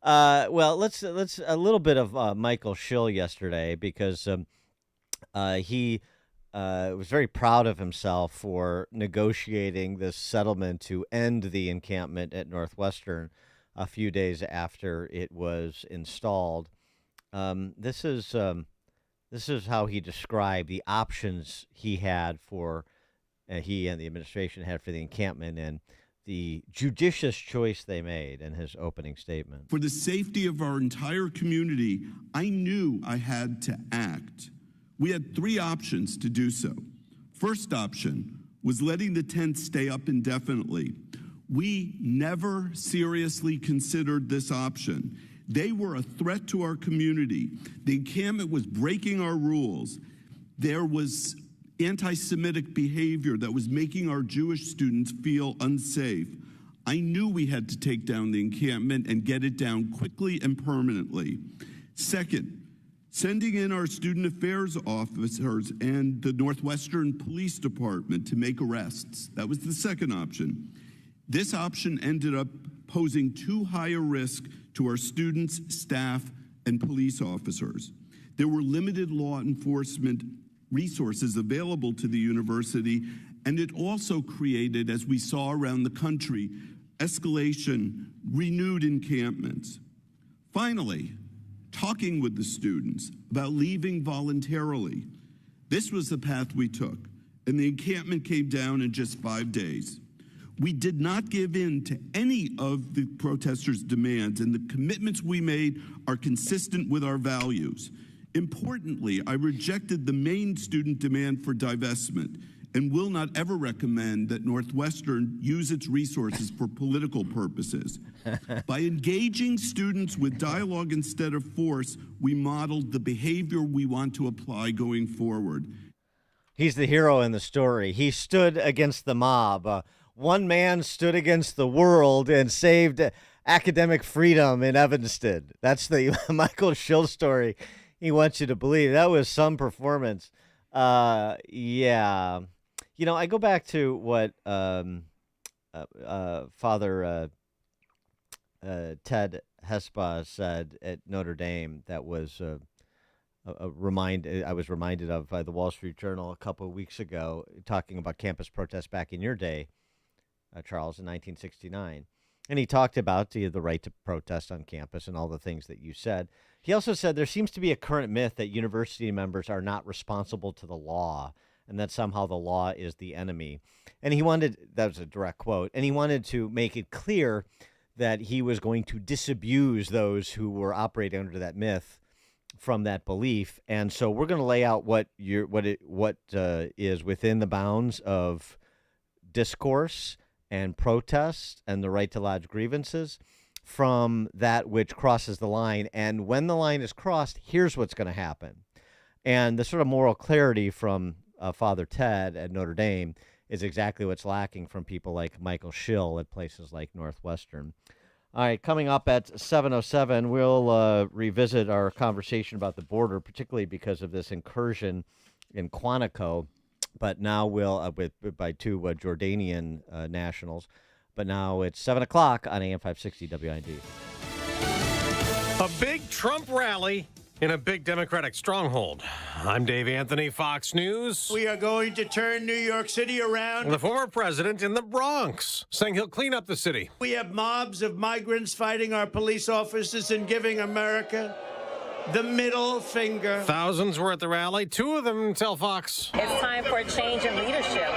Well, let's a little bit of Michael Schill yesterday, because he was very proud of himself for negotiating this settlement to end the encampment at Northwestern a few days after it was installed. This is how he described the options he had for he and the administration had for the encampment, and the judicious choice they made in his opening statement. For the safety of our entire community, I knew I had to act. We had three options to do so. First option was letting the tent stay up indefinitely. We never seriously considered this option. They were a threat to our community. The encampment was breaking our rules. There was anti-Semitic behavior that was making our Jewish students feel unsafe. I knew we had to take down the encampment and get it down quickly and permanently. Second, Sending in our student affairs officers and the Northwestern Police Department to make arrests. That was the second option. This option ended up posing too high a risk to our students, staff, and police officers. There were limited law enforcement resources available to the university, and it also created, as we saw around the country, escalation, renewed encampments. Finally, talking with the students about leaving voluntarily. This was the path we took, and the encampment came down in just 5 days. We did not give in to any of the protesters' demands, and the commitments we made are consistent with our values. Importantly, I rejected the main student demand for divestment and will not ever recommend that Northwestern use its resources for political purposes. By engaging students with dialogue instead of force, we modeled the behavior we want to apply going forward. He's the hero in the story. He stood against the mob. One man stood against the world and saved academic freedom in Evanston. That's the Michael Schill story he wants you to believe. That was some performance. Yeah. You know, I go back to what Father Ted Hespa said at Notre Dame. That was I was reminded of by the Wall Street Journal a couple of weeks ago, talking about campus protests back in your day, Charles, in 1969. And he talked about the right to protest on campus and all the things that you said. He also said there seems to be a current myth that university members are not responsible to the law and that somehow the law is the enemy. And that was a direct quote, and he wanted to make it clear that he was going to disabuse those who were operating under that myth from that belief. And so we're going to lay out what is within the bounds of discourse and protest and the right to lodge grievances from that which crosses the line. And when the line is crossed, here's what's going to happen. And the sort of moral clarity from Father Ted at Notre Dame is exactly what's lacking from people like Michael Schill at places like Northwestern. All right, coming up at 7:07, we'll revisit our conversation about the border, particularly because of this incursion in Quantico. But now we'll by two Jordanian nationals. But now it's 7 o'clock on AM 560 WID. A big Trump rally in a big Democratic stronghold. I'm Dave Anthony, Fox News. We are going to turn New York City around. The former president in the Bronx saying he'll clean up the city. We have mobs of migrants fighting our police officers and giving America the middle finger. Thousands were at the rally. Two of them tell Fox. It's time for a change in leadership.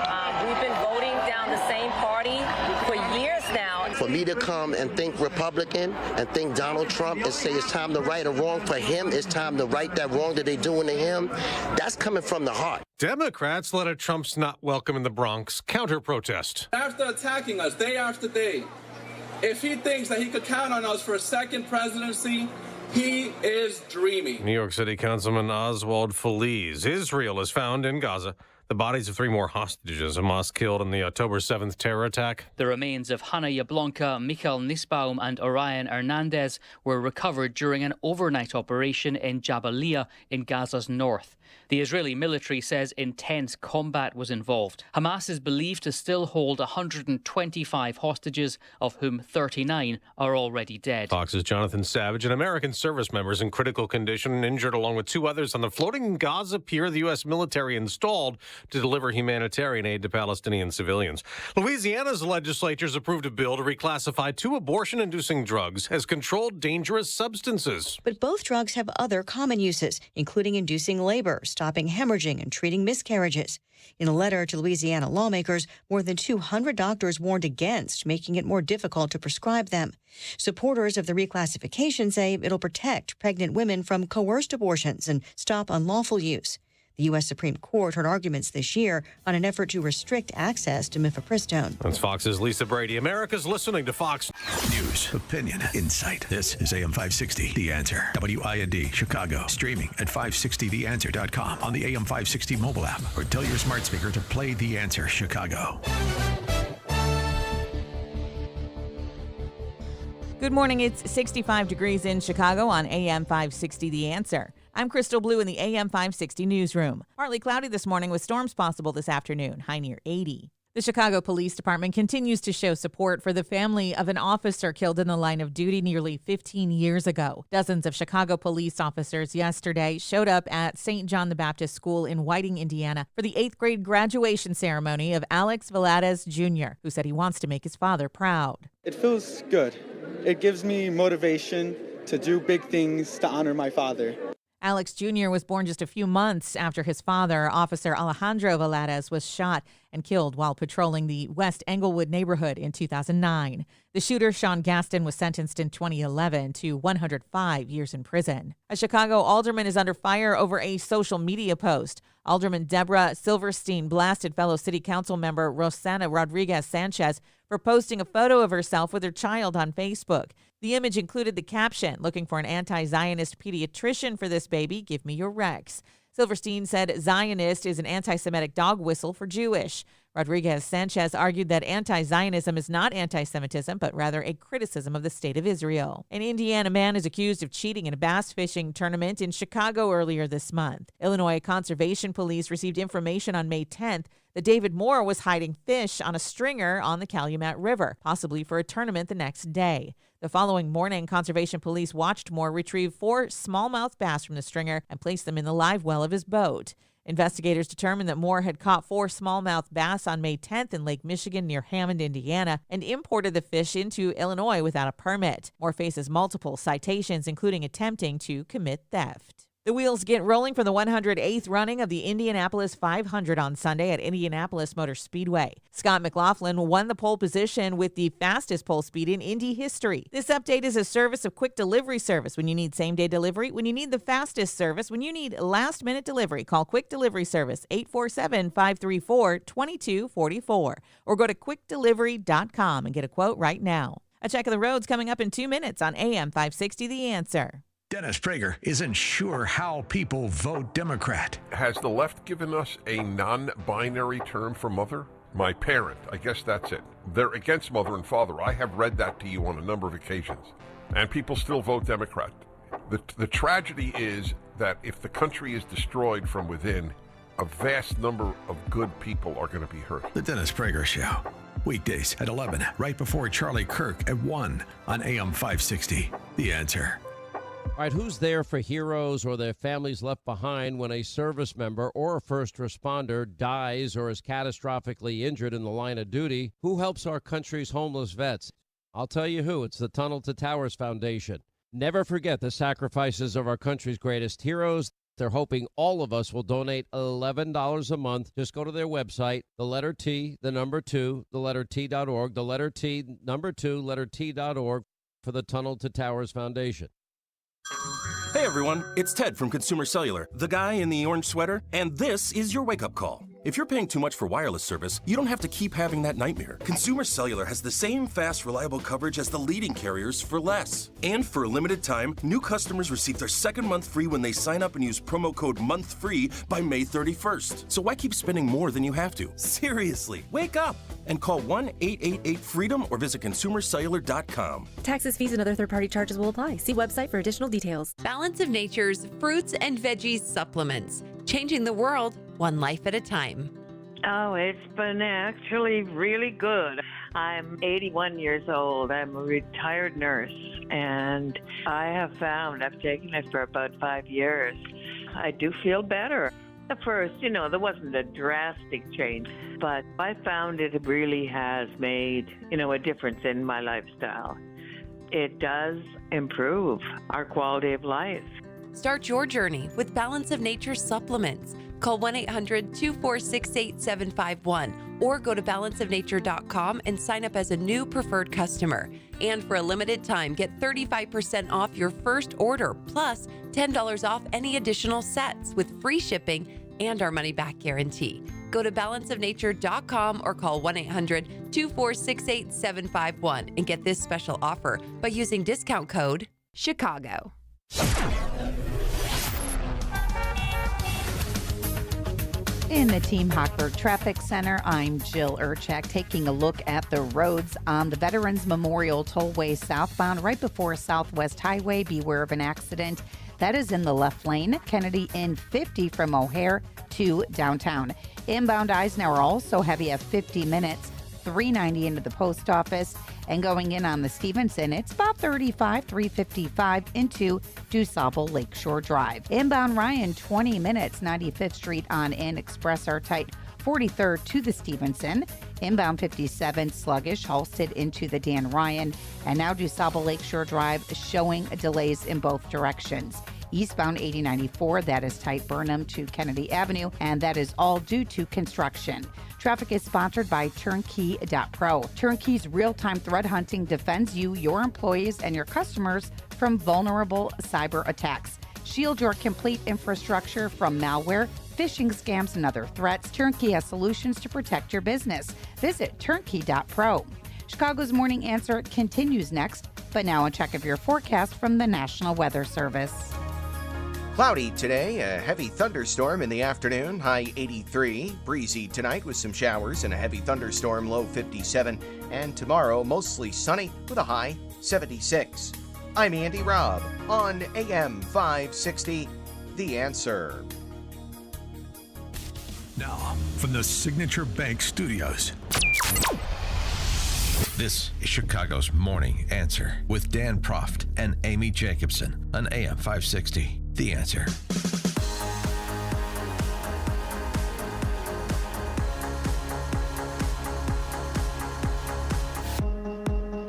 We've been voting down the same party for years now. For me to come and think Republican and think Donald Trump and say it's time to right a wrong for him, it's time to right that wrong that they're doing to him, that's coming from the heart. Democrats led a Trump's not welcome in the Bronx counter-protest. After attacking us day after day, if he thinks that he could count on us for a second presidency, he is dreaming. New York City Councilman Oswald Feliz. Israel is found in Gaza the bodies of 3 more hostages Hamas killed in the October 7th terror attack. The remains of Hannah Yablonka, Michael Nisbaum and Orion Hernandez were recovered during an overnight operation in Jabalia in Gaza's north. The Israeli military says intense combat was involved. Hamas is believed to still hold 125 hostages, of whom 39 are already dead. Fox's Jonathan Savage, an American service member, is in critical condition and injured along with 2 others on the floating Gaza pier the U.S. military installed to deliver humanitarian aid to Palestinian civilians. Louisiana's legislature's approved a bill to reclassify 2 abortion-inducing drugs as controlled dangerous substances. But both drugs have other common uses, including inducing labor, stopping hemorrhaging, and treating miscarriages. In a letter to Louisiana lawmakers, more than 200 doctors warned against making it more difficult to prescribe them. Supporters of the reclassification say it'll protect pregnant women from coerced abortions and stop unlawful use. The U.S. Supreme Court heard arguments this year on an effort to restrict access to mifepristone. That's Fox's Lisa Brady. America's listening to Fox News, opinion, insight. This is AM 560, The Answer. WIND, Chicago. Streaming at 560theanswer.com on the AM 560 mobile app, or tell your smart speaker to play The Answer Chicago. Good morning. It's 65 degrees in Chicago on AM 560 The Answer. I'm Crystal Blue in the AM 560 newsroom. Partly cloudy this morning with storms possible this afternoon, high near 80. The Chicago Police Department continues to show support for the family of an officer killed in the line of duty nearly 15 years ago. Dozens of Chicago police officers yesterday showed up at St. John the Baptist School in Whiting, Indiana, for the 8th grade graduation ceremony of Alex Valadez Jr., who said he wants to make his father proud. It feels good. It gives me motivation to do big things to honor my father. Alex Jr. was born just a few months after his father, Officer Alejandro Valadez, was shot and killed while patrolling the West Englewood neighborhood in 2009. The shooter, Sean Gaston, was sentenced in 2011 to 105 years in prison. A Chicago alderman is under fire over a social media post. Alderman Deborah Silverstein blasted fellow city council member Rosanna Rodriguez Sanchez for posting a photo of herself with her child on Facebook. The image included the caption, "Looking for an anti-Zionist pediatrician for this baby? Give me your Rex." Silverstein said Zionist is an anti-Semitic dog whistle for Jewish. Rodriguez Sanchez argued that anti-Zionism is not anti-Semitism, but rather a criticism of the state of Israel. An Indiana man is accused of cheating in a bass fishing tournament in Chicago earlier this month. Illinois Conservation Police received information on May 10th that David Moore was hiding fish on a stringer on the Calumet River, possibly for a tournament the next day. The following morning, Conservation Police watched Moore retrieve 4 smallmouth bass from the stringer and place them in the live well of his boat. Investigators determined that Moore had caught 4 smallmouth bass on May 10th in Lake Michigan near Hammond, Indiana, and imported the fish into Illinois without a permit. Moore faces multiple citations, including attempting to commit theft. The wheels get rolling for the 108th running of the Indianapolis 500 on Sunday at Indianapolis Motor Speedway. Scott McLaughlin won the pole position with the fastest pole speed in Indy history. This update is a service of Quick Delivery Service. When you need same-day delivery, when you need the fastest service, when you need last-minute delivery, call Quick Delivery Service 847-534-2244 or go to quickdelivery.com and get a quote right now. A check of the roads coming up in 2 minutes on AM 560 The Answer. Dennis Prager isn't sure how people vote Democrat. Has the left given us a non-binary term for mother? My parent, I guess that's it. They're against mother and father. I have read that to you on a number of occasions. And people still vote Democrat. The tragedy is that if the country is destroyed from within, a vast number of good people are going to be hurt. The Dennis Prager Show. Weekdays at 11, right before Charlie Kirk at 1 on AM 560. The Answer. All right, who's there for heroes or their families left behind when a service member or a first responder dies or is catastrophically injured in the line of duty? Who helps our country's homeless vets? I'll tell you who. It's the Tunnel to Towers Foundation. Never forget the sacrifices of our country's greatest heroes. They're hoping all of us will donate $11 a month. Just go to their website, the letter T, the number 2, the letter T.org, the letter T, number 2, letter T.org for the Tunnel to Towers Foundation. Hey everyone, it's Ted from Consumer Cellular, the guy in the orange sweater, and this is your wake-up call. If you're paying too much for wireless service, you don't have to keep having that nightmare. Consumer Cellular has the same fast, reliable coverage as the leading carriers for less. And for a limited time, new customers receive their second month free when they sign up and use promo code MONTHFREE by May 31st. So why keep spending more than you have to? Seriously, wake up and call 1-888-FREEDOM or visit consumercellular.com. Taxes, fees, and other third-party charges will apply. See website for additional details. Balance of Nature's fruits and veggies supplements. Changing the world, one life at a time. Oh, it's been actually really good. I'm 81 years old. I'm a retired nurse, and I have found, I've taken it for about 5 years, I do feel better. At first, there wasn't a drastic change, but I found it really has made, a difference in my lifestyle. It does improve our quality of life. Start your journey with Balance of Nature supplements. Call 1-800-246-8751 or go to balanceofnature.com and sign up as a new preferred customer. And for a limited time, get 35% off your first order, plus $10 off any additional sets with free shipping and our money-back guarantee. Go to balanceofnature.com or call 1-800-246-8751 and get this special offer by using discount code In the Team Hochberg Traffic Center, I'm Jill Urchak taking a look at the roads on the Veterans Memorial Tollway southbound right before Southwest Highway. Beware of an accident. That is in the left lane. Kennedy in 50 from O'Hare to downtown. Inbound Eisenhower also heavy at 50 minutes. 390 into the post office, and going in on the Stevenson, it's about 35, 355 into DuSable Lakeshore Drive. Inbound Ryan, 20 minutes, 95th Street on in. Express are tight, 43rd to the Stevenson. Inbound 57, sluggish, Halsted into the Dan Ryan, and now DuSable Lakeshore Drive showing delays in both directions. Eastbound 8094, that is tight Burnham to Kennedy Avenue, and that is all due to construction. Traffic is sponsored by Turnkey.pro. Turnkey's real-time threat hunting defends you, your employees, and your customers from vulnerable cyber attacks. Shield your complete infrastructure from malware, phishing scams, and other threats. Turnkey has solutions to protect your business. Visit Turnkey.pro. Chicago's Morning Answer continues next, but now a check of your forecast from the National Weather Service. Cloudy today, a heavy thunderstorm in the afternoon, high 83. Breezy tonight with some showers and a heavy thunderstorm, low 57. And tomorrow, mostly sunny with a high 76. I'm Andy Robb on AM 560, The Answer. Now, from the Signature Bank Studios. This is Chicago's Morning Answer with Dan Proft and Amy Jacobson on AM 560. The Answer.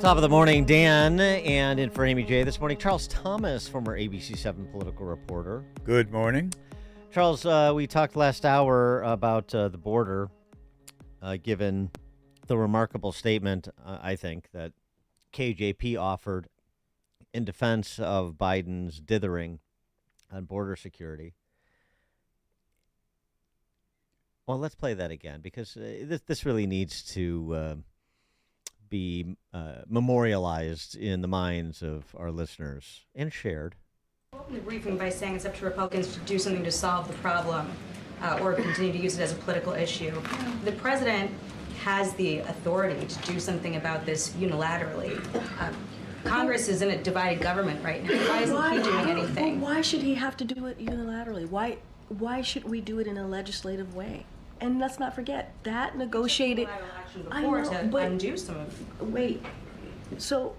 Top of the morning, Dan, and in for Amy J. This morning, Charles Thomas, former ABC 7 political reporter. Good morning. Charles, we talked last hour about the border, given the remarkable statement, I think, that KJP offered in defense of Biden's dithering on border security. Well, let's play that again, because this really needs to be memorialized in the minds of our listeners and shared. Open the briefing by saying it's up to Republicans to do something to solve the problem or continue to use it as a political issue. The president has the authority to do something about this unilaterally. Congress is in a divided government right now. Why isn't he doing anything? Why should he have to do it unilaterally? Why should we do it in a legislative way? And let's not forget that negotiated. I know, to undo some of. Wait, so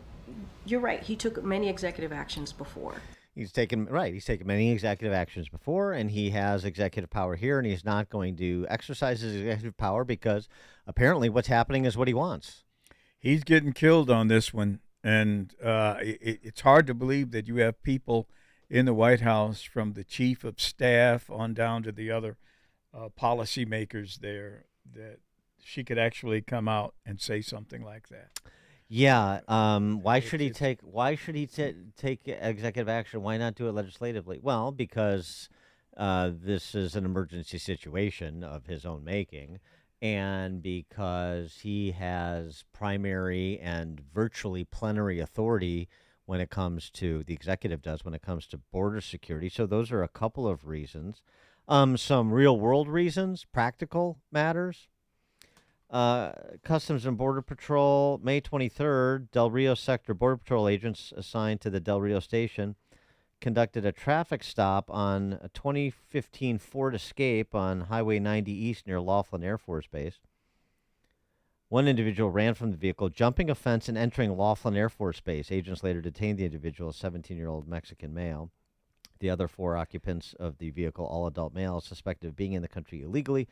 you're right. He took many executive actions before. He's taken many executive actions before, and he has executive power here, and he's not going to exercise his executive power because apparently what's happening is what he wants. He's getting killed on this one. And it's hard to believe that you have people in the White House, from the chief of staff on down to the other policymakers there, that she could actually come out and say something like that. Yeah. Why should he take executive action? Why not do it legislatively? Well, because this is an emergency situation of his own making. And because he has primary and virtually plenary authority when it comes to, the executive does, when it comes to border security. So those are a couple of reasons. Some real world reasons, practical matters. Customs and Border Patrol, May 23rd, Del Rio Sector Border Patrol agents assigned to the Del Rio station conducted a traffic stop on a 2015 Ford Escape on Highway 90 East near Laughlin Air Force Base. One individual ran from the vehicle, jumping a fence and entering Laughlin Air Force Base. Agents later detained the individual, a 17-year-old Mexican male. The other four occupants of the vehicle, all adult males, suspected of being in the country illegally,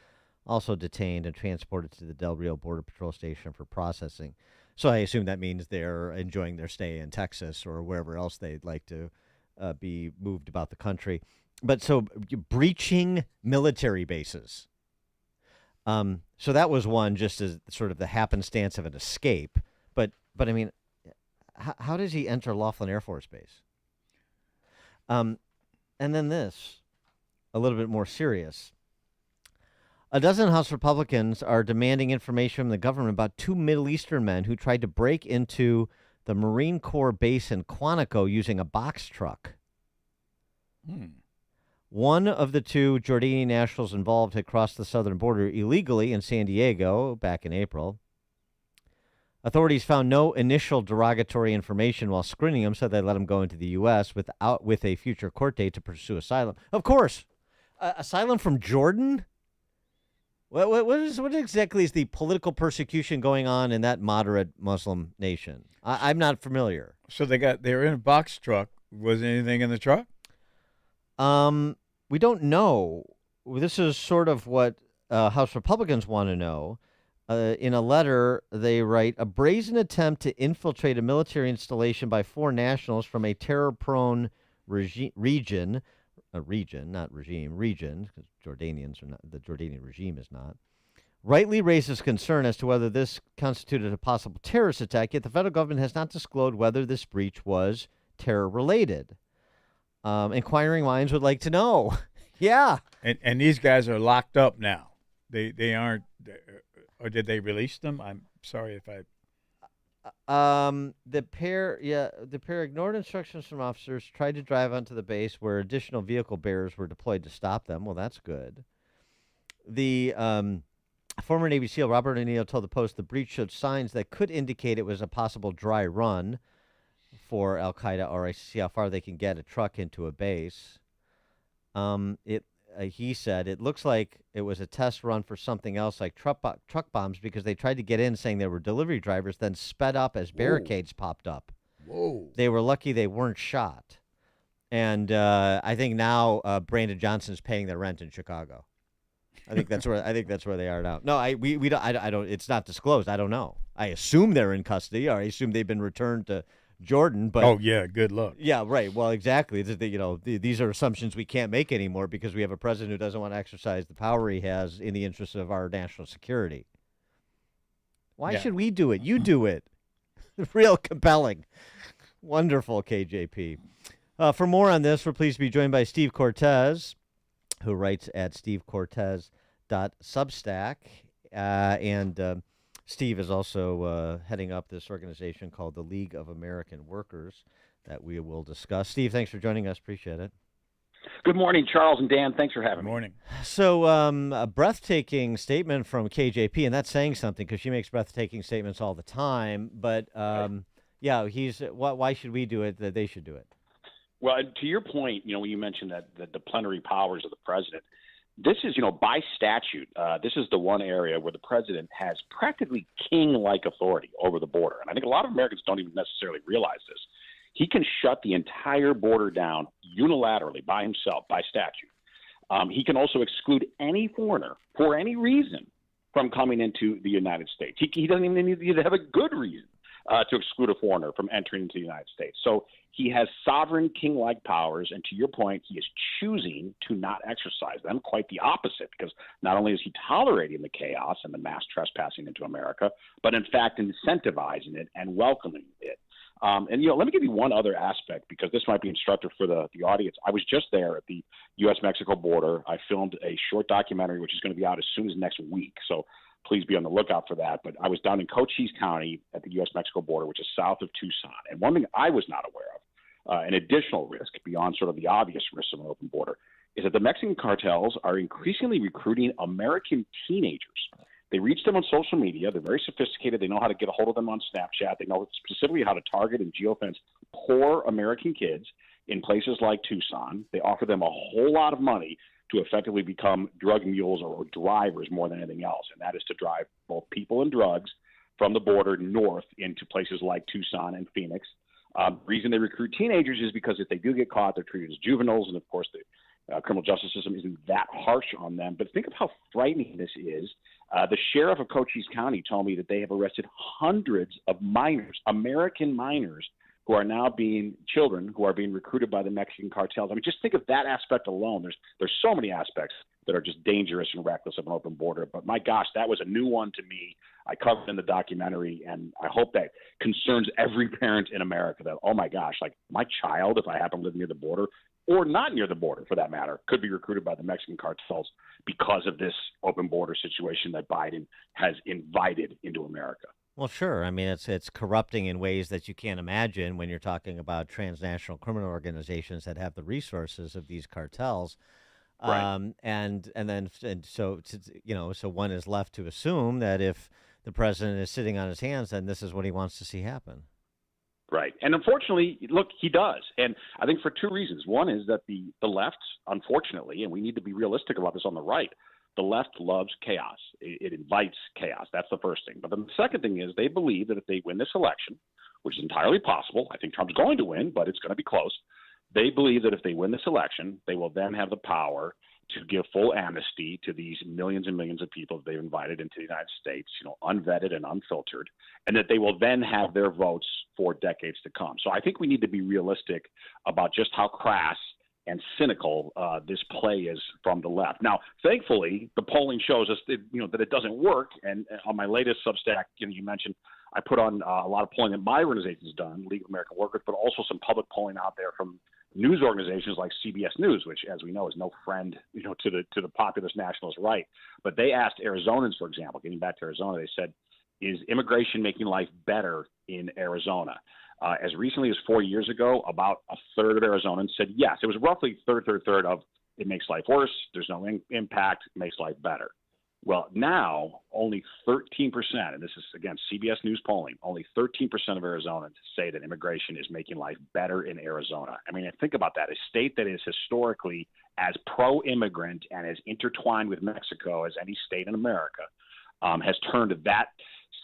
also detained and transported to the Del Rio Border Patrol Station for processing. So I assume that means they're enjoying their stay in Texas or wherever else they'd like to be moved about the country. But so breaching military bases. So that was one, just as sort of the happenstance of an escape. But I mean, how does he enter Laughlin Air Force Base? And then this, a little bit more serious. A dozen House Republicans are demanding information from the government about two Middle Eastern men who tried to break into the Marine Corps base in Quantico using a box truck. One of the two Jordanian nationals involved had crossed the southern border illegally in San Diego back in April. Authorities found no initial derogatory information while screening him, so they let him go into the U.S. with a future court date to pursue asylum. Of course, asylum from Jordan? What exactly is the political persecution going on in that moderate Muslim nation? I'm not familiar. So they were in a box truck. Was anything in the truck? We don't know. This is sort of what House Republicans want to know. In a letter, they write, a brazen attempt to infiltrate a military installation by 4 nationals from a terror-prone region, because Jordanians are not, the Jordanian regime is not, rightly raises concern as to whether this constituted a possible terrorist attack, yet the federal government has not disclosed whether this breach was terror-related. Inquiring minds would like to know. Yeah. And these guys are locked up now. They aren't, or did they release them? I'm sorry if I... The pair ignored instructions from officers, tried to drive onto the base where additional vehicle bearers were deployed to stop them. Well, that's good. The former Navy SEAL Robert O'Neill told the Post the breach showed signs that could indicate it was a possible dry run for Al-Qaeda or ISIS, see how far they can get a truck into a base. He said it looks like it was a test run for something else like truck bombs because they tried to get in saying they were delivery drivers, then sped up as barricades popped up. Whoa. They were lucky they weren't shot. And I think now Brandon Johnson's paying their rent in Chicago. I think that's where they are now. No, I don't. It's not disclosed. I don't know. I assume they're in custody, or I assume they've been returned to Jordan. But oh yeah, good luck. Yeah, right. Well, exactly. These are assumptions we can't make anymore because we have a president who doesn't want to exercise the power he has in the interest of our national security. Why should we do it? You do it. Real compelling. Wonderful, KJP. For more on this, we're pleased to be joined by Steve Cortez, who writes at stevecortez.substack. Steve is also heading up this organization called the League of American Workers that we will discuss. Steve, thanks for joining us. Appreciate it. Good morning, Charles and Dan. Thanks for having me. Good morning. So a breathtaking statement from KJP, and that's saying something because she makes breathtaking statements all the time. But, yeah, why should we do it that they should do it? Well, to your point, when you mentioned that the plenary powers of the president, this is, by statute, this is the one area where the president has practically king-like authority over the border. And I think a lot of Americans don't even necessarily realize this. He can shut the entire border down unilaterally by himself, by statute. He can also exclude any foreigner for any reason from coming into the United States. He doesn't even need to have a good reason to exclude a foreigner from entering into the United States. So he has sovereign king-like powers, and to your point, he is choosing to not exercise them, quite the opposite, because not only is he tolerating the chaos and the mass trespassing into America, but in fact incentivizing it and welcoming it. And let me give you one other aspect, because this might be instructive for the audience. I was just there at the U.S.-Mexico border. I filmed a short documentary, which is going to be out as soon as next week, so please be on the lookout for that. But I was down in Cochise County at the U.S.-Mexico border, which is south of Tucson. And one thing I was not aware of, an additional risk beyond sort of the obvious risks of an open border, is that the Mexican cartels are increasingly recruiting American teenagers. They reach them on social media. They're very sophisticated. They know how to get a hold of them on Snapchat. They know specifically how to target and geofence poor American kids in places like Tucson. They offer them a whole lot of money to effectively become drug mules or drivers more than anything else, and that is to drive both people and drugs from the border north into places like Tucson and Phoenix. The reason they recruit teenagers is because if they do get caught, they're treated as juveniles, and of course the criminal justice system isn't that harsh on them. But think of how frightening this is. The sheriff of Cochise County told me that they have arrested hundreds of minors, American minors, who are now children who are being recruited by the Mexican cartels. I mean, just think of that aspect alone. There's so many aspects that are just dangerous and reckless of an open border. But my gosh, that was a new one to me. I covered in the documentary, and I hope that concerns every parent in America that, oh my gosh, like my child, if I happen to live near the border, or not near the border for that matter, could be recruited by the Mexican cartels because of this open border situation that Biden has invited into America. Well, sure. I mean, it's corrupting in ways that you can't imagine when you're talking about transnational criminal organizations that have the resources of these cartels. Right. So one is left to assume that if the president is sitting on his hands, then this is what he wants to see happen. Right. And unfortunately, look, he does. And I think for two reasons. One is that the left, unfortunately, and we need to be realistic about this on the right, the left loves chaos. It invites chaos. That's the first thing. But then the second thing is they believe that if they win this election, which is entirely possible, I think Trump's going to win, but it's going to be close. They believe that if they win this election, they will then have the power to give full amnesty to these millions and millions of people that they've invited into the United States, unvetted and unfiltered, and that they will then have their votes for decades to come. So I think we need to be realistic about just how crass and cynical this play is from the left. Now, thankfully, the polling shows us that, that it doesn't work. And on my latest Substack, you mentioned I put on a lot of polling that my organization's done, League of American Workers, but also some public polling out there from news organizations like CBS News, which, as we know, is no friend, to the populist nationalist right. But they asked Arizonans, for example, getting back to Arizona, they said, is immigration making life better in Arizona? As recently as 4 years ago, about a third of Arizonans said yes. It was roughly third of it makes life worse, there's no impact, it makes life better. Well, now only 13%, and this is, again, CBS News polling, only 13% of Arizonans say that immigration is making life better in Arizona. I mean, think about that. A state that is historically as pro-immigrant and as intertwined with Mexico as any state in America has turned that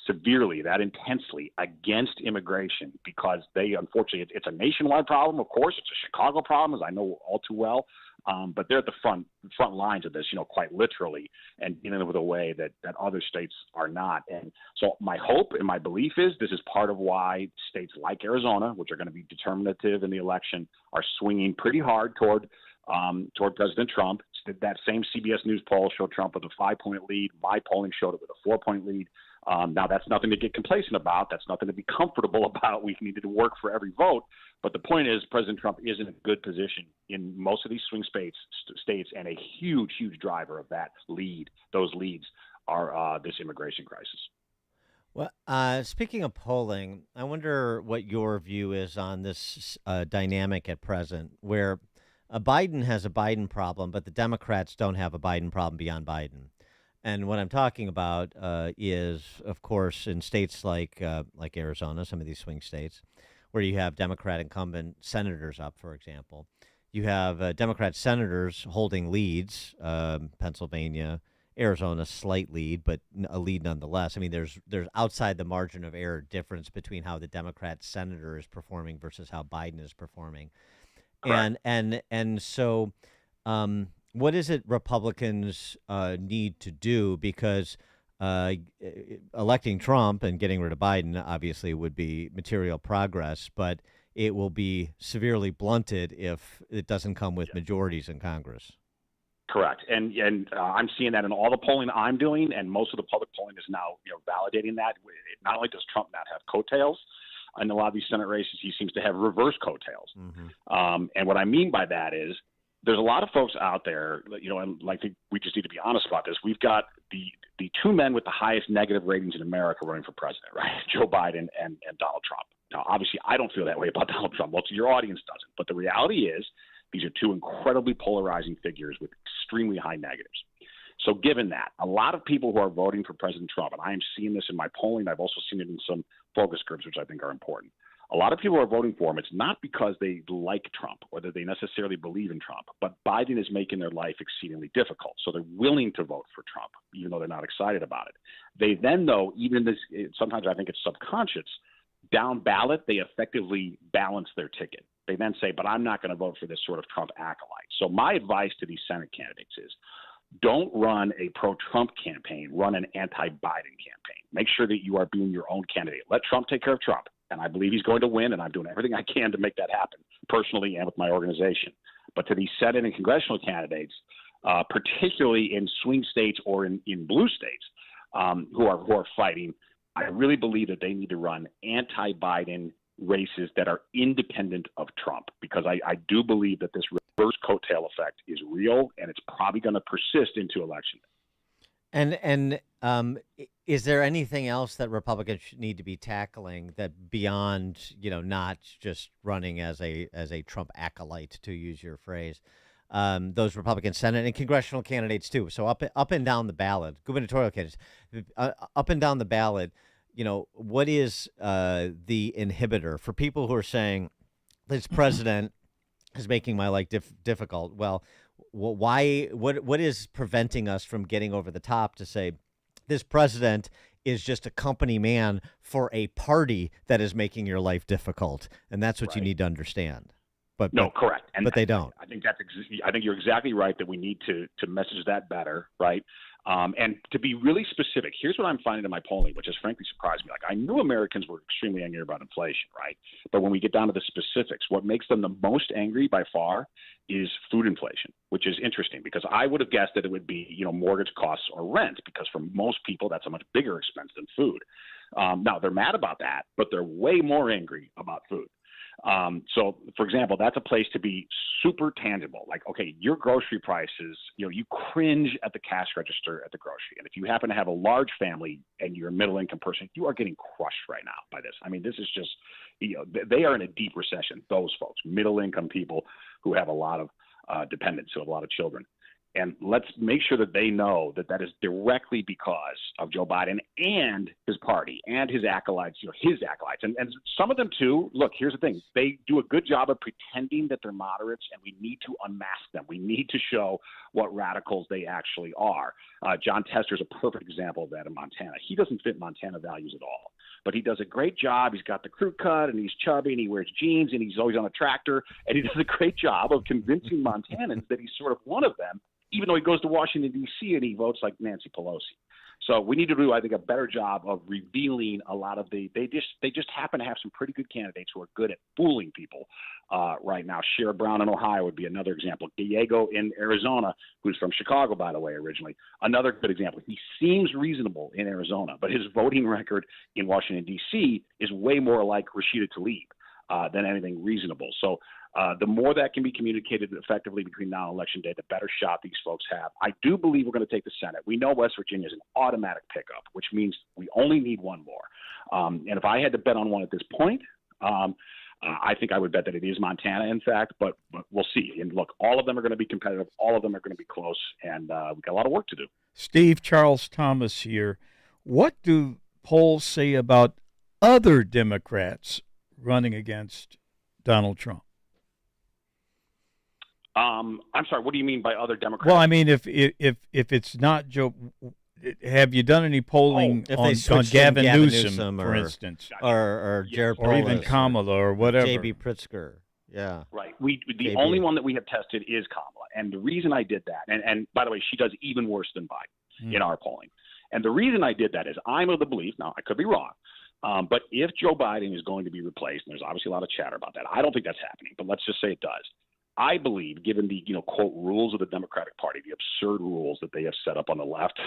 severely, that intensely against immigration because they, unfortunately, it's a nationwide problem, of course. It's a Chicago problem, as I know all too well. But they're at the front lines of this, quite literally, and dealing with a way that other states are not. And so my hope and my belief is this is part of why states like Arizona, which are going to be determinative in the election, are swinging pretty hard toward President Trump. That same CBS News poll showed Trump with a 5-point lead. My polling showed it with a 4-point lead. Now, that's nothing to get complacent about. That's nothing to be comfortable about. We needed to work for every vote. But the point is President Trump is in a good position in most of these swing states, and a huge, huge driver of that lead. Those leads are this immigration crisis. Well, speaking of polling, I wonder what your view is on this dynamic at present where Biden has a Biden problem, but the Democrats don't have a Biden problem beyond Biden. And what I'm talking about is, of course, in states like Arizona, some of these swing states, where you have Democrat incumbent senators up, for example. You have Democrat senators holding leads, Pennsylvania, Arizona, slight lead, but a lead nonetheless. I mean, there's outside the margin of error difference between how the Democrat senator is performing versus how Biden is performing. Correct. And so what is it Republicans need to do? Because electing Trump and getting rid of Biden obviously would be material progress, but it will be severely blunted if it doesn't come with majorities in Congress. Correct. And I'm seeing that in all the polling I'm doing, and most of the public polling is now validating that. Not only does Trump not have coattails in a lot of these Senate races, he seems to have reverse coattails. Mm-hmm. And what I mean by that is there's a lot of folks out there, and we just need to be honest about this. We've got the two men with the highest negative ratings in America running for president, right? Joe Biden and Donald Trump. Now, obviously, I don't feel that way about Donald Trump. Most of your audience doesn't. But the reality is these are two incredibly polarizing figures with extremely high negatives. So given that, a lot of people who are voting for President Trump, and I am seeing this in my polling, I've also seen it in some focus groups, which I think are important. A lot of people are voting for him. It's not because they like Trump or that they necessarily believe in Trump, but Biden is making their life exceedingly difficult. So they're willing to vote for Trump, even though they're not excited about it. They then, though, even this, sometimes I think it's subconscious, down ballot, they effectively balance their ticket. They then say, but I'm not going to vote for this sort of Trump acolyte. So my advice to these Senate candidates is don't run a pro-Trump campaign, run an anti-Biden campaign. Make sure that you are being your own candidate. Let Trump take care of Trump. And I believe he's going to win, and I'm doing everything I can to make that happen, personally and with my organization. But to these Senate and congressional candidates, particularly in swing states or in blue states who are fighting, I really believe that they need to run anti-Biden races that are independent of Trump, because I do believe that this reverse coattail effect is real, and it's probably going to persist into election day. And Is there anything else that Republicans need to be tackling that beyond, not just running as a Trump acolyte, to use your phrase, those Republican Senate and congressional candidates too? So up and down the ballot, gubernatorial candidates, up and down the ballot, what is the inhibitor for people who are saying this president is making my life difficult? Well, why? What is preventing us from getting over the top to say this president is just a company man for a party that is making your life difficult, and that's what you need to understand. But correct. But they don't. I think I think you're exactly right that we need to message that better, right? And to be really specific, here's what I'm finding in my polling, which has frankly surprised me. Like, I knew Americans were extremely angry about inflation, right? But when we get down to the specifics, what makes them the most angry by far is food inflation, which is interesting because I would have guessed that it would be, mortgage costs or rent, because for most people, that's a much bigger expense than food. Now, they're mad about that, but they're way more angry about food. So, for example, that's a place to be super tangible. Like, okay, your grocery prices, you cringe at the cash register at the grocery. And if you happen to have a large family and you're a middle-income person, you are getting crushed right now by this. I mean, this is just, they are in a deep recession, those folks, middle-income people who have a lot of dependents, who have a lot of children. And let's make sure that they know that is directly because of Joe Biden and his party and his acolytes, And some of them, too, look, here's the thing. They do a good job of pretending that they're moderates, and we need to unmask them. We need to show what radicals they actually are. John Tester's a perfect example of that in Montana. He doesn't fit Montana values at all, but he does a great job. He's got the crew cut, and he's chubby, and he wears jeans, and he's always on a tractor, and he does a great job of convincing Montanans that he's sort of one of them, even though he goes to Washington, D.C. and he votes like Nancy Pelosi. So we need to do, I think, a better job of revealing a lot of they just happen to have some pretty good candidates who are good at fooling people right now. Sherrod Brown in Ohio would be another example. Gallego in Arizona, who's from Chicago, by the way, originally, another good example. He seems reasonable in Arizona, but his voting record in Washington, D.C. is way more like Rashida Tlaib than anything reasonable. So the more that can be communicated effectively between now and Election Day, the better shot these folks have. I do believe we're going to take the Senate. We know West Virginia is an automatic pickup, which means we only need one more. And if I had to bet on one at this point, I think I would bet that it is Montana, in fact, but we'll see. And look, all of them are going to be competitive. All of them are going to be close, and we've got a lot of work to do. Steve, Charles Thomas here. What do polls say about other Democrats running against Donald Trump? I'm sorry. What do you mean by other Democrats? Well, I mean, if it's not Joe, have you done any polling on Gavin Newsom, for instance, or Jared or even Kamala or whatever? J.B. Pritzker. Yeah. Right. The only one that we have tested is Kamala, and the reason I did that, and by the way, she does even worse than Biden in our polling. And the reason I did that is I'm of the belief. Now, I could be wrong. But if Joe Biden is going to be replaced, and there's obviously a lot of chatter about that, I don't think that's happening, but let's just say it does. I believe, given the, quote, rules of the Democratic Party, the absurd rules that they have set up on the left,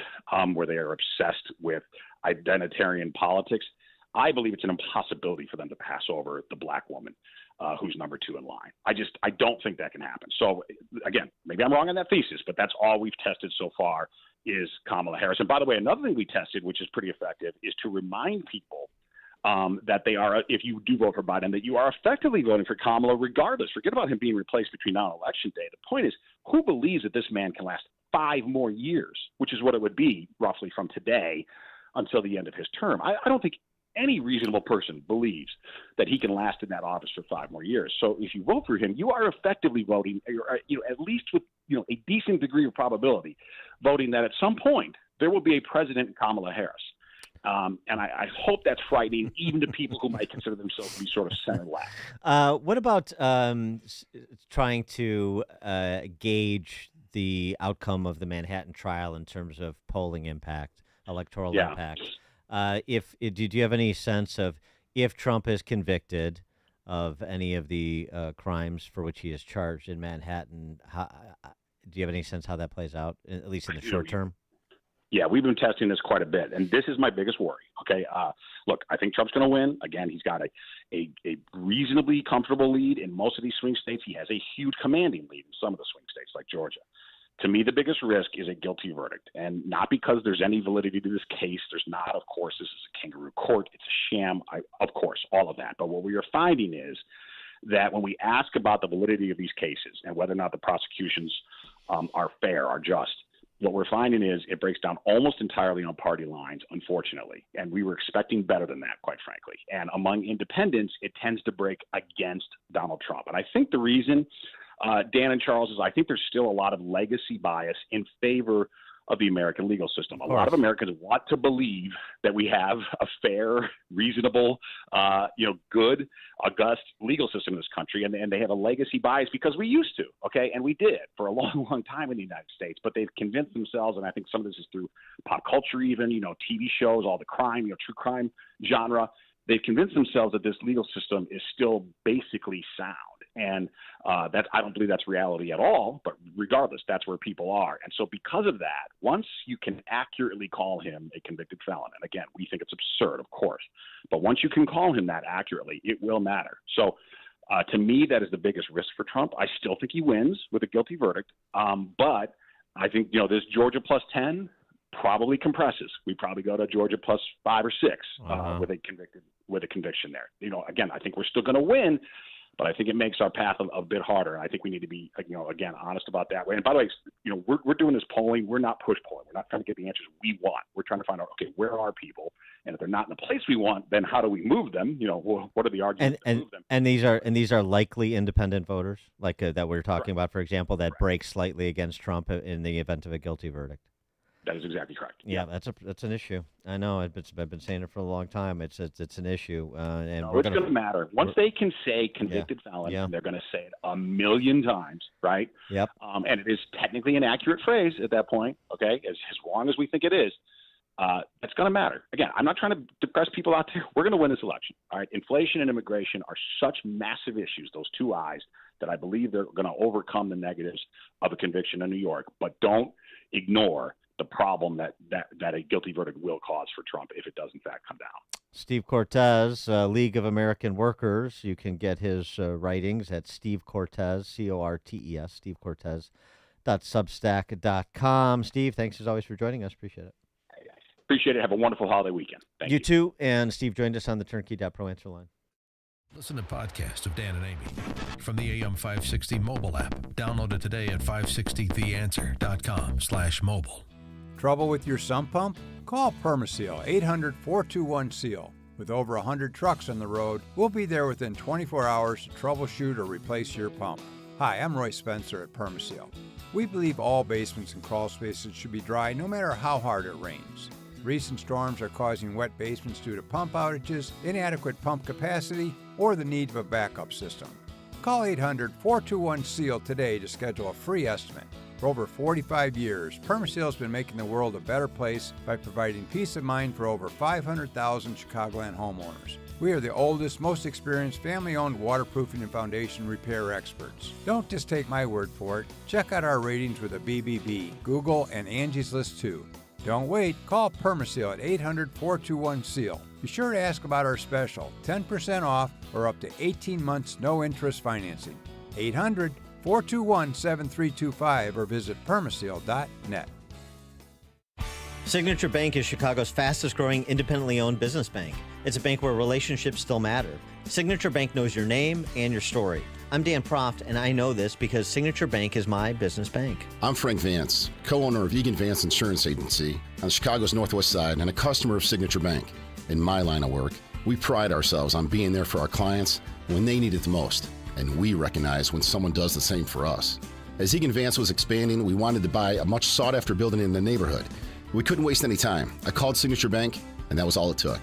where they are obsessed with identitarian politics, I believe it's an impossibility for them to pass over the black woman who's number 2 in line. I don't think that can happen. So, again, maybe I'm wrong on that thesis, but that's all we've tested so far is Kamala Harris. And by the way, another thing we tested, which is pretty effective, is to remind people that they are, if you do vote for Biden, that you are effectively voting for Kamala regardless. Forget about him being replaced between now and Election Day. The point is, who believes that this man can last 5 more years, which is what it would be roughly from today until the end of his term? I don't think any reasonable person believes that he can last in that office for 5 more years. So if you vote for him, you are effectively voting, at least with a decent degree of probability, voting that at some point there will be a President Kamala Harris. And I hope that's frightening even to people who might consider themselves to be sort of center-left. What about trying to gauge the outcome of the Manhattan trial in terms of polling impact, electoral impact? Do you have any sense of if Trump is convicted of any of the crimes for which he is charged in Manhattan, do you have any sense how that plays out, at least in the short term? Yeah, we've been testing this quite a bit, and this is my biggest worry. Okay, look, I think Trump's going to win. Again, he's got a reasonably comfortable lead in most of these swing states. He has a huge commanding lead in some of the swing states like Georgia. To me, the biggest risk is a guilty verdict, and not because there's any validity to this case. There's not. Of course, this is a kangaroo court. It's a sham. Of course, all of that. But what we are finding is that when we ask about the validity of these cases and whether or not the prosecutions are fair, are just, what we're finding is it breaks down almost entirely on party lines, unfortunately. And we were expecting better than that, quite frankly. And among independents, it tends to break against Donald Trump. And I think the reason, Dan and Charles, is I think there's still a lot of legacy bias in favor of the American legal system. A lot of Americans want to believe that we have a fair, reasonable, good, august legal system in this country, and they have a legacy bias because we used to, okay? And we did for a long, long time in the United States, but they've convinced themselves, and I think some of this is through pop culture even, TV shows, all the crime, true crime genre, they've convinced themselves that this legal system is still basically sound. And I don't believe that's reality at all, but regardless, that's where people are. And so because of that, once you can accurately call him a convicted felon, and again, we think it's absurd, of course, but once you can call him that accurately, it will matter. So to me, that is the biggest risk for Trump. I still think he wins with a guilty verdict, but I think, this Georgia plus 10 probably compresses. We probably go to Georgia plus 5 or 6 with a conviction there. Again, I think we're still going to win, but I think it makes our path a bit harder. I think we need to be, again, honest about that way. And by the way, we're doing this polling. We're not push polling. We're not trying to get the answers we want. We're trying to find out, okay, where are people? And if they're not in the place we want, then how do we move them? What are the arguments to move them? And these are likely independent voters, like that we're talking about, for example, that break slightly against Trump in the event of a guilty verdict. That is exactly correct. Yeah, that's an issue. I know. I've been saying it for a long time. It's an issue, and it's going to matter once they can say convicted felon. Yeah. They're going to say it a million times, right? Yep. And it is technically an accurate phrase at that point. Okay, as long as we think it is, it's going to matter. Again, I'm not trying to depress people out there. We're going to win this election. All right. Inflation and immigration are such massive issues, those two I's, that I believe they're going to overcome the negatives of a conviction in New York. But don't ignore the problem that a guilty verdict will cause for Trump if it does in fact come down. Steve Cortez, League of American Workers. You can get his writings at Steve Cortez, Cortes, Steve Cortez.substack.com. Steve, thanks as always for joining us. Appreciate it. Appreciate it. Have a wonderful holiday weekend. Thank you. You too. And Steve joined us on the Turnkey.pro answer line. Listen to podcasts of Dan and Amy from the AM 560 mobile app. Download it today at 560theanswer.com/mobile. Trouble with your sump pump? Call Permaseal, 800-421-SEAL. With over 100 trucks on the road, we'll be there within 24 hours to troubleshoot or replace your pump. Hi, I'm Roy Spencer at Permaseal. We believe all basements and crawl spaces should be dry no matter how hard it rains. Recent storms are causing wet basements due to pump outages, inadequate pump capacity, or the need of a backup system. Call 800-421-SEAL today to schedule a free estimate. For over 45 years, Permaseal has been making the world a better place by providing peace of mind for over 500,000 Chicagoland homeowners. We are the oldest, most experienced, family-owned waterproofing and foundation repair experts. Don't just take my word for it. Check out our ratings with a BBB, Google, and Angie's List too. Don't wait. Call Permaseal at 800-421-SEAL. Be sure to ask about our special, 10% off or up to 18 months no-interest financing. 800-421-7325 or visit permaseal.net. Signature Bank is Chicago's fastest-growing independently owned business bank. It's a bank where relationships still matter. Signature Bank knows your name and your story. I'm Dan Proft, and I know this because Signature Bank is my business bank. I'm Frank Vance, co-owner of Egan Vance Insurance Agency on Chicago's Northwest Side and a customer of Signature Bank. In my line of work, we pride ourselves on being there for our clients when they need it the most, and we recognize when someone does the same for us. As Egan Vance was expanding, we wanted to buy a much sought-after building in the neighborhood. We couldn't waste any time. I called Signature Bank, and that was all it took.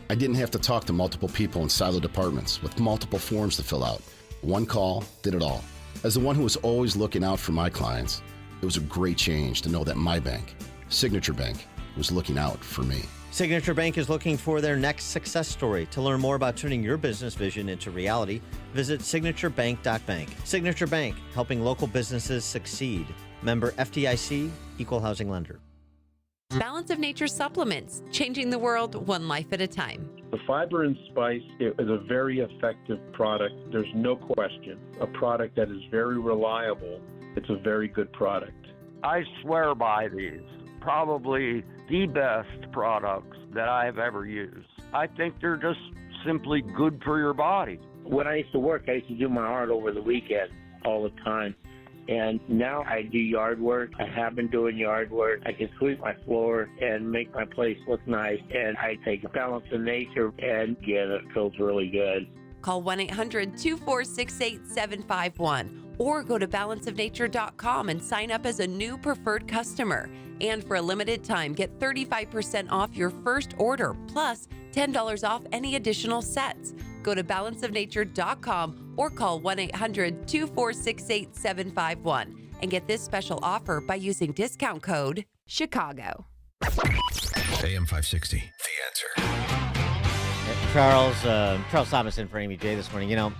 I didn't have to talk to multiple people in silo departments with multiple forms to fill out. One call did it all. As the one who was always looking out for my clients, it was a great change to know that my bank, Signature Bank, was looking out for me. Signature Bank is looking for their next success story. To learn more about turning your business vision into reality, visit signaturebank.bank. Signature Bank, helping local businesses succeed. Member FDIC, Equal Housing Lender. Balance of Nature supplements, changing the world one life at a time. The fiber and spice is a very effective product. There's no question. A product that is very reliable. It's a very good product. I swear by these. Probably the best products that I have ever used. I think they're just simply good for your body. When I used to work, I used to do my art over the weekend all the time. And now I do yard work. I have been doing yard work. I can sweep my floor and make my place look nice. And I take balance of nature, and again, it feels really good. Call 1-800-246-8751 or go to balanceofnature.com and sign up as a new preferred customer. And for a limited time, get 35% off your first order, plus $10 off any additional sets. Go to balanceofnature.com or call 1-800-246-8751 and get this special offer by using discount code CHICAGO. AM 560, The Answer. Charles Thomas in for Amy J this morning. You know,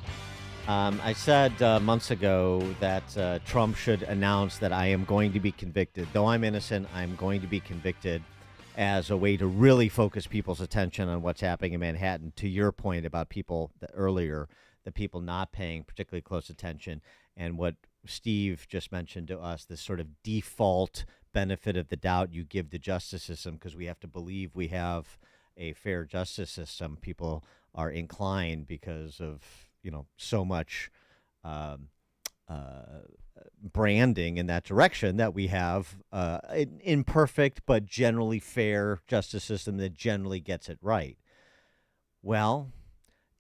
I said months ago that Trump should announce that I am going to be convicted. Though I'm innocent, I'm going to be convicted, as a way to really focus people's attention on what's happening in Manhattan. To your point about people earlier, the people not paying particularly close attention, and what Steve just mentioned to us, this sort of default benefit of the doubt you give the justice system because we have to believe we have a fair justice system. People are inclined because of, so much branding in that direction that we have an imperfect but generally fair justice system that generally gets it right. Well,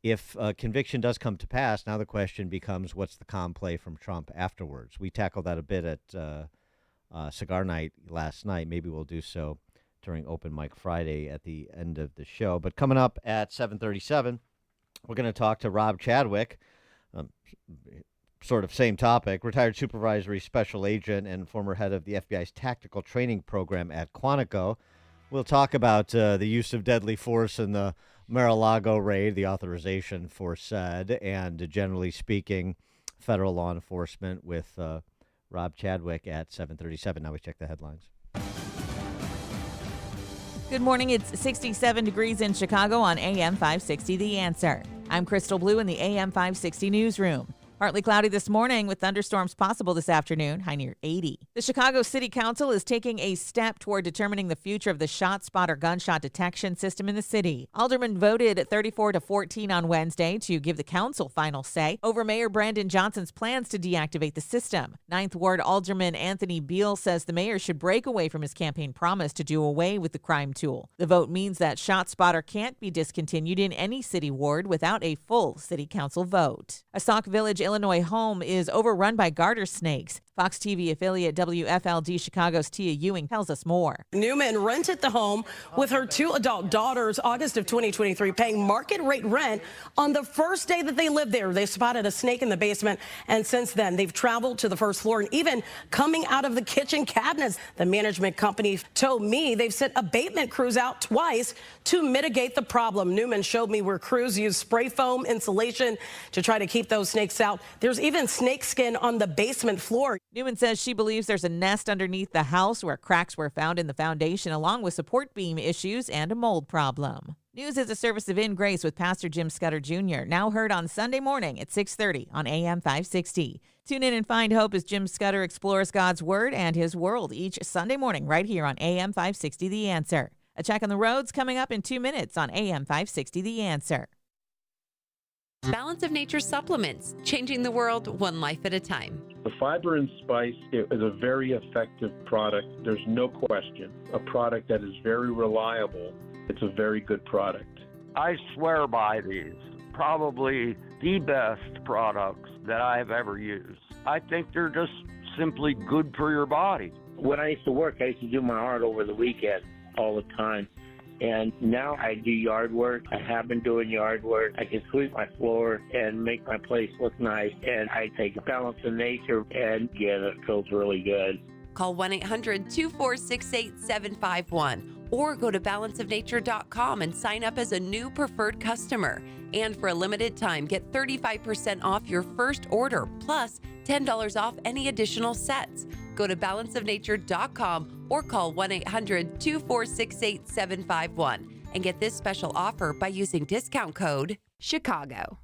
if conviction does come to pass, now the question becomes, what's the calm play from Trump afterwards? We tackled that a bit at Cigar Night last night. Maybe we'll do so during Open Mic Friday at the end of the show. But coming up at 7:37, we're going to talk to Rob Chadwick, sort of same topic, retired supervisory special agent and former head of the FBI's tactical training program at Quantico. We'll talk about the use of deadly force in the Mar-a-Lago raid, the authorization for said, and generally speaking, federal law enforcement with Rob Chadwick at 7:37. Now we check the headlines. Good morning. It's 67 degrees in Chicago on AM 560 The Answer. I'm Crystal Blue in the AM 560 newsroom. Partly cloudy this morning with thunderstorms possible this afternoon, high near 80. The Chicago City Council is taking a step toward determining the future of the ShotSpotter gunshot detection system in the city. Aldermen voted 34-14 on Wednesday to give the council final say over Mayor Brandon Johnson's plans to deactivate the system. 9th Ward Alderman Anthony Beal says the mayor should break away from his campaign promise to do away with the crime tool. The vote means that ShotSpotter can't be discontinued in any city ward without a full city council vote. A Sauk Village, Illinois home is overrun by garter snakes. Fox TV affiliate WFLD Chicago's Tia Ewing tells us more. Newman rented the home with her 2 adult daughters August of 2023, paying market rate rent. On the first day that they lived there, they spotted a snake in the basement, and since then they've traveled to the first floor and even coming out of the kitchen cabinets. The management company told me they've sent abatement crews out twice to mitigate the problem. Newman showed me where crews use spray foam insulation to try to keep those snakes out. There's even snake skin on the basement floor. Newman says she believes there's a nest underneath the house where cracks were found in the foundation, along with support beam issues and a mold problem. News is a service of In Grace with Pastor Jim Scudder Jr., now heard on Sunday morning at 6:30 on AM 560. Tune in and find hope as Jim Scudder explores God's Word and His world each Sunday morning right here on AM 560 The Answer. A check on the roads coming up in 2 minutes on AM 560 The Answer. Balance of Nature supplements, changing the world one life at a time. The fiber and spice is a very effective product. There's no question. A product that is very reliable. It's a very good product. I swear by these. Probably the best products that I have ever used. I think they're just simply good for your body. When I used to work, I used to do my art over the weekend all the time. And now I do yard work. I have been doing yard work. I can sweep my floor and make my place look nice. And I take balance of nature, and again, it feels really good. Call 1-800-246-8751 or go to balanceofnature.com and sign up as a new preferred customer. And for a limited time, get 35% off your first order, plus $10 off any additional sets. Go to balanceofnature.com or call 1-800-246-8751 and get this special offer by using discount code CHICAGO.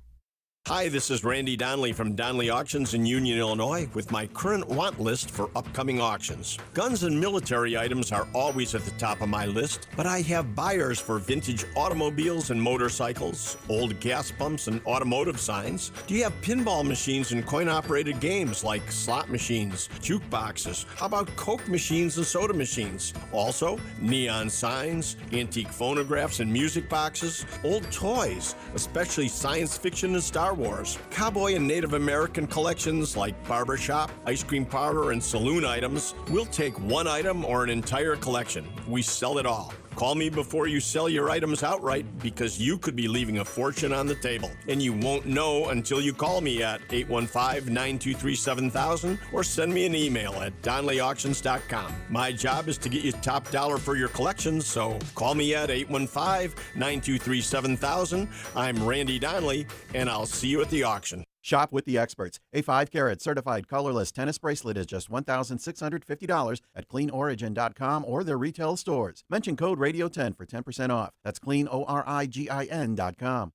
Hi, this is Randy Donnelly from Donnelly Auctions in Union, Illinois, with my current want list for upcoming auctions. Guns and military items are always at the top of my list, but I have buyers for vintage automobiles and motorcycles, old gas pumps and automotive signs. Do you have pinball machines and coin-operated games like slot machines, jukeboxes? How about Coke machines and soda machines? Also, neon signs, antique phonographs and music boxes, old toys, especially science fiction and Star Wars, cowboy and Native American collections like barbershop, ice cream parlor, and saloon items. We'll take one item or an entire collection. We sell it all. Call me before you sell your items outright because you could be leaving a fortune on the table. And you won't know until you call me at 815-923-7000 or send me an email at DonnellyAuctions.com. My job is to get you top dollar for your collections, so call me at 815-923-7000. I'm Randy Donnelly, and I'll see you at the auction. Shop with the experts. A 5-carat certified colorless tennis bracelet is just $1,650 at cleanorigin.com or their retail stores. Mention code Radio10 for 10% off. That's cleanorigin.com.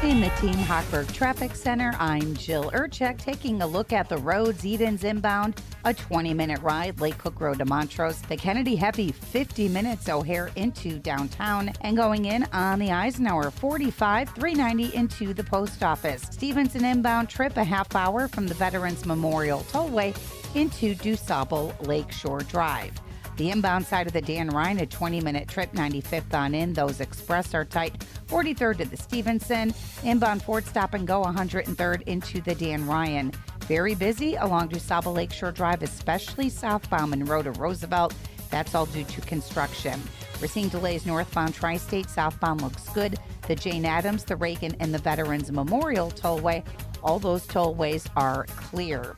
In the Team Hochberg Traffic Center, I'm Jill Urchek taking a look at the roads. Eden's inbound, a 20-minute ride, Lake Cook Road to Montrose. The Kennedy Heavy, 50 minutes, O'Hare into downtown. And going in on the Eisenhower, 45, 390 into the post office. Stevenson inbound trip, a half hour from the Veterans Memorial Tollway into DuSable Lakeshore Drive. The inbound side of the Dan Ryan, a 20-minute trip, 95th on in. Those express are tight. 43rd to the Stevenson. Inbound Ford stop and go, 103rd into the Dan Ryan. Very busy along DuSable Lakeshore Drive, especially southbound Monroe to Roosevelt. That's all due to construction. We're seeing delays northbound Tri-State. Southbound looks good. The Jane Addams, the Reagan, and the Veterans Memorial Tollway. All those tollways are clear.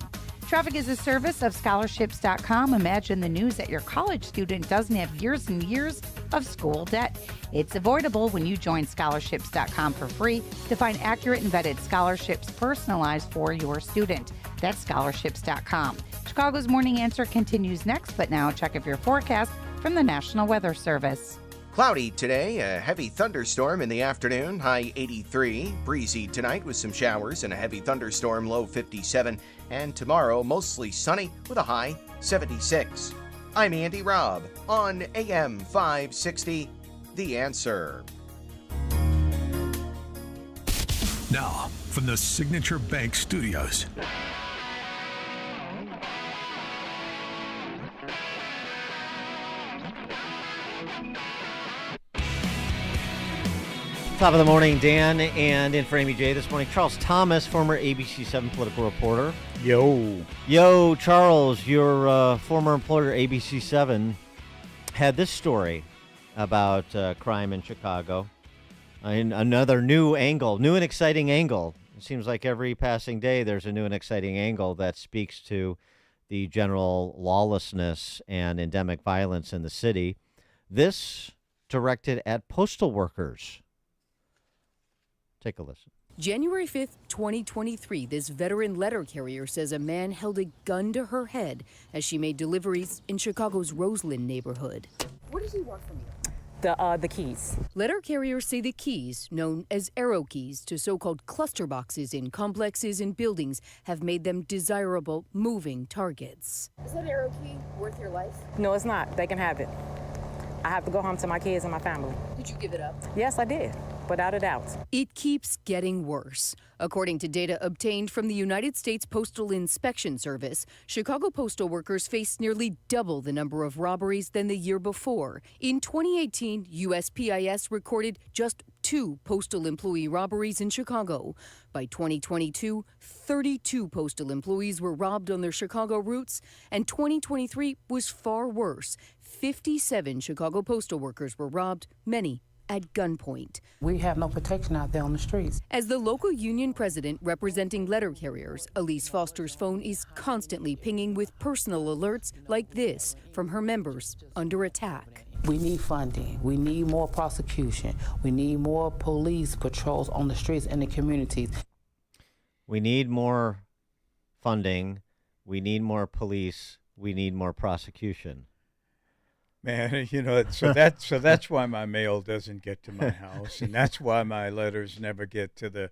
Traffic is a service of scholarships.com. Imagine the news that your college student doesn't have years and years of school debt. It's avoidable when you join scholarships.com for free to find accurate and vetted scholarships personalized for your student. That's scholarships.com. Chicago's Morning Answer continues next, but now check of your forecast from the National Weather Service. Cloudy today, a heavy thunderstorm in the afternoon, high 83. Breezy tonight with some showers and a heavy thunderstorm, low 57. And tomorrow, mostly sunny with a high 76. I'm Andy Robb on AM 560, The Answer. Now, from the Signature Bank Studios. Top of the morning, Dan, and in for Amy J this morning, Charles Thomas, former ABC7 political reporter. Yo, Charles, your former employer, ABC7, had this story about crime in Chicago. Another new angle, new and exciting angle. It seems like every passing day there's a new and exciting angle that speaks to the general lawlessness and endemic violence in the city. This directed at postal workers. Take a listen. January 5th, 2023, this veteran letter carrier says a man held a gun to her head as she made deliveries in Chicago's Roseland neighborhood. What does he want from you? The keys. Letter carriers say the keys, known as arrow keys to so-called cluster boxes in complexes and buildings, have made them desirable moving targets. Is that arrow key worth your life? No, it's not. They can have it. I have to go home to my kids and my family. Did you give it up? Yes, I did, without a doubt. It keeps getting worse. According to data obtained from the United States Postal Inspection Service, Chicago postal workers faced nearly double the number of robberies than the year before. In 2018, USPIS recorded just 2 postal employee robberies in Chicago. By 2022, 32 postal employees were robbed on their Chicago routes, and 2023 was far worse. 57 Chicago postal workers were robbed, many at gunpoint. We have no protection out there on the streets. As the local union president representing letter carriers, Elise Foster's phone is constantly pinging with personal alerts like this from her members under attack. We need funding. We need more prosecution. We need more police patrols on the streets and the communities. We need more funding. We need more police. We need more prosecution. Man, that's why my mail doesn't get to my house, and that's why my letters never get to the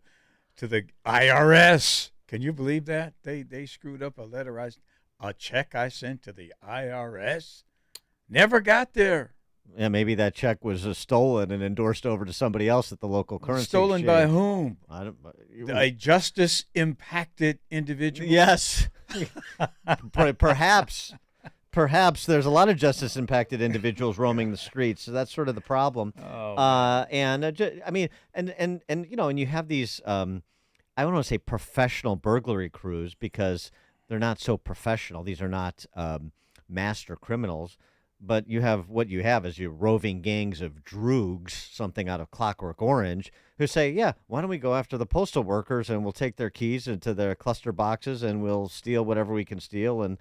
IRS. Can you believe that? They screwed up a check I sent to the IRS. Never got there. Yeah, maybe that check was stolen and endorsed over to somebody else at the local currency Stolen exchange. by whom? I don't. A justice-impacted individual. Yes, perhaps. Perhaps there's a lot of justice-impacted individuals roaming the streets, so that's sort of the problem. And you have these. I don't want to say professional burglary crews because they're not so professional. These are not master criminals, but what you have is your roving gangs of droogs, something out of Clockwork Orange, who say, "Yeah, why don't we go after the postal workers and we'll take their keys into their cluster boxes and we'll steal whatever we can steal and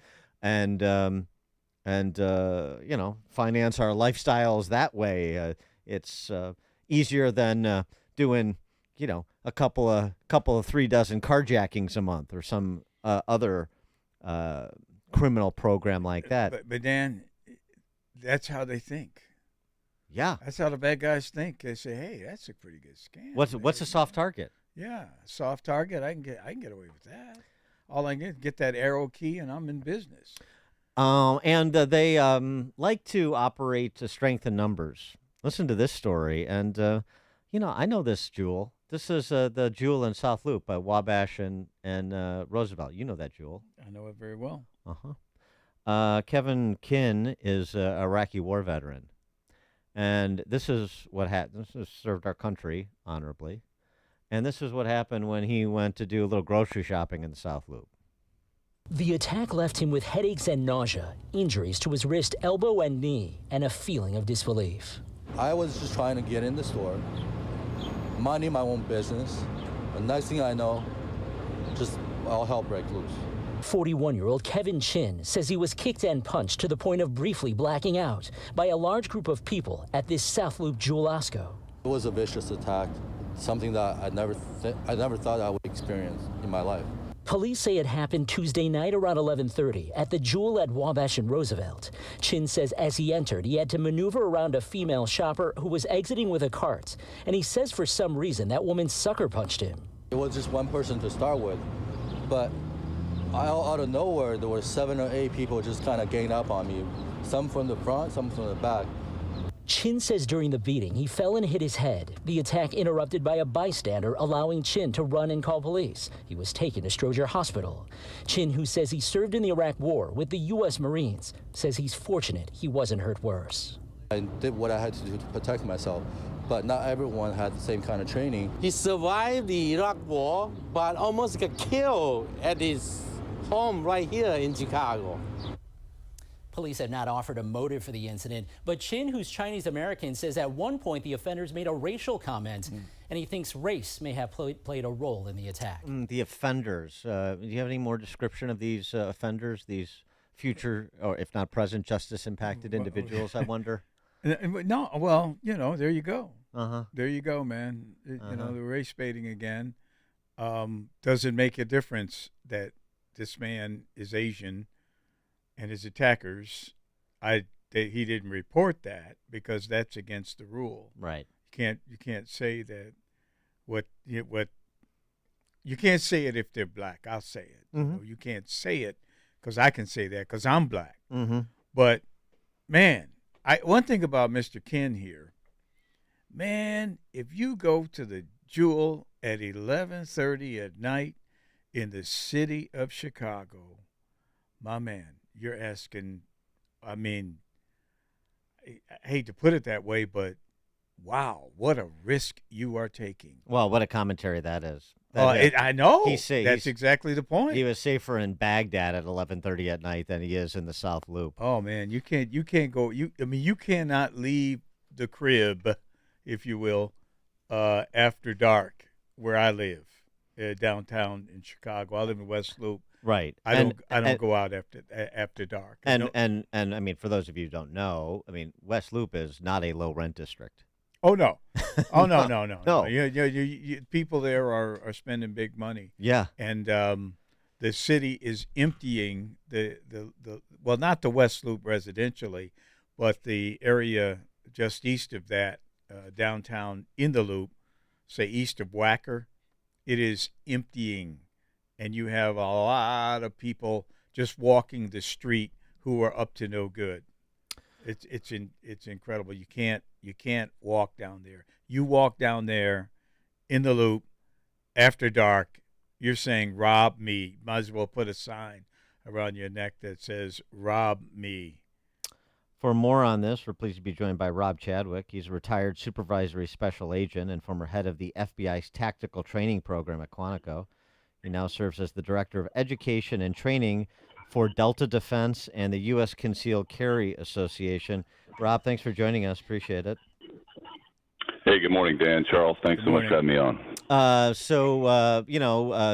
finance our lifestyles that way. It's easier than doing, a couple of 3 dozen carjackings a month or some other criminal program like that." But Dan, that's how they think. Yeah, that's how the bad guys think. They say, "Hey, that's a pretty good scam." What's a soft target? Yeah, soft target. I can get away with that. All I get that arrow key, and I'm in business. And they like to operate to strength in numbers. Listen to this story. And, I know this jewel. This is the jewel in South Loop by Wabash and Roosevelt. You know that jewel. I know it very well. Kevin Kinn is an Iraqi war veteran. And this is what happened. This has served our country honorably. And this is what happened when he went to do a little grocery shopping in the South Loop. The attack left him with headaches and nausea, injuries to his wrist, elbow, and knee, and a feeling of disbelief. I was just trying to get in the store, minding my own business. The next thing I know, just all hell breaks loose. 41-year-old Kevin Chin says he was kicked and punched to the point of briefly blacking out by a large group of people at this South Loop Jewel Osco. It was a vicious attack, something that I never thought I would experience in my life. Police say it happened Tuesday night around 11:30 at the Jewel at Wabash and Roosevelt. Chin says as he entered, he had to maneuver around a female shopper who was exiting with a cart. And he says for some reason that woman sucker punched him. It was just one person to start with, but out of nowhere, there were 7 or 8 people just kind of ganged up on me. Some from the front, some from the back. Chin says during the beating, he fell and hit his head. The attack interrupted by a bystander, allowing Chin to run and call police. He was taken to Stroger Hospital. Chin, who says he served in the Iraq War with the U.S. Marines, says he's fortunate he wasn't hurt worse. I did what I had to do to protect myself, but not everyone had the same kind of training. He survived the Iraq War, but almost got killed at his home right here in Chicago. Police have not offered a motive for the incident, but Chin, who's Chinese-American, says at one point the offenders made a racial comment, and he thinks race may have played a role in the attack. The offenders. Do you have any more description of these offenders, these future, or if not present, justice-impacted individuals, I wonder? No, well, there you go. Uh-huh. There you go, man. The race baiting again. Does it make a difference that this man is Asian and his attackers, he didn't report that because that's against the rule. Right. You can't say that you can't say it if they're black. I'll say it. You can't say it because I can say that because I'm black. But man, one thing about Mr. Ken here, man, if you go to the Jewel at 11:30 at night in the city of Chicago, my man, you're asking, I hate to put it that way, but wow, what a risk you are taking. Well, what a commentary that is. I know. That's exactly the point. He was safer in Baghdad at 11:30 at night than he is in the South Loop. Oh man, you can't go. You cannot leave the crib, if you will, after dark where I live, downtown in Chicago. I live in West Loop. Right. I don't go out after dark. And I mean, for those of you who don't know, I mean, West Loop is not a low rent district. Oh no. Oh no. You people there are spending big money. Yeah. And the city is emptying the well, not the West Loop residentially, but the area just east of that, downtown in the Loop, say east of Wacker, it is emptying, and you have a lot of people just walking the street who are up to no good. It's incredible. You can't walk down there. You walk down there in the Loop after dark, you're saying rob me. Might as well put a sign around your neck that says rob me. For more on this, we're pleased to be joined by Rob Chadwick. He's a retired supervisory special agent and former head of the FBI's tactical training program at Quantico. He now serves as the director of education and training for Delta Defense and the U.S. Concealed Carry Association. Rob, thanks for joining us. Appreciate it. Hey, good morning, Dan. Charles, thanks so much for having me on.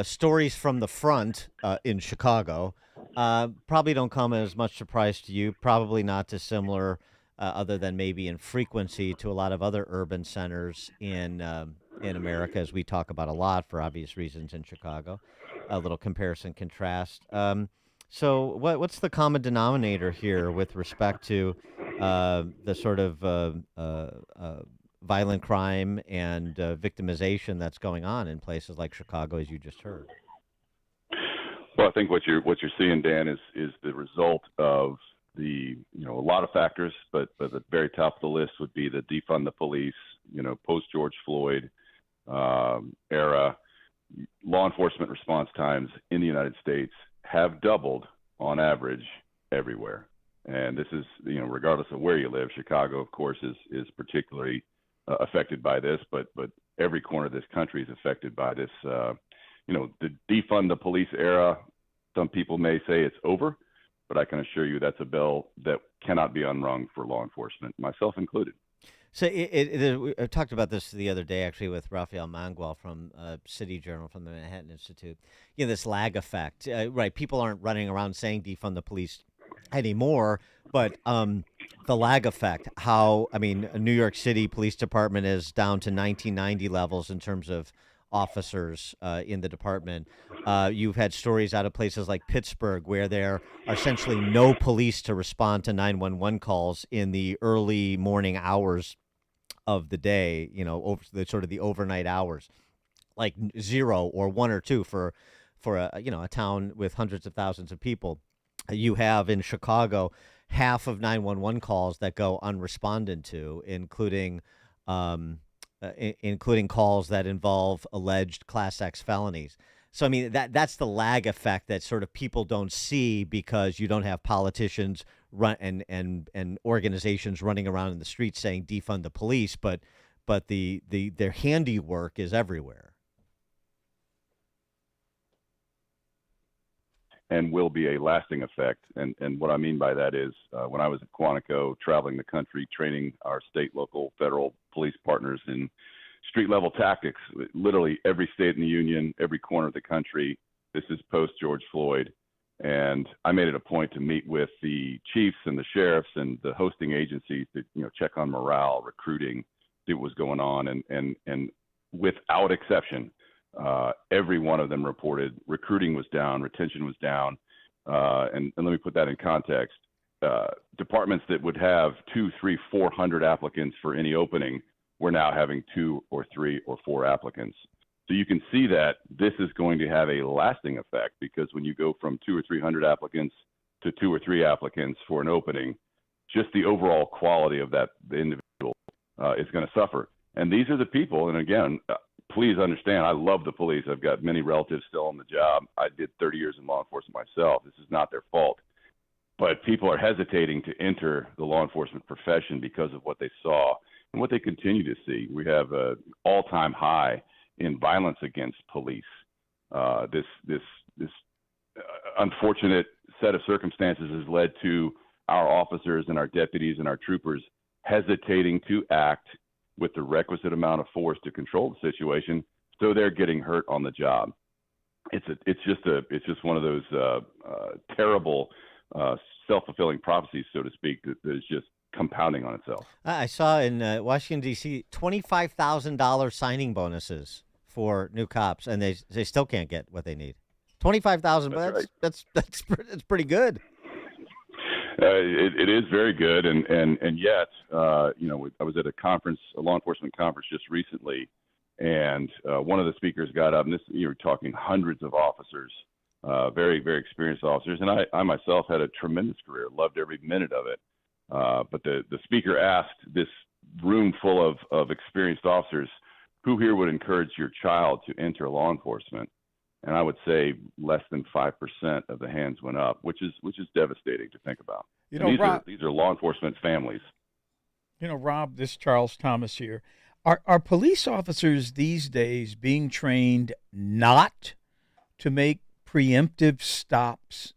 Stories from the front in Chicago probably don't come as much surprise to you, probably not dissimilar other than maybe in frequency to a lot of other urban centers in America, as we talk about a lot for obvious reasons in Chicago. A little comparison, contrast. So what's the common denominator here with respect to the sort of violent crime and victimization that's going on in places like Chicago, as you just heard? Well, I think what you're seeing, Dan, is the result of a lot of factors, but at the very top of the list would be the defund the police, post George Floyd era. Law enforcement response times in the United States have doubled on average everywhere. And this is, regardless of where you live, Chicago, of course, is particularly affected by this, but every corner of this country is affected by this. The defund the police era, some people may say it's over, but I can assure you that's a bell that cannot be unrung for law enforcement, myself included. So I talked about this the other day, actually, with Rafael Mangual from City Journal from the Manhattan Institute. This lag effect, right? People aren't running around saying defund the police anymore, but the lag effect, New York City Police Department is down to 1990 levels in terms of officers in the department. You've had stories out of places like Pittsburgh where there are essentially no police to respond to 911 calls in the early morning hours of the day, over the sort of the overnight hours, like 0 or 1 or 2 for a town with hundreds of thousands of people. You have in Chicago half of 911 calls that go unresponded to, including calls that involve alleged Class X felonies. So, that's the lag effect that sort of people don't see because you don't have politicians run and organizations running around in the streets saying defund the police, but their handiwork is everywhere. And will be a lasting effect. And what I mean by that is when I was at Quantico, traveling the country, training our state, local, federal police partners in street-level tactics, literally every state in the union, every corner of the country, this is post-George Floyd. And I made it a point to meet with the chiefs and the sheriffs and the hosting agencies to check on morale, recruiting, see what was going on. And without exception, every one of them reported recruiting was down, retention was down. And let me put that in context. Departments that would have 200, 300, 400 applicants for any opening were now having 2 or 3 or 4 applicants. So you can see that this is going to have a lasting effect, because when you go from 200 or 300 applicants to 2 or 3 applicants for an opening, just the overall quality of the individual is going to suffer. And these are the people, and again, please understand, I love the police. I've got many relatives still on the job. I did 30 years in law enforcement myself. This is not their fault. But people are hesitating to enter the law enforcement profession because of what they saw and what they continue to see. We have an all-time high in violence against police. This unfortunate set of circumstances has led to our officers and our deputies and our troopers hesitating to act with the requisite amount of force to control the situation, so they're getting hurt on the job. It's just one of those terrible self-fulfilling prophecies, so to speak, that is just compounding on itself. I saw in Washington, D.C., $25,000 signing bonuses for new cops, and they still can't get what they need. $25,000, that's pretty good. It is very good, and yet, I was at a conference, a law enforcement conference just recently, and one of the speakers got up, and you're talking hundreds of officers, very, very experienced officers, and I myself had a tremendous career, loved every minute of it. But the speaker asked this room full of experienced officers, who here would encourage your child to enter law enforcement? And I would say less than 5% of the hands went up, which is devastating to think about. These are law enforcement families. Rob, this is Charles Thomas here. Are police officers these days being trained not to make preemptive stops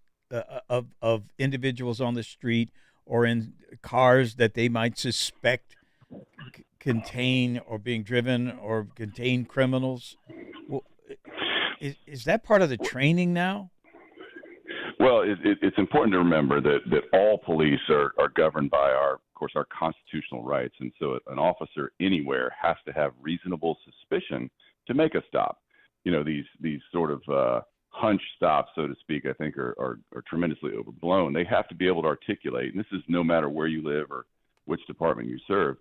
of individuals on the street or in cars that they might suspect contain or being driven or contain criminals? Well, is that part of the training now? Well, it's important to remember that all police are governed by our constitutional rights, and so an officer anywhere has to have reasonable suspicion to make a stop. These sort of hunch stops, so to speak, I think are tremendously overblown. They have to be able to articulate, and this is no matter where you live or which department you serve.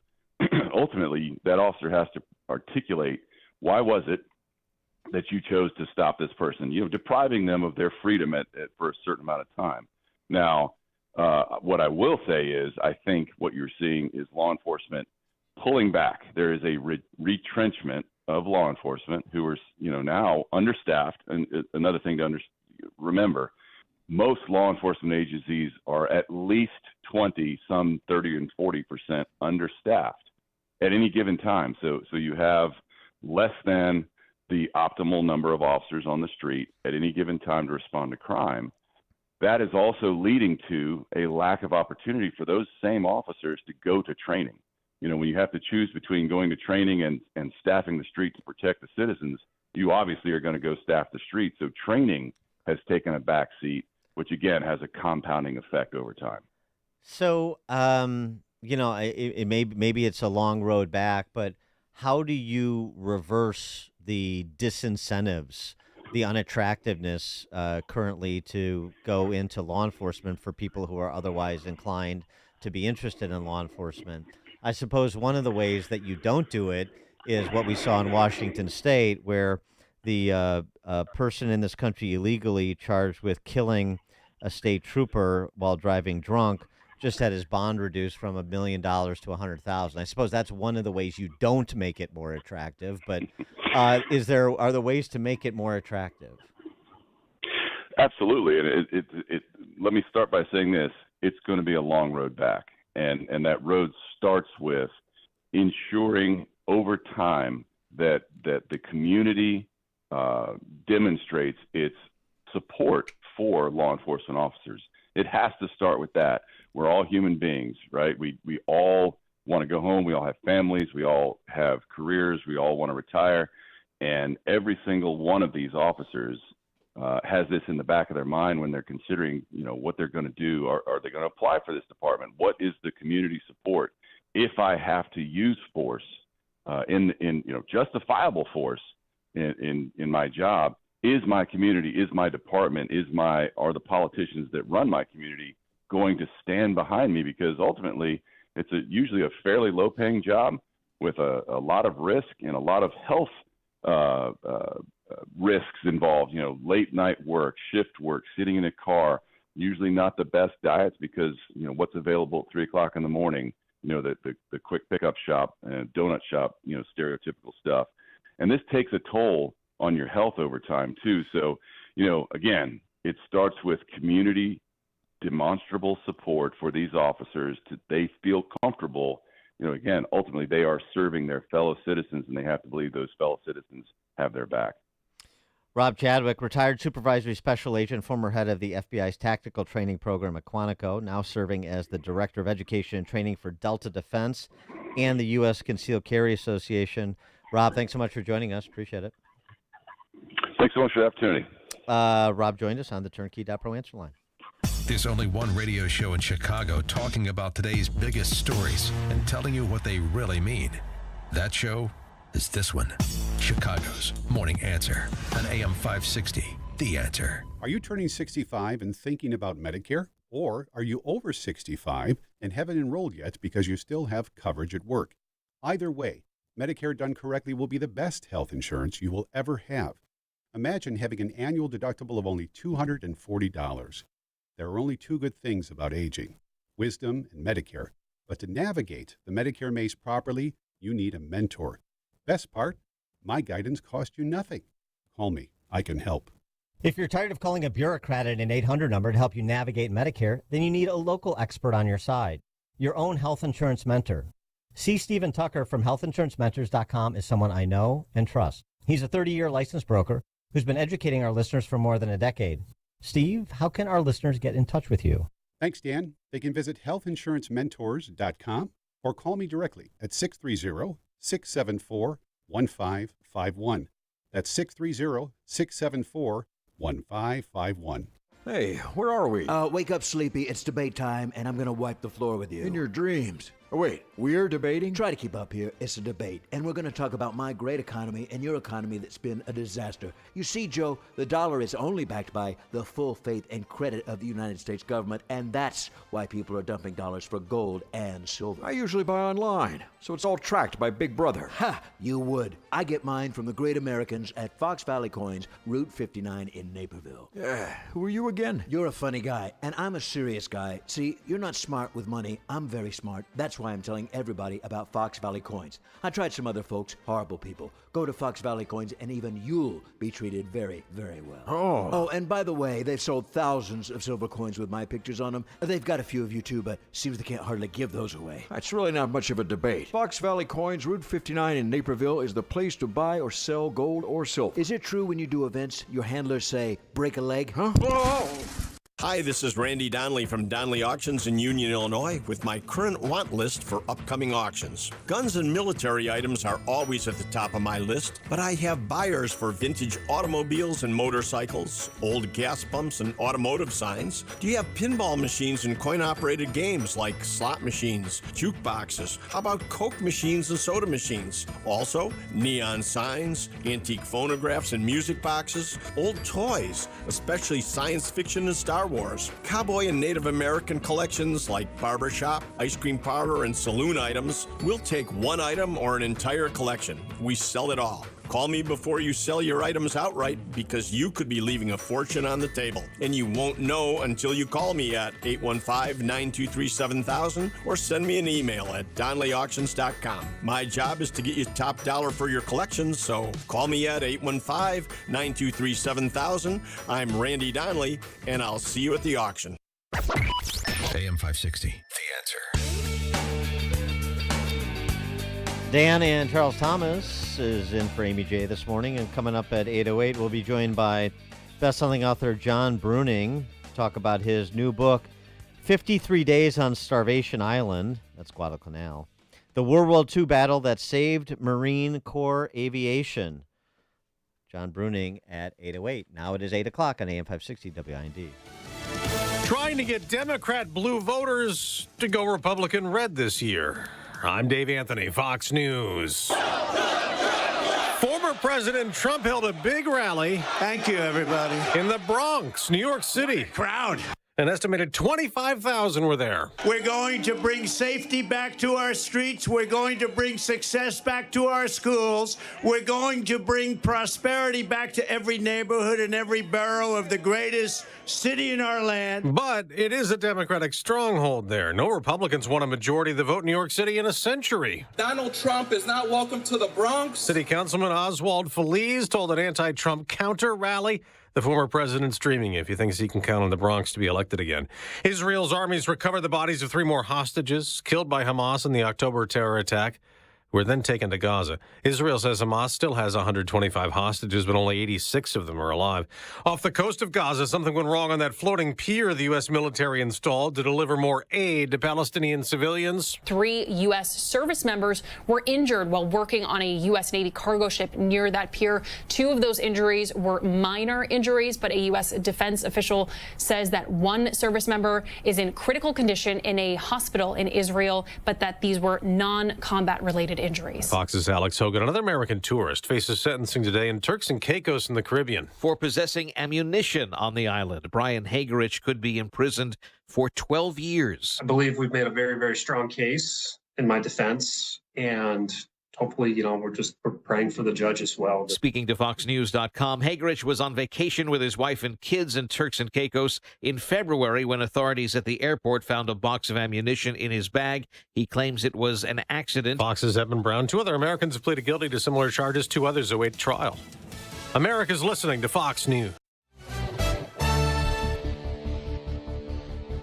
Ultimately, that officer has to articulate, why was it that you chose to stop this person, depriving them of their freedom for a certain amount of time. Now, what I will say is I think what you're seeing is law enforcement pulling back. There is a retrenchment of law enforcement who are, now understaffed. And another thing to remember, most law enforcement agencies are at least 20, some 30 and 40% understaffed at any given time. So you have less than the optimal number of officers on the street at any given time to respond to crime. That is also leading to a lack of opportunity for those same officers to go to training. When you have to choose between going to training and staffing the street to protect the citizens, you obviously are going to go staff the street. So training has taken a back seat, which again has a compounding effect over time. So, maybe it's a long road back, but how do you reverse the disincentives, the unattractiveness currently to go into law enforcement for people who are otherwise inclined to be interested in law enforcement? I suppose one of the ways that you don't do it is what we saw in Washington State, where the person in this country illegally charged with killing a state trooper while driving drunk just had his bond reduced from $1 million to $100,000. I suppose that's one of the ways you don't make it more attractive. But are there ways to make it more attractive? Absolutely, and let me start by saying this: it's going to be a long road back, and that road starts with ensuring over time that the community demonstrates its support for law enforcement officers. It has to start with that. We're all human beings, right? We all want to go home. We all have families. We all have careers. We all want to retire. And every single one of these officers has this in the back of their mind when they're considering, what they're going to do. Are they going to apply for this department? What is the community support? If I have to use force, justifiable force in my job, is my community, is my department, are the politicians that run my community going to stand behind me? Because ultimately, it's usually a fairly low-paying job with a lot of risk and a lot of health risks involved. Late-night work, shift work, sitting in a car, usually not the best diets because what's available at 3 o'clock in the morning. The quick pickup shop and donut shop, stereotypical stuff, and this takes a toll on your health over time too. So, again, it starts with community demonstrable support for these officers they feel comfortable. Again, ultimately they are serving their fellow citizens, and they have to believe those fellow citizens have their back. Rob Chadwick, retired supervisory special agent, former head of the FBI's tactical training program at Quantico, now serving as the director of education and training for Delta Defense and the U.S. Concealed Carry Association. Rob, thanks so much for joining us. Appreciate it. Thanks so much for the opportunity. Rob joined us on the Turnkey.pro answer line. There's only one radio show in Chicago talking about today's biggest stories and telling you what they really mean. That show is this one, Chicago's Morning Answer on AM 560, The Answer. Are you turning 65 and thinking about Medicare? Or are you over 65 and haven't enrolled yet because you still have coverage at work? Either way, Medicare done correctly will be the best health insurance you will ever have. Imagine having an annual deductible of only $240. There are only two good things about aging, wisdom and Medicare. But to navigate the Medicare maze properly, you need a mentor. Best part, my guidance cost you nothing. Call me. I can help. If you're tired of calling a bureaucrat at an 800 number to help you navigate Medicare, then you need a local expert on your side, your own health insurance mentor. C. Stephen Tucker from healthinsurancementors.com is someone I know and trust. He's a 30-year licensed broker who's been educating our listeners for more than a decade. Steve, how can our listeners get in touch with you? Thanks, Dan. They can visit healthinsurancementors.com or call me directly at 630-674-1551. That's 630-674-1551. Hey, where are we? Wake up, Sleepy. It's debate time, and I'm going to wipe the floor with you. In your dreams. Oh, wait, we're debating? Try to keep up here. It's a debate, and we're going to talk about my great economy and your economy that's been a disaster. You see, Joe, the dollar is only backed by the full faith and credit of the United States government, and that's why people are dumping dollars for gold and silver. I usually buy online, so it's all tracked by Big Brother. Ha! You would. I get mine from the great Americans at Fox Valley Coins, Route 59 in Naperville. Yeah, who are you again? You're a funny guy, and I'm a serious guy. See, you're not smart with money. I'm very smart. That's why I'm telling everybody about Fox Valley Coins. I tried some other folks, horrible people. Go to Fox Valley Coins and even you'll be treated very, very well. Oh, and by the way, they've sold thousands of silver coins with my pictures on them. They've got a few of you too, but seems they can't hardly give those away. That's really not much of a debate. Fox Valley Coins, Route 59 in Naperville is the place to buy or sell gold or silver. Is it true when you do events, your handlers say, break a leg? Huh? Whoa! Hi, this is Randy Donnelly from Donnelly Auctions in Union, Illinois, with my current want list for upcoming auctions. Guns and military items are always at the top of my list, but I have buyers for vintage automobiles and motorcycles, old gas pumps and automotive signs. Do you have pinball machines and coin-operated games like slot machines, jukeboxes? How about Coke machines and soda machines? Also, neon signs, antique phonographs and music boxes, old toys, especially science fiction and Star Wars, cowboy and Native American collections like barbershop, ice cream parlor, and saloon items. We'll take one item or an entire collection. We sell it all. Call me before you sell your items outright because you could be leaving a fortune on the table. And you won't know until you call me at 815-923-7000 or send me an email at DonnellyAuctions.com. My job is to get you top dollar for your collections, so call me at 815-923-7000. I'm Randy Donnelly, and I'll see you at the auction. AM 560, The Answer. Dan and Charles Thomas is in for Amy J this morning, and coming up at 8:08, we'll be joined by best-selling author John Bruning to talk about his new book, 53 Days on Starvation Island, that's Guadalcanal, the World War II battle that saved Marine Corps aviation. John Bruning at 8:08. Now it is 8 o'clock on AM 560 WIND. Trying to get Democrat blue voters to go Republican red this year. I'm Dave Anthony, Fox News. Former President Trump held a big rally. Thank you, everybody. In the Bronx, New York City. Crowd. An estimated 25,000 were there. We're going to bring safety back to our streets. We're going to bring success back to our schools. We're going to bring prosperity back to every neighborhood and every borough of the greatest city in our land. But it is a Democratic stronghold there. No Republicans won a majority of the vote in New York City in a century. Donald Trump is not welcome to the Bronx. City Councilman Oswald Feliz told an anti-Trump counter rally the former president's dreaming if he thinks he can count on the Bronx to be elected again. Israel's armies recovered the bodies of 3 more hostages killed by Hamas in the October terror attack, who were then taken to Gaza. Israel says Hamas still has 125 hostages, but only 86 of them are alive. Off the coast of Gaza, something went wrong on that floating pier the U.S. military installed to deliver more aid to Palestinian civilians. 3 U.S. service members were injured while working on a U.S. Navy cargo ship near that pier. 2 of those injuries were minor injuries, but a U.S. defense official says that 1 service member is in critical condition in a hospital in Israel, but that these were non-combat related injuries. Fox's Alex Hogan. Another American tourist faces sentencing today in Turks and Caicos in the Caribbean for possessing ammunition on the island. Brian Hagerich could be imprisoned for 12 years. I believe we've made a very, very strong case in my defense, and hopefully, we're praying for the judge as well. Speaking to FoxNews.com, Hagerich was on vacation with his wife and kids in Turks and Caicos in February when authorities at the airport found a box of ammunition in his bag. He claims it was an accident. Fox's Edmund Brown. 2 other Americans have pleaded guilty to similar charges. 2 others await trial. America's listening to Fox News.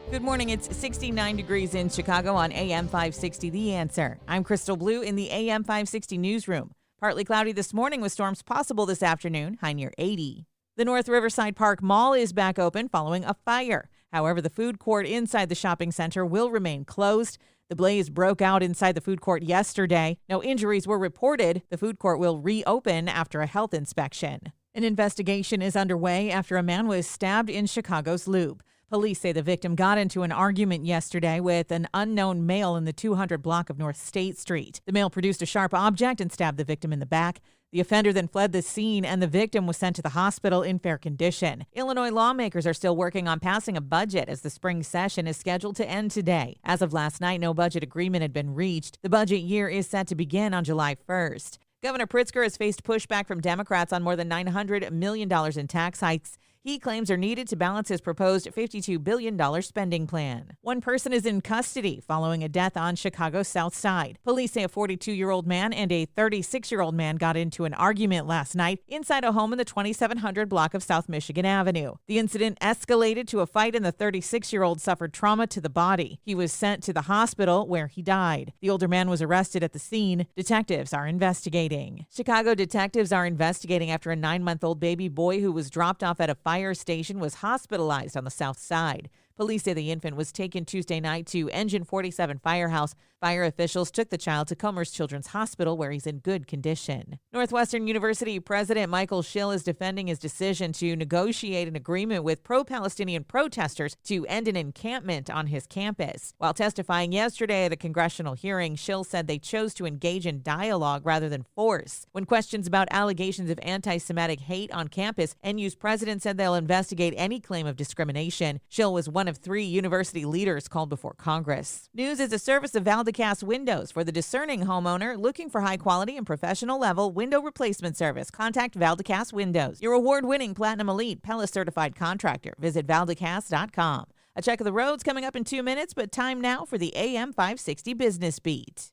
Good morning. It's 69 degrees in Chicago on AM 560, The Answer. I'm Crystal Blue in the AM 560 newsroom. Partly cloudy this morning with storms possible this afternoon, high near 80. The North Riverside Park Mall is back open following a fire. However, the food court inside the shopping center will remain closed. The blaze broke out inside the food court yesterday. No injuries were reported. The food court will reopen after a health inspection. An investigation is underway after a man was stabbed in Chicago's Loop. Police say the victim got into an argument yesterday with an unknown male in the 200 block of North State Street. The male produced a sharp object and stabbed the victim in the back. The offender then fled the scene, and the victim was sent to the hospital in fair condition. Illinois lawmakers are still working on passing a budget as the spring session is scheduled to end today. As of last night, no budget agreement had been reached. The budget year is set to begin on July 1st. Governor Pritzker has faced pushback from Democrats on more than $900 million in tax hikes he claims are needed to balance his proposed $52 billion spending plan. One person is in custody following a death on Chicago's South Side. Police say a 42-year-old man and a 36-year-old man got into an argument last night inside a home in the 2700 block of South Michigan Avenue. The incident escalated to a fight, and the 36-year-old suffered trauma to the body. He was sent to the hospital where he died. The older man was arrested at the scene. Detectives are investigating. Chicago detectives are investigating after a 9-month-old baby boy who was dropped off at a fire station was hospitalized on the South Side. Police say the infant was taken Tuesday night to Engine 47 Firehouse. Fire officials took the child to Comer's Children's Hospital, where he's in good condition. Northwestern University President Michael Schill is defending his decision to negotiate an agreement with pro-Palestinian protesters to end an encampment on his campus. While testifying yesterday at a congressional hearing, Schill said they chose to engage in dialogue rather than force. When questions about allegations of anti-Semitic hate on campus, NU's president said they'll investigate any claim of discrimination. Schill was one of 3 university leaders called before Congress. News is a service of Valdecast Windows for the discerning homeowner looking for high-quality and professional-level window replacement service. Contact Valdecast Windows, your award-winning Platinum Elite Pella-certified contractor. Visit Valdecast.com. A check of the roads coming up in 2 minutes, but time now for the AM 560 Business Beat.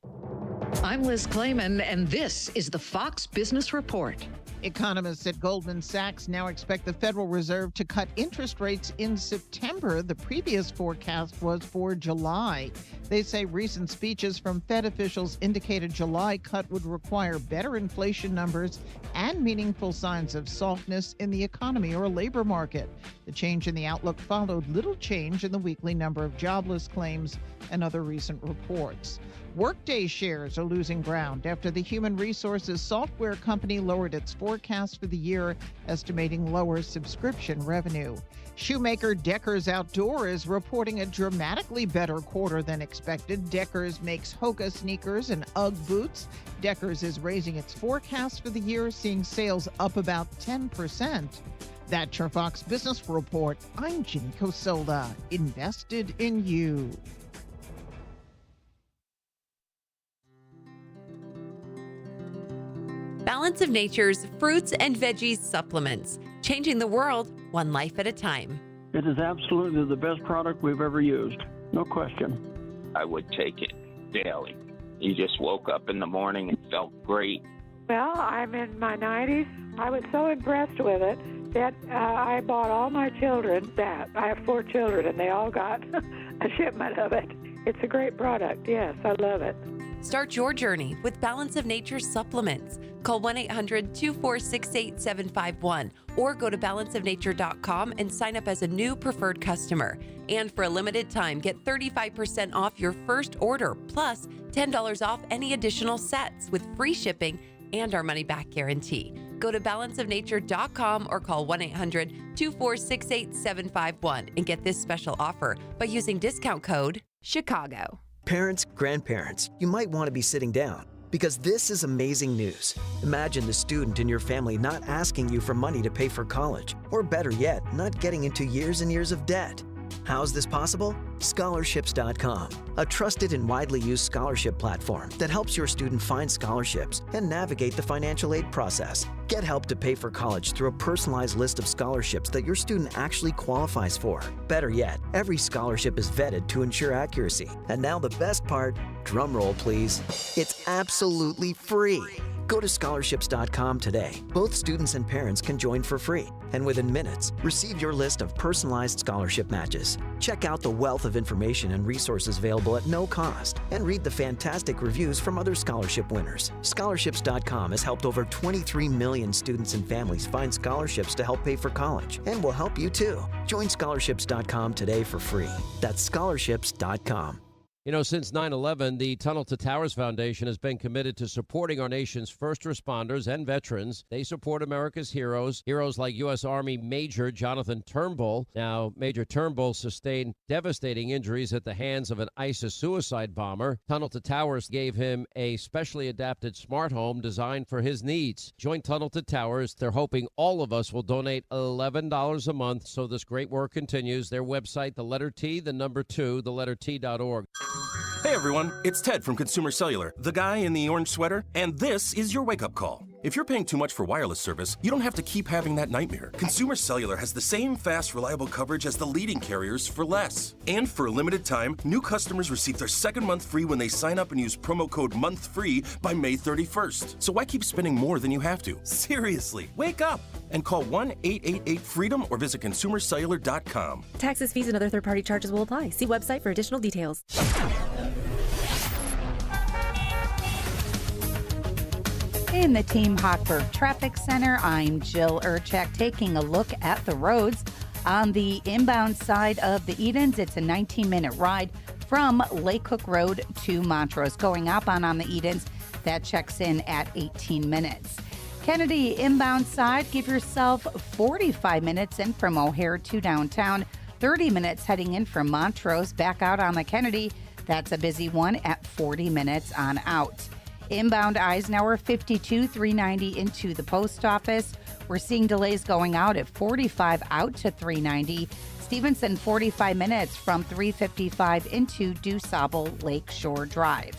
I'm Liz Clayman, and this is the Fox Business Report. Economists at Goldman Sachs now expect the Federal Reserve to cut interest rates in September. The previous forecast was for July. They say recent speeches from Fed officials indicate a July cut would require better inflation numbers and meaningful signs of softness in the economy or labor market. The change in the outlook followed little change in the weekly number of jobless claims and other recent reports. Workday shares are losing ground after the human resources software company lowered its forecast for the year, estimating lower subscription revenue. Shoemaker Deckers Outdoor is reporting a dramatically better quarter than expected. Deckers makes Hoka sneakers and UGG boots. Deckers is raising its forecast for the year, seeing sales up about 10%. That's your Fox Business Report. I'm Ginny Cosola, invested in you. Balance of Nature's fruits and veggies supplements, changing the world one life at a time. It is absolutely the best product we've ever used, no question. I would take it daily. You just woke up in the morning and felt great. Well, I'm in my 90s. I was so impressed with it that I bought all my children that. I have 4 children, and they all got a shipment of it. It's a great product. Yes, I love it. Start your journey with Balance of Nature supplements. Call 1-800-246-8751 or go to balanceofnature.com and sign up as a new preferred customer. And for a limited time, get 35% off your first order, plus $10 off any additional sets with free shipping and our money-back guarantee. Go to balanceofnature.com or call 1-800-246-8751 and get this special offer by using discount code CHICAGO. Parents, grandparents, you might want to be sitting down. Because this is amazing news. Imagine the student in your family not asking you for money to pay for college, or better yet, not getting into years and years of debt. How is this possible? Scholarships.com, a trusted and widely used scholarship platform that helps your student find scholarships and navigate the financial aid process. Get help to pay for college through a personalized list of scholarships that your student actually qualifies for. Better yet, every scholarship is vetted to ensure accuracy. And now the best part, drum roll please, it's absolutely free. Go to scholarships.com today. Both students and parents can join for free. And within minutes, receive your list of personalized scholarship matches. Check out the wealth of information and resources available at no cost. And read the fantastic reviews from other scholarship winners. Scholarships.com has helped over 23 million students and families find scholarships to help pay for college. And will help you too. Join scholarships.com today for free. That's scholarships.com. You know, since 9/11, the Tunnel to Towers Foundation has been committed to supporting our nation's first responders and veterans. They support America's heroes like U.S. Army Major Jonathan Turnbull. Now, Major Turnbull sustained devastating injuries at the hands of an ISIS suicide bomber. Tunnel to Towers gave him a specially adapted smart home designed for his needs. Join Tunnel to Towers. They're hoping all of us will donate $11 a month so this great work continues. Their website, the letter T, the number 2, the letter T.org. Hey everyone, it's Ted from Consumer Cellular, the guy in the orange sweater, and this is your wake-up call. If you're paying too much for wireless service, you don't have to keep having that nightmare. Consumer Cellular has the same fast, reliable coverage as the leading carriers for less. And for a limited time, new customers receive their second month free when they sign up and use promo code MONTHFREE by May 31st. So why keep spending more than you have to? Seriously, wake up and call 1-888-FREEDOM or visit consumercellular.com. Taxes, fees, and other third-party charges will apply. See website for additional details. In the Team Hochberg Traffic Center, I'm Jill Urchak taking a look at the roads. On the inbound side of the Edens, it's a 19-minute ride from Lake Cook Road to Montrose. Going outbound on the Edens, that checks in at 18 minutes. Kennedy inbound side, give yourself 45 minutes in from O'Hare to downtown, 30 minutes heading in from Montrose. Back out on the Kennedy, that's a busy one at 40 minutes on out. Inbound Eisenhower 52, 390 into the post office. We're seeing delays going out at 45 out to 390. Stevenson 45 minutes from 355 into DuSable Lakeshore Drive.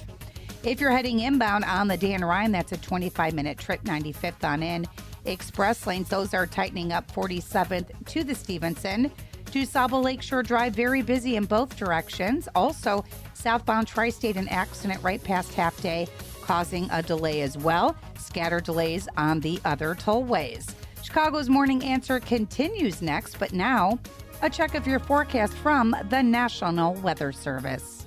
If you're heading inbound on the Dan Ryan, that's a 25-minute trip, 95th on in. Express lanes, those are tightening up 47th to the Stevenson. DuSable Lakeshore Drive, very busy in both directions. Also, southbound Tri-State, an accident right past Half Day, causing a delay as well. Scattered delays on the other tollways. Chicago's Morning Answer continues next, but now a check of your forecast from the National Weather Service.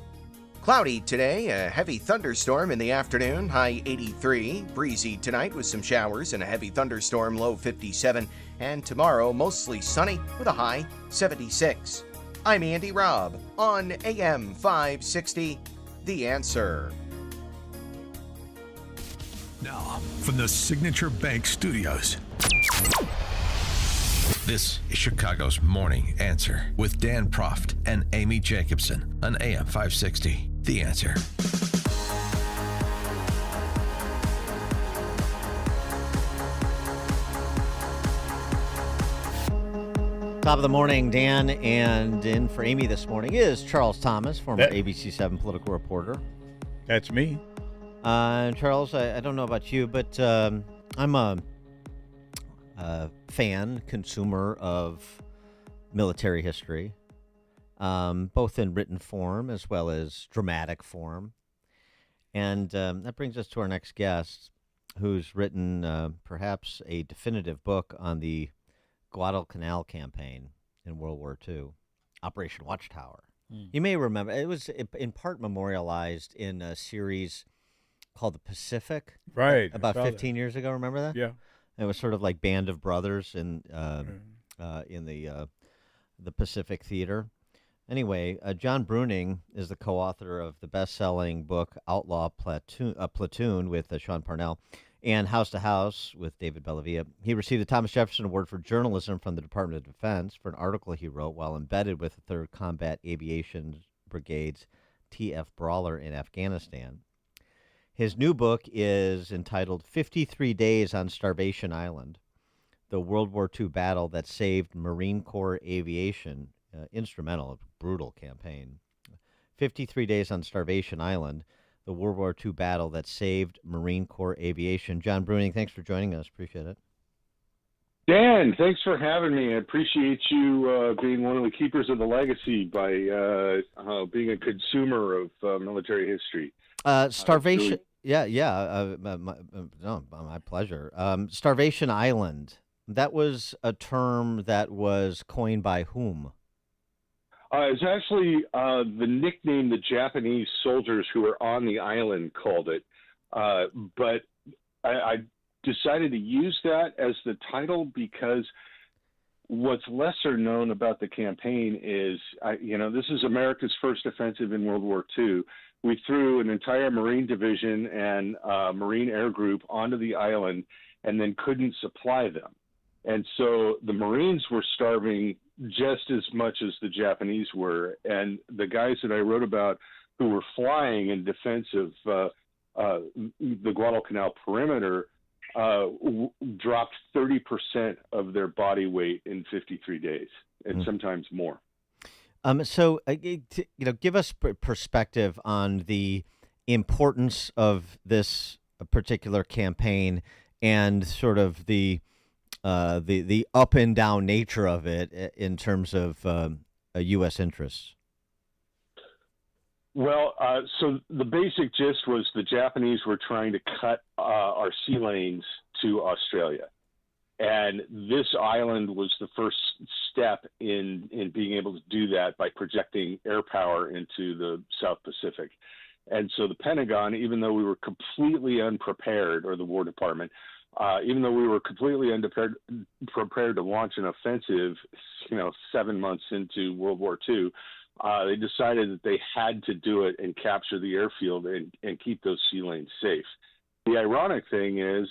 Cloudy today, a heavy thunderstorm in the afternoon, high 83. Breezy tonight with some showers and a heavy thunderstorm, low 57. And tomorrow, mostly sunny with a high 76. I'm Andy Robb on AM 560, The Answer. Now, from the Signature Bank Studios, this is Chicago's Morning Answer with Dan Proft and Amy Jacobson on AM 560. The Answer. Top of the morning, Dan, and in for Amy this morning is Charles Thomas, former ABC7 political reporter. That's me. Charles, I don't know about you, but I'm a fan, consumer of military history, both in written form as well as dramatic form. And that brings us to our next guest, who's written perhaps a definitive book on the Guadalcanal campaign in World War II, Operation Watchtower. You may remember, it was in part memorialized in a series called The Pacific, right? About 15 years ago. Remember that? Yeah. It was sort of like Band of Brothers in the Pacific Theater. Anyway, John Bruning is the co-author of the best-selling book Outlaw Platoon with Sean Parnell and House to House with David Bellavia. He received the Thomas Jefferson Award for Journalism from the Department of Defense for an article he wrote while embedded with the 3rd Combat Aviation Brigade's TF Brawler in Afghanistan. His new book is entitled 53 Days on Starvation Island, the World War II battle that saved Marine Corps aviation, instrumental, brutal campaign. 53 Days on Starvation Island, the World War II battle that saved Marine Corps aviation. John Bruning, thanks for joining us. Appreciate it. Dan, thanks for having me. I appreciate you being one of the keepers of the legacy by being a consumer of military history. Starvation. My pleasure. Starvation Island. That was a term that was coined by whom? It's actually the nickname the Japanese soldiers who were on the island called it. But I decided to use that as the title because what's lesser known about the campaign is, this is America's first offensive in World War II. We threw an entire Marine division and Marine Air Group onto the island and then couldn't supply them. And so the Marines were starving just as much as the Japanese were. And the guys that I wrote about who were flying in defense of the Guadalcanal perimeter dropped 30% of their body weight in 53 days, and sometimes more. Give us perspective on the importance of this particular campaign and sort of the up and down nature of it in terms of U.S. interests. Well, so the basic gist was the Japanese were trying to cut our sea lanes to Australia. And this island was the first step in being able to do that by projecting air power into the South Pacific. And so the Pentagon, even though we were completely unprepared, or the War Department, even though we were completely prepared to launch an offensive, 7 months into World War II, they decided that they had to do it and capture the airfield and keep those sea lanes safe. The ironic thing is,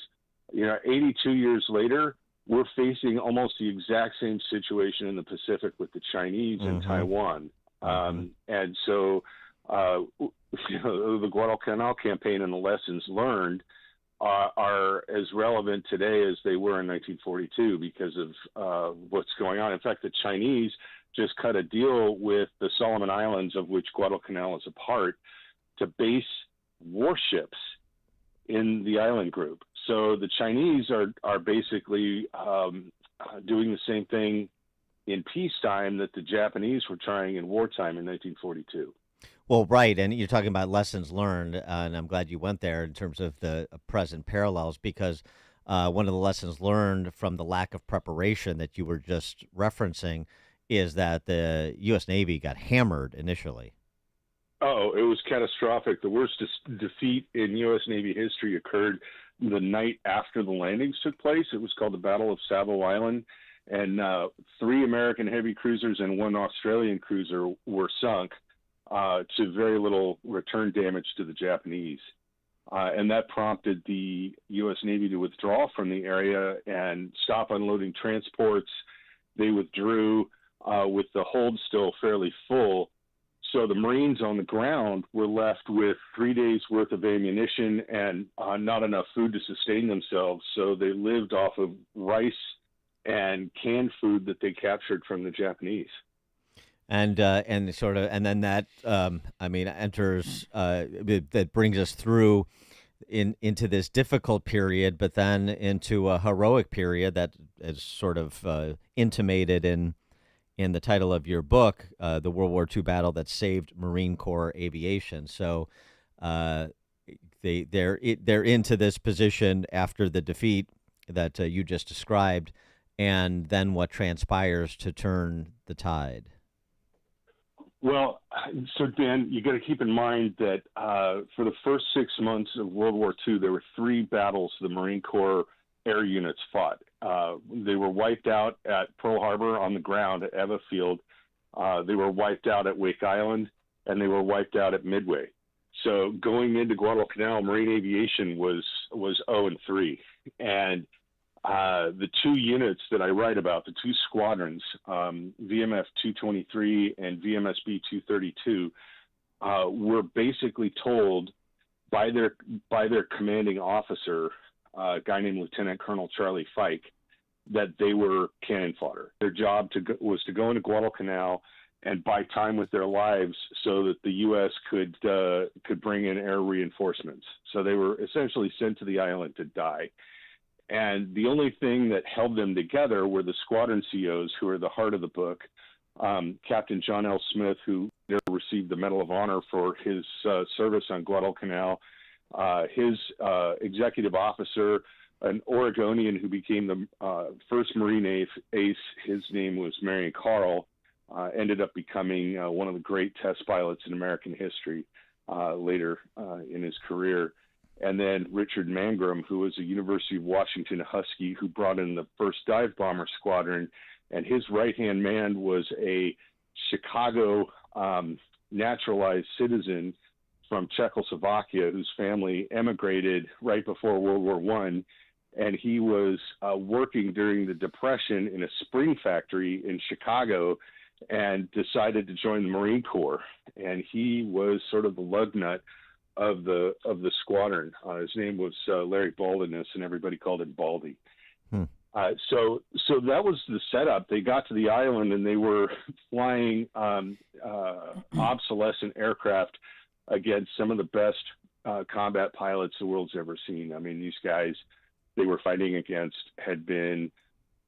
82 years later, we're facing almost the exact same situation in the Pacific with the Chinese and Taiwan. And so, the Guadalcanal campaign and the lessons learned are as relevant today as they were in 1942 because of what's going on. In fact, the Chinese just cut a deal with the Solomon Islands, of which Guadalcanal is a part, to base warships in the island group. So the Chinese are basically doing the same thing in peacetime that the Japanese were trying in wartime in 1942. Well, right, and you're talking about lessons learned, and I'm glad you went there in terms of the present parallels, because one of the lessons learned from the lack of preparation that you were just referencing is that the U.S. Navy got hammered initially. Oh, it was catastrophic. The worst defeat in U.S. Navy history occurred the night after the landings took place. It was called the Battle of Savo Island, and 3 American heavy cruisers and 1 Australian cruiser were sunk to very little return damage to the Japanese. And that prompted the U.S. Navy to withdraw from the area and stop unloading transports. They withdrew with the hold still fairly full. So the Marines on the ground were left with 3 days worth of ammunition and not enough food to sustain themselves. So they lived off of rice and canned food that they captured from the Japanese. And then that enters that brings us through into this difficult period, but then into a heroic period that is sort of intimated in the title of your book, the World War II battle that saved Marine Corps aviation. So they're into this position after the defeat that you just described, and then what transpires to turn the tide. Well, so Dan, you got to keep in mind that for the first 6 months of World War II, there were 3 battles the Marine Corps air units fought. They were wiped out at Pearl Harbor on the ground at Eva Field. They were wiped out at Wake Island, and they were wiped out at Midway. So going into Guadalcanal, Marine aviation was 0-3, and the 2 units that I write about, the 2 squadrons, VMF 223 and VMSB 232, were basically told by their commanding officer, a guy named Lieutenant Colonel Charlie Fike, that they were cannon fodder. Their job was to go into Guadalcanal and buy time with their lives so that the U.S. could bring in air reinforcements. So they were essentially sent to the island to die. And the only thing that held them together were the squadron COs, who are the heart of the book. Captain John L. Smith, who received the Medal of Honor for his service on Guadalcanal, his executive officer, an Oregonian who became the first Marine ace. His name was Marion Carl, ended up becoming one of the great test pilots in American history later in his career. And then Richard Mangrum, who was a University of Washington Husky who brought in the first dive bomber squadron. And his right-hand man was a Chicago naturalized citizen from Czechoslovakia whose family emigrated right before World War I. And he was working during the Depression in a spring factory in Chicago and decided to join the Marine Corps. And he was sort of the lug nut of the squadron. His name was Larry Baldinus, and everybody called him Baldy. So that was the setup. They got to the island and they were flying obsolescent aircraft against some of the best combat pilots the world's ever seen. I mean, these guys they were fighting against had been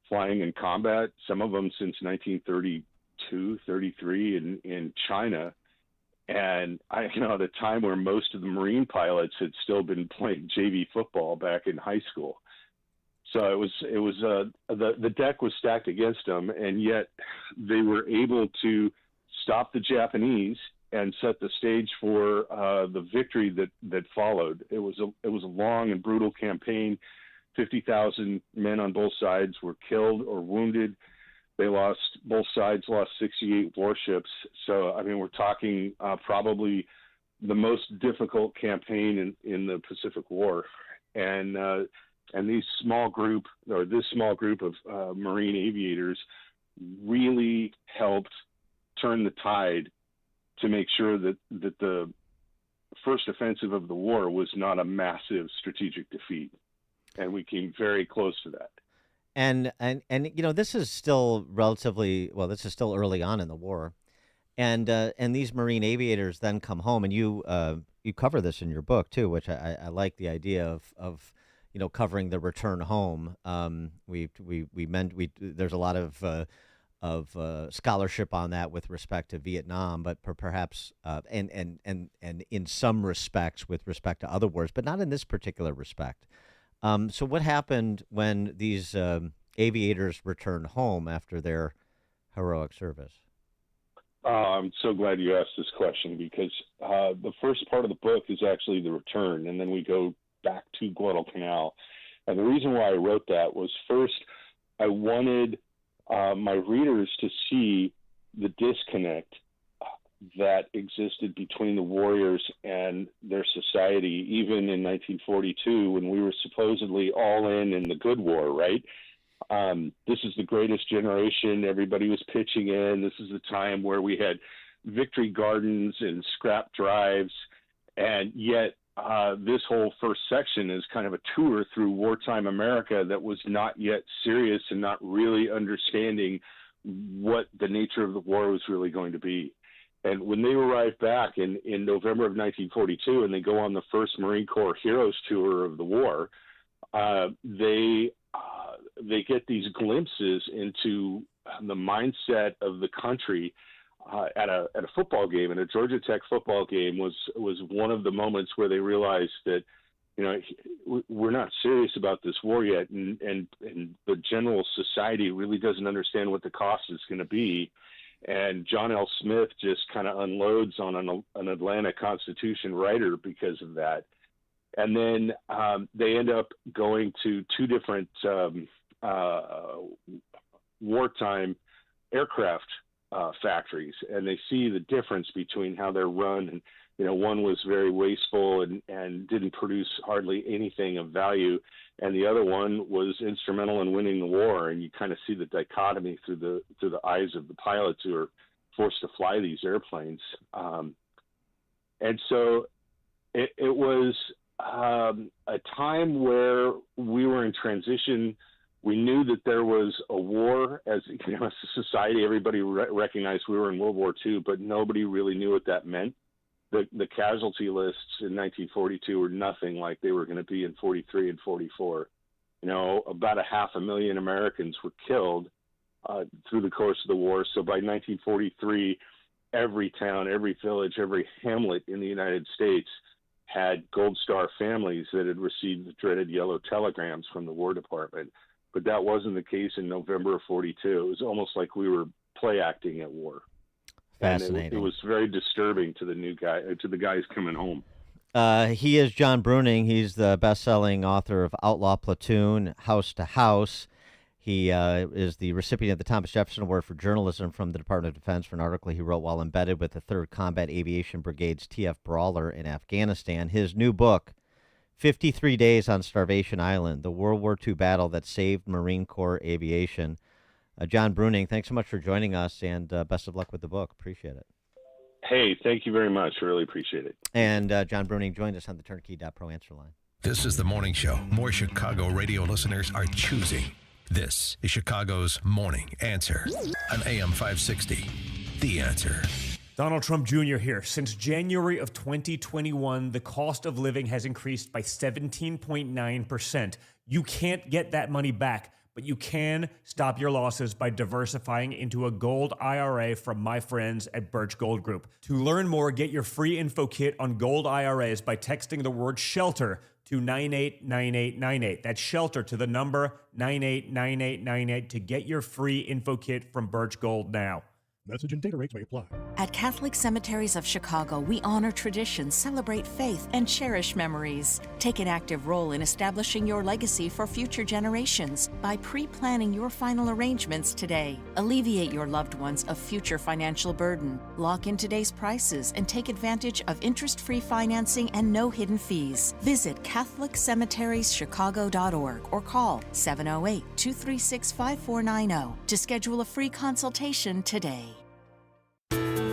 flying in combat, some of them since 1932, 33 in China. And at a time where most of the Marine pilots had still been playing JV football back in high school. So it was the deck was stacked against them, and yet they were able to stop the Japanese and set the stage for the victory that followed. It was a long and brutal campaign. 50,000 men on both sides were killed or wounded. Both sides lost 68 warships. So, I mean, we're talking probably the most difficult campaign in the Pacific War. And this small group of Marine aviators really helped turn the tide to make sure that the first offensive of the war was not a massive strategic defeat. And we came very close to that. And this is still this is still early on in the war, and these Marine aviators then come home, and you cover this in your book too, which I like the idea of covering the return home. There's a lot of scholarship on that with respect to Vietnam, but perhaps and in some respects with respect to other wars, but not in this particular respect. So what happened when these aviators returned home after their heroic service? I'm so glad you asked this question because the first part of the book is actually the return, and then we go back to Guadalcanal. And the reason why I wrote that was, first, I wanted my readers to see the disconnect that existed between the warriors and their society, even in 1942, when we were supposedly all in the good war, right? This is the greatest generation. Everybody was pitching in. This is the time where we had victory gardens and scrap drives. And yet this whole first section is kind of a tour through wartime America that was not yet serious and not really understanding what the nature of the war was really going to be. And when they arrive back in November of 1942 and they go on the first Marine Corps Heroes Tour of the war, they get these glimpses into the mindset of the country at a football game. And a Georgia Tech football game was one of the moments where they realized that, we're not serious about this war yet, and the general society really doesn't understand what the cost is going to be. And John L. Smith just kind of unloads on an Atlanta Constitution writer because of that. And then they end up going to two different wartime aircraft factories, and they see the difference between how they're run. And, one was very wasteful and didn't produce hardly anything of value, and the other one was instrumental in winning the war. And you kind of see the dichotomy through the eyes of the pilots who are forced to fly these airplanes. And so it was a time where we were in transition. We knew that there was a war. As you know, as a society, everybody recognized we were in World War II, but nobody really knew what that meant. The casualty lists in 1942 were nothing like they were going to be in 43 and 44. You know, about 500,000 Americans were killed through the course of the war. So by 1943, every town, every village, every hamlet in the United States had Gold Star families that had received the dreaded yellow telegrams from the War Department. But that wasn't the case in November of 42. It was almost like we were play acting at war. Fascinating. And it was very disturbing to the guys coming home. He is John Bruning. He's the best-selling author of Outlaw Platoon, House to House. He is the recipient of the Thomas Jefferson Award for Journalism from the Department of Defense for an article he wrote while embedded with the 3rd Combat Aviation Brigade's TF Brawler in Afghanistan. His new book, 53 Days on Starvation Island, the World War II battle that saved Marine Corps aviation. John Bruning, thanks so much for joining us, and best of luck with the book. Appreciate it. Hey, thank you very much. Really appreciate it. And John Bruning joined us on the Turnkey.Pro answer line. This is the morning show more Chicago radio listeners are choosing. This is Chicago's Morning Answer on AM 560. The Answer. Donald Trump Jr. here. Since January of 2021, the cost of living has increased by 17.9%. You can't get that money back, but you can stop your losses by diversifying into a gold IRA from my friends at Birch Gold Group. To learn more, get your free info kit on gold IRAs by texting the word SHELTER to 989898. That's SHELTER to the number 989898 to get your free info kit from Birch Gold now. Message and data rates may apply. At Catholic Cemeteries of Chicago, we honor traditions, celebrate faith, and cherish memories. Take an active role in establishing your legacy for future generations by pre-planning your final arrangements today. Alleviate your loved ones of future financial burden. Lock in today's prices and take advantage of interest-free financing and no hidden fees. Visit CatholicCemeteriesChicago.org or call 708-236-5490 to schedule a free consultation today.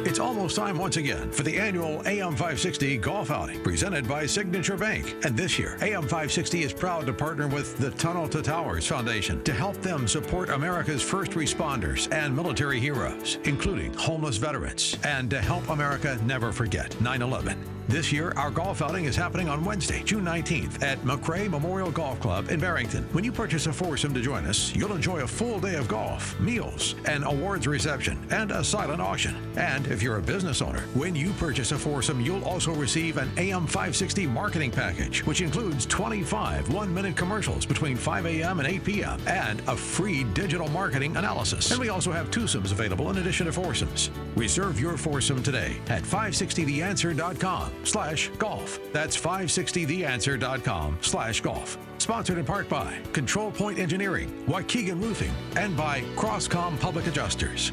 It's almost time once again for the annual AM 560 Golf Outing presented by Signature Bank. And this year, AM 560 is proud to partner with the Tunnel to Towers Foundation to help them support America's first responders and military heroes, including homeless veterans, and to help America never forget 9/11. This year, our golf outing is happening on Wednesday, June 19th at McRae Memorial Golf Club in Barrington. When you purchase a foursome to join us, you'll enjoy a full day of golf, meals, an awards reception, and a silent auction. And if you're a business owner, when you purchase a foursome, you'll also receive an AM 560 marketing package, which includes 25 one-minute commercials between 5 a.m. and 8 p.m. and a free digital marketing analysis. And we also have twosomes available in addition to foursomes. Reserve your foursome today at 560theanswer.com/golf. That's 560theanswer.com/golf. Sponsored in part by Control Point Engineering, Waukegan Roofing, and by Crosscom Public Adjusters.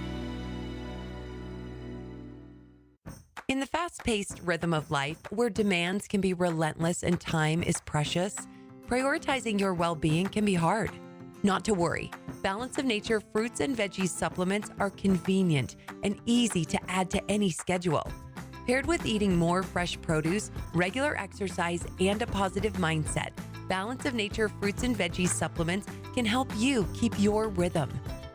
In the fast-paced rhythm of life, where demands can be relentless and time is precious, prioritizing your well-being can be hard. Not to worry. Balance of Nature fruits and veggies supplements are convenient and easy to add to any schedule. Paired with eating more fresh produce, regular exercise, and a positive mindset, Balance of Nature fruits and veggies supplements can help you keep your rhythm.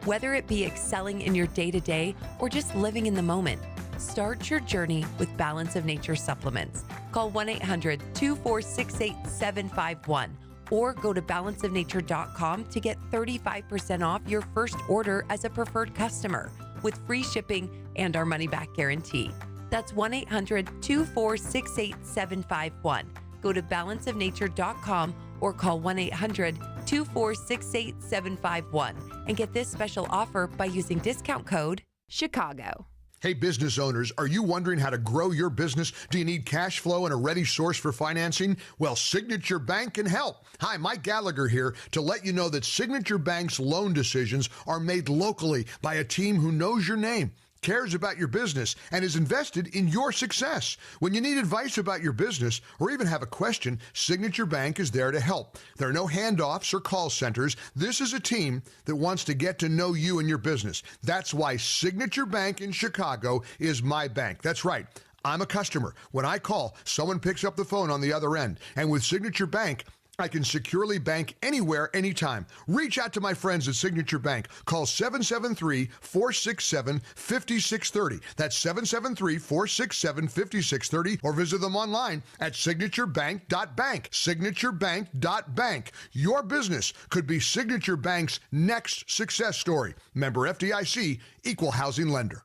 Whether it be excelling in your day-to-day or just living in the moment, start your journey with Balance of Nature supplements. Call 1-800-246-8751 or go to balanceofnature.com to get 35% off your first order as a preferred customer with free shipping and our money-back guarantee. That's 1-800-246-8751. Go to balanceofnature.com or call 1-800-246-8751 and get this special offer by using discount code CHICAGO. Hey, business owners, are you wondering how to grow your business? Do you need cash flow and a ready source for financing? Well, Signature Bank can help. Hi, Mike Gallagher here to let you know that Signature Bank's loan decisions are made locally by a team who knows your name, cares about your business, and is invested in your success. When you need advice about your business or even have a question, Signature Bank is there to help. There are no handoffs or call centers. This is a team that wants to get to know you and your business. That's why Signature Bank in Chicago is my bank. That's right. I'm a customer. When I call, someone picks up the phone on the other end. And with Signature Bank, I can securely bank anywhere, anytime. Reach out to my friends at Signature Bank. Call 773-467-5630. That's 773-467-5630. Or visit them online at signaturebank.bank. Signaturebank.bank. Your business could be Signature Bank's next success story. Member FDIC, Equal Housing Lender.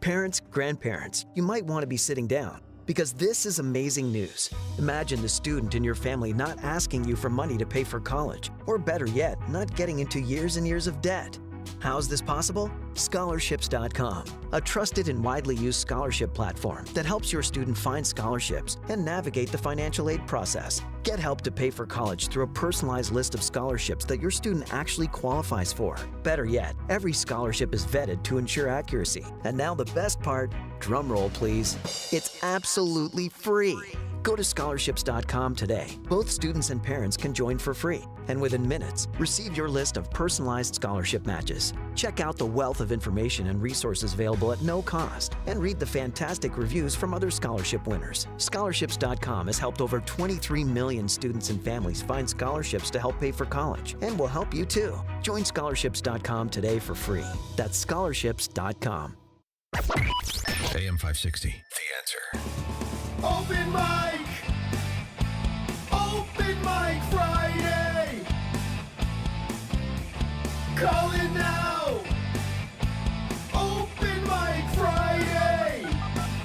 Parents, grandparents, you might want to be sitting down because this is amazing news. Imagine the student in your family not asking you for money to pay for college, or better yet, not getting into years and years of debt. How's this possible? Scholarships.com, a trusted and widely used scholarship platform that helps your student find scholarships and navigate the financial aid process. Get help to pay for college through a personalized list of scholarships that your student actually qualifies for. Better yet, every scholarship is vetted to ensure accuracy. And now the best part, drum roll please, it's absolutely free. Go to scholarships.com today. Both students and parents can join for free. And within minutes, receive your list of personalized scholarship matches. Check out the wealth of information and resources available at no cost. And read the fantastic reviews from other scholarship winners. Scholarships.com has helped over 23 million students and families find scholarships to help pay for college. And will help you too. Join scholarships.com today for free. That's scholarships.com. AM 560, The Answer. Open mic! Open mic Friday! Call it now! Open mic Friday!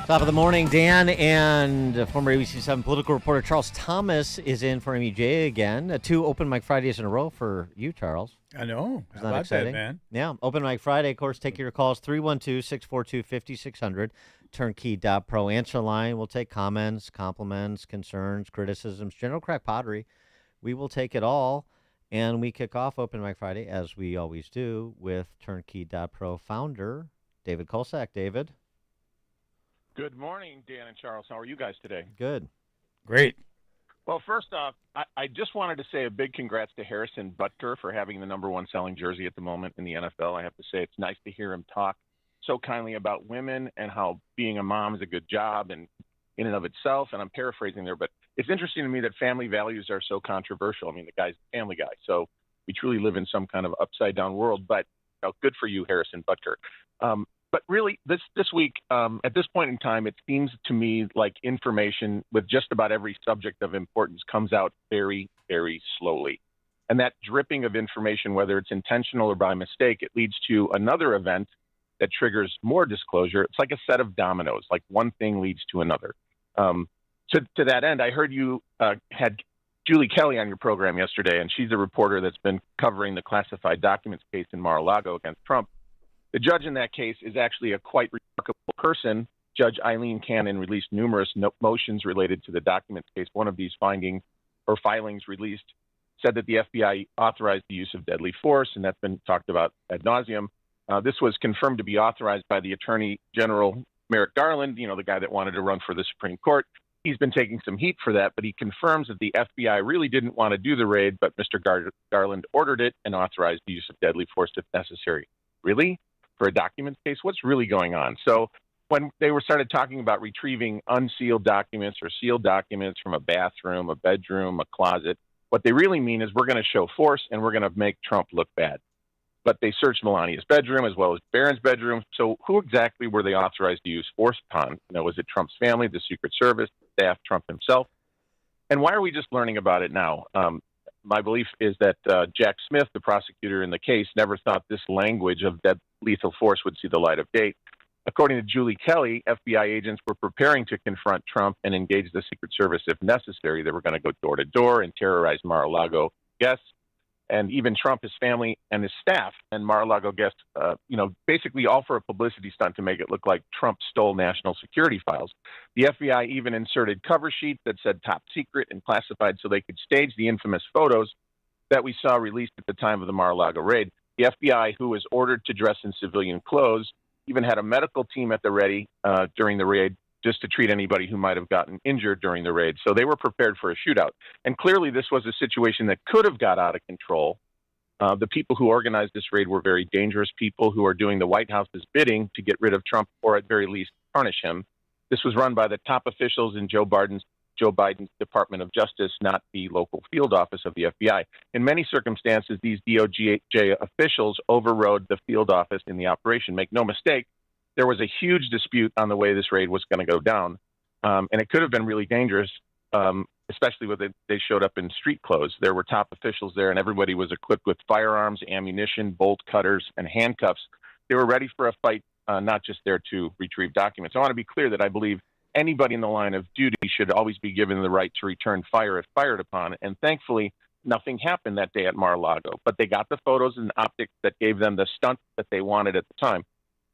Top of the morning, Dan, and former ABC7 political reporter Charles Thomas is in for MEJ again. 2 Open Mic Fridays in a row for you, Charles. I know. Isn't How that about exciting? that, man? Yeah. Open Mic Friday, of course, take your calls, 312-642-5600, turnkey.pro. Answer line, we'll take comments, compliments, concerns, criticisms, general crack pottery. We will take it all, and we kick off Open Mic Friday, as we always do, with turnkey.pro founder David Kolsak. David? Good morning, Dan and Charles. How are you guys today? Good. Great. Well, first off, I just wanted to say a big congrats to Harrison Butker for having the #1 selling jersey at the moment in the NFL. I have to say it's nice to hear him talk so kindly about women and how being a mom is a good job and in and of itself. And I'm paraphrasing there, but it's interesting to me that family values are so controversial. I mean, the guy's a family guy, so we truly live in some kind of upside down world. But good for you, Harrison Butker. But really, this week, at this point in time, it seems to me like information with just about every subject of importance comes out very, very slowly. And that dripping of information, whether it's intentional or by mistake, it leads to another event that triggers more disclosure. It's like a set of dominoes, like one thing leads to another. To that end, I heard you had Julie Kelly on your program yesterday, and she's a reporter that's been covering the classified documents case in Mar-a-Lago against Trump. The judge in that case is actually a quite remarkable person. Judge Eileen Cannon released numerous motions related to the documents case. One of these filings released said that the FBI authorized the use of deadly force, and that's been talked about ad nauseum. This was confirmed to be authorized by the Attorney General Merrick Garland, the guy that wanted to run for the Supreme Court. He's been taking some heat for that, but he confirms that the FBI really didn't want to do the raid, but Mr. Garland ordered it and authorized the use of deadly force if necessary. Really? For a documents case? What's really going on? So when they started talking about retrieving unsealed documents or sealed documents from a bathroom, a bedroom, a closet, what they really mean is we're going to show force and we're going to make Trump look bad. But they searched Melania's bedroom as well as Barron's bedroom. So who exactly were they authorized to use force upon? Was it Trump's family, the Secret Service, staff, Trump himself? And why are we just learning about it now? My belief is that Jack Smith, the prosecutor in the case, never thought this language of lethal force would see the light of day. According to Julie Kelly, FBI agents were preparing to confront Trump and engage the Secret Service if necessary. They were going to go door to door and terrorize Mar-a-Lago guests, and even Trump, his family, and his staff and Mar-a-Lago guests, basically all for a publicity stunt to make it look like Trump stole national security files. The FBI even inserted cover sheets that said top secret and classified so they could stage the infamous photos that we saw released at the time of the Mar-a-Lago raid. The FBI, who was ordered to dress in civilian clothes, even had a medical team at the ready during the raid just to treat anybody who might have gotten injured during the raid. So they were prepared for a shootout. And clearly this was a situation that could have got out of control. The people who organized this raid were very dangerous people who are doing the White House's bidding to get rid of Trump or at very least punish him. This was run by the top officials in Joe Biden's Department of Justice, not the local field office of the FBI. In many circumstances, these DOJ officials overrode the field office in the operation. Make no mistake, there was a huge dispute on the way this raid was going to go down, and it could have been really dangerous, especially when they showed up in street clothes. There were top officials there, and everybody was equipped with firearms, ammunition, bolt cutters, and handcuffs. They were ready for a fight, not just there to retrieve documents. I want to be clear that I believe anybody in the line of duty should always be given the right to return fire if fired upon. And thankfully, nothing happened that day at Mar-a-Lago. But they got the photos and optics that gave them the stunt that they wanted at the time.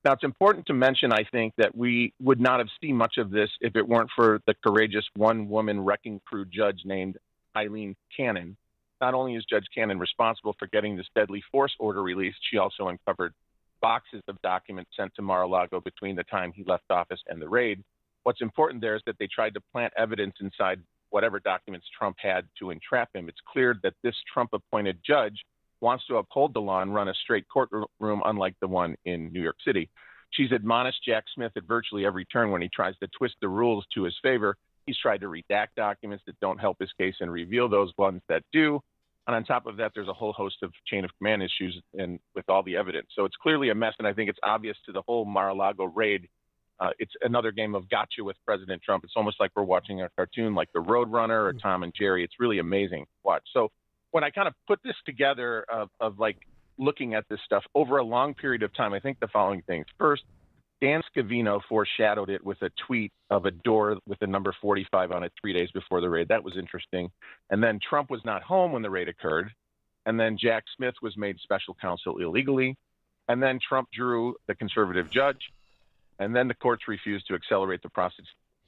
Now, it's important to mention, I think, that we would not have seen much of this if it weren't for the courageous one-woman wrecking crew judge named Eileen Cannon. Not only is Judge Cannon responsible for getting this deadly force order released, she also uncovered boxes of documents sent to Mar-a-Lago between the time he left office and the raid. What's important there is that they tried to plant evidence inside whatever documents Trump had to entrap him. It's clear that this Trump-appointed judge wants to uphold the law and run a straight courtroom unlike the one in New York City. She's admonished Jack Smith at virtually every turn when he tries to twist the rules to his favor. He's tried to redact documents that don't help his case and reveal those ones that do. And on top of that, there's a whole host of chain of command issues and with all the evidence. So it's clearly a mess, and I think it's obvious to the whole Mar-a-Lago raid. It's another game of gotcha with President Trump. It's almost like we're watching a cartoon like The Roadrunner or Tom and Jerry. It's really amazing to watch. So when I kind of put this together of like looking at this stuff over a long period of time, I think the following things. First, Dan Scavino foreshadowed it with a tweet of a door with the number 45 on it 3 days before the raid. That was interesting. And then Trump was not home when the raid occurred. And then Jack Smith was made special counsel illegally. And then Trump drew the conservative judge. And then the courts refused to accelerate the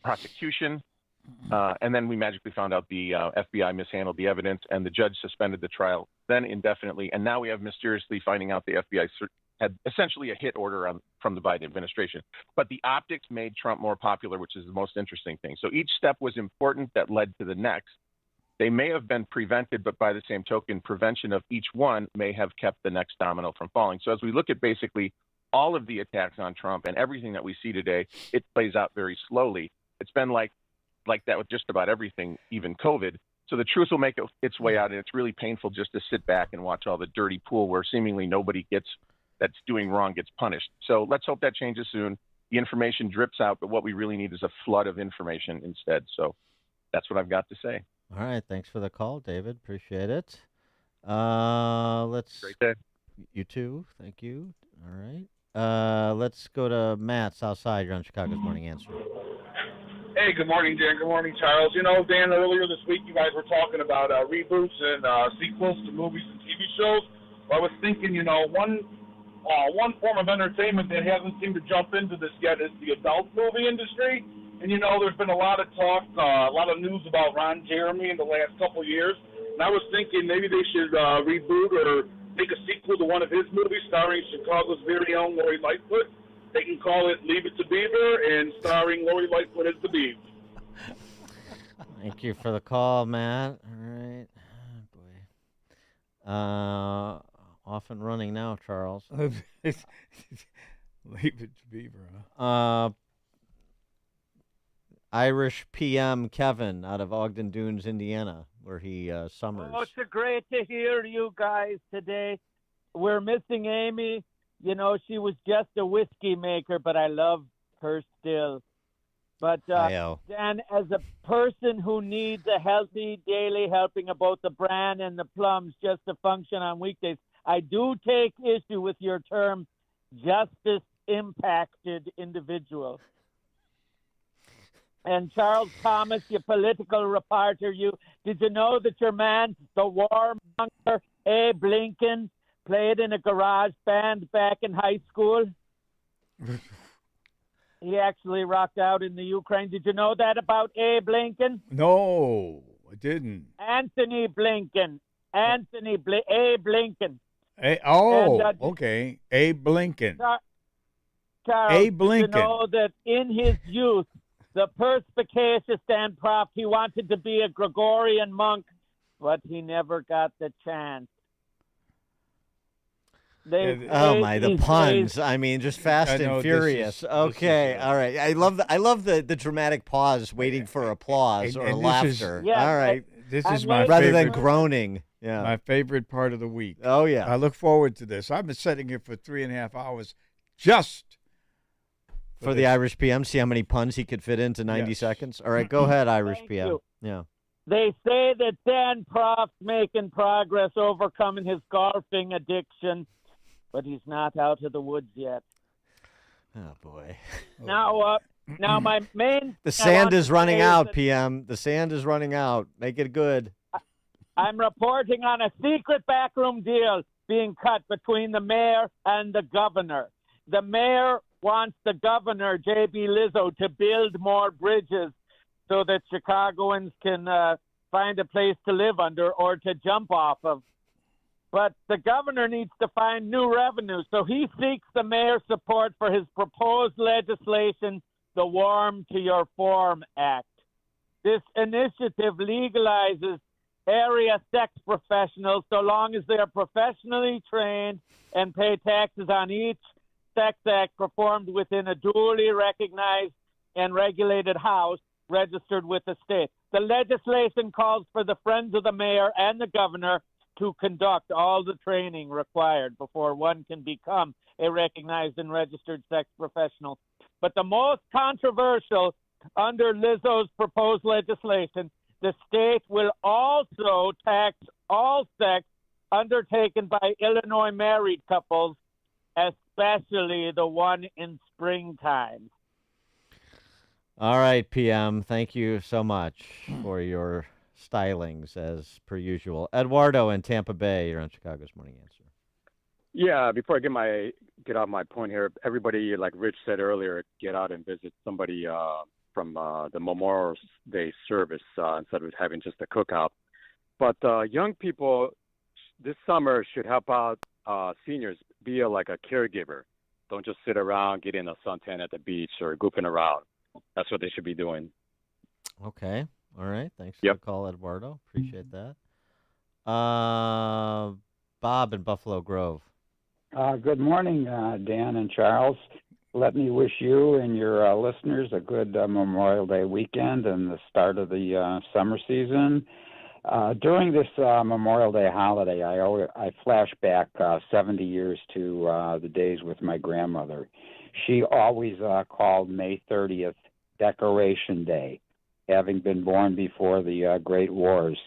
prosecution. And then we magically found out the FBI mishandled the evidence, and the judge suspended the trial then indefinitely. And now we have mysteriously finding out the FBI had essentially a hit order from the Biden administration. But the optics made Trump more popular, which is the most interesting thing. So each step was important that led to the next. They may have been prevented, but by the same token, prevention of each one may have kept the next domino from falling. So as we look at basically all of the attacks on Trump and everything that we see today, it plays out very slowly. It's been like that with just about everything, even COVID. So the truth will make its way out, and it's really painful just to sit back and watch all the dirty pool where seemingly nobody that's doing wrong gets punished. So let's hope that changes soon. The information drips out, but what we really need is a flood of information instead. So that's what I've got to say. All right. Thanks for the call, David. Appreciate it. Great day. You too. Thank you. All right. Let's go to Matt, Southside. You're on Chicago's Morning Answer. Hey, good morning, Dan. Good morning, Charles. You know, Dan, earlier this week you guys were talking about reboots and sequels to movies and TV shows. Well, I was thinking, you know, one form of entertainment that hasn't seemed to jump into this yet is the adult movie industry. And, you know, there's been a lot of talk, a lot of news about Ron Jeremy in the last couple of years. And I was thinking maybe they should reboot or make a sequel to one of his movies starring Chicago's very own Lori Lightfoot. They can call it Leave It to Beaver and starring Lori Lightfoot as the Beaver. Thank you for the call, Matt. All right. Oh, boy. Off and running now, Charles. Leave It to Beaver, huh? Irish PM Kevin out of Ogden Dunes, Indiana, where he summers. Oh, it's great to hear you guys today. We're missing Amy. You know, she was just a whiskey maker, but I love her still. But, Dan, as a person who needs a healthy daily helping of both the bran and the plums just to function on weekdays, I do take issue with your term, justice-impacted individual. And Charles Thomas, you political reporter, did you know that your man, the warmonger, Abe Lincoln, played in a garage band back in high school? He actually rocked out in the Ukraine. Did you know that about Abe Lincoln? No, I didn't. Anthony Blinken. Abe Lincoln. Okay. Abe Lincoln. Charles, Abe Lincoln. Did you know that in his youth, the perspicacious Dan Proft, he wanted to be a Gregorian monk, but he never got the chance. Oh my, the puns! I mean, just Fast and Furious. Okay, all right. I love the dramatic pause, waiting for applause or laughter. All right, this is my rather favorite, than groaning. Yeah, my favorite part of the week. Oh yeah, I look forward to this. I've been setting it for 3.5 hours just for the Irish PM. See how many puns he could fit into 90 seconds. All right, go ahead, Irish PM. You. Yeah. They say that Dan Proft's making progress overcoming his golfing addiction, but he's not out of the woods yet. Oh boy. Now my main. The sand is running out, PM. The sand is running out. Make it good. I'm reporting on a secret backroom deal being cut between the mayor and the governor. The mayor wants the governor, J.B. Lizzo, to build more bridges so that Chicagoans can find a place to live under or to jump off of. But the governor needs to find new revenue, so he seeks the mayor's support for his proposed legislation, the Warm to Your Form Act. This initiative legalizes area sex professionals so long as they are professionally trained and pay taxes on each sex act performed within a duly recognized and regulated house registered with the state. The legislation calls for the friends of the mayor and the governor to conduct all the training required before one can become a recognized and registered sex professional. But the most controversial under Lizzo's proposed legislation, the state will also tax all sex undertaken by Illinois married couples, especially the one in springtime. All right, PM. Thank you so much for your stylings, as per usual. Eduardo in Tampa Bay, you're on Chicago's Morning Answer. Yeah, before I get off my point here, everybody, like Rich said earlier, get out and visit somebody from the Memorial Day service instead of having just a cookout. But young people this summer should help out seniors, be like a caregiver. Don't just sit around getting a suntan at the beach or goofing around. That's what they should be doing. Okay. All right. Thanks for the call, Eduardo. Appreciate that. Bob in Buffalo Grove. Good morning, Dan and Charles. Let me wish you and your listeners a good Memorial Day weekend and the start of the summer season. During this Memorial Day holiday, I flash back 70 years to the days with my grandmother. She always called May 30th Decoration Day, having been born before the Great Wars.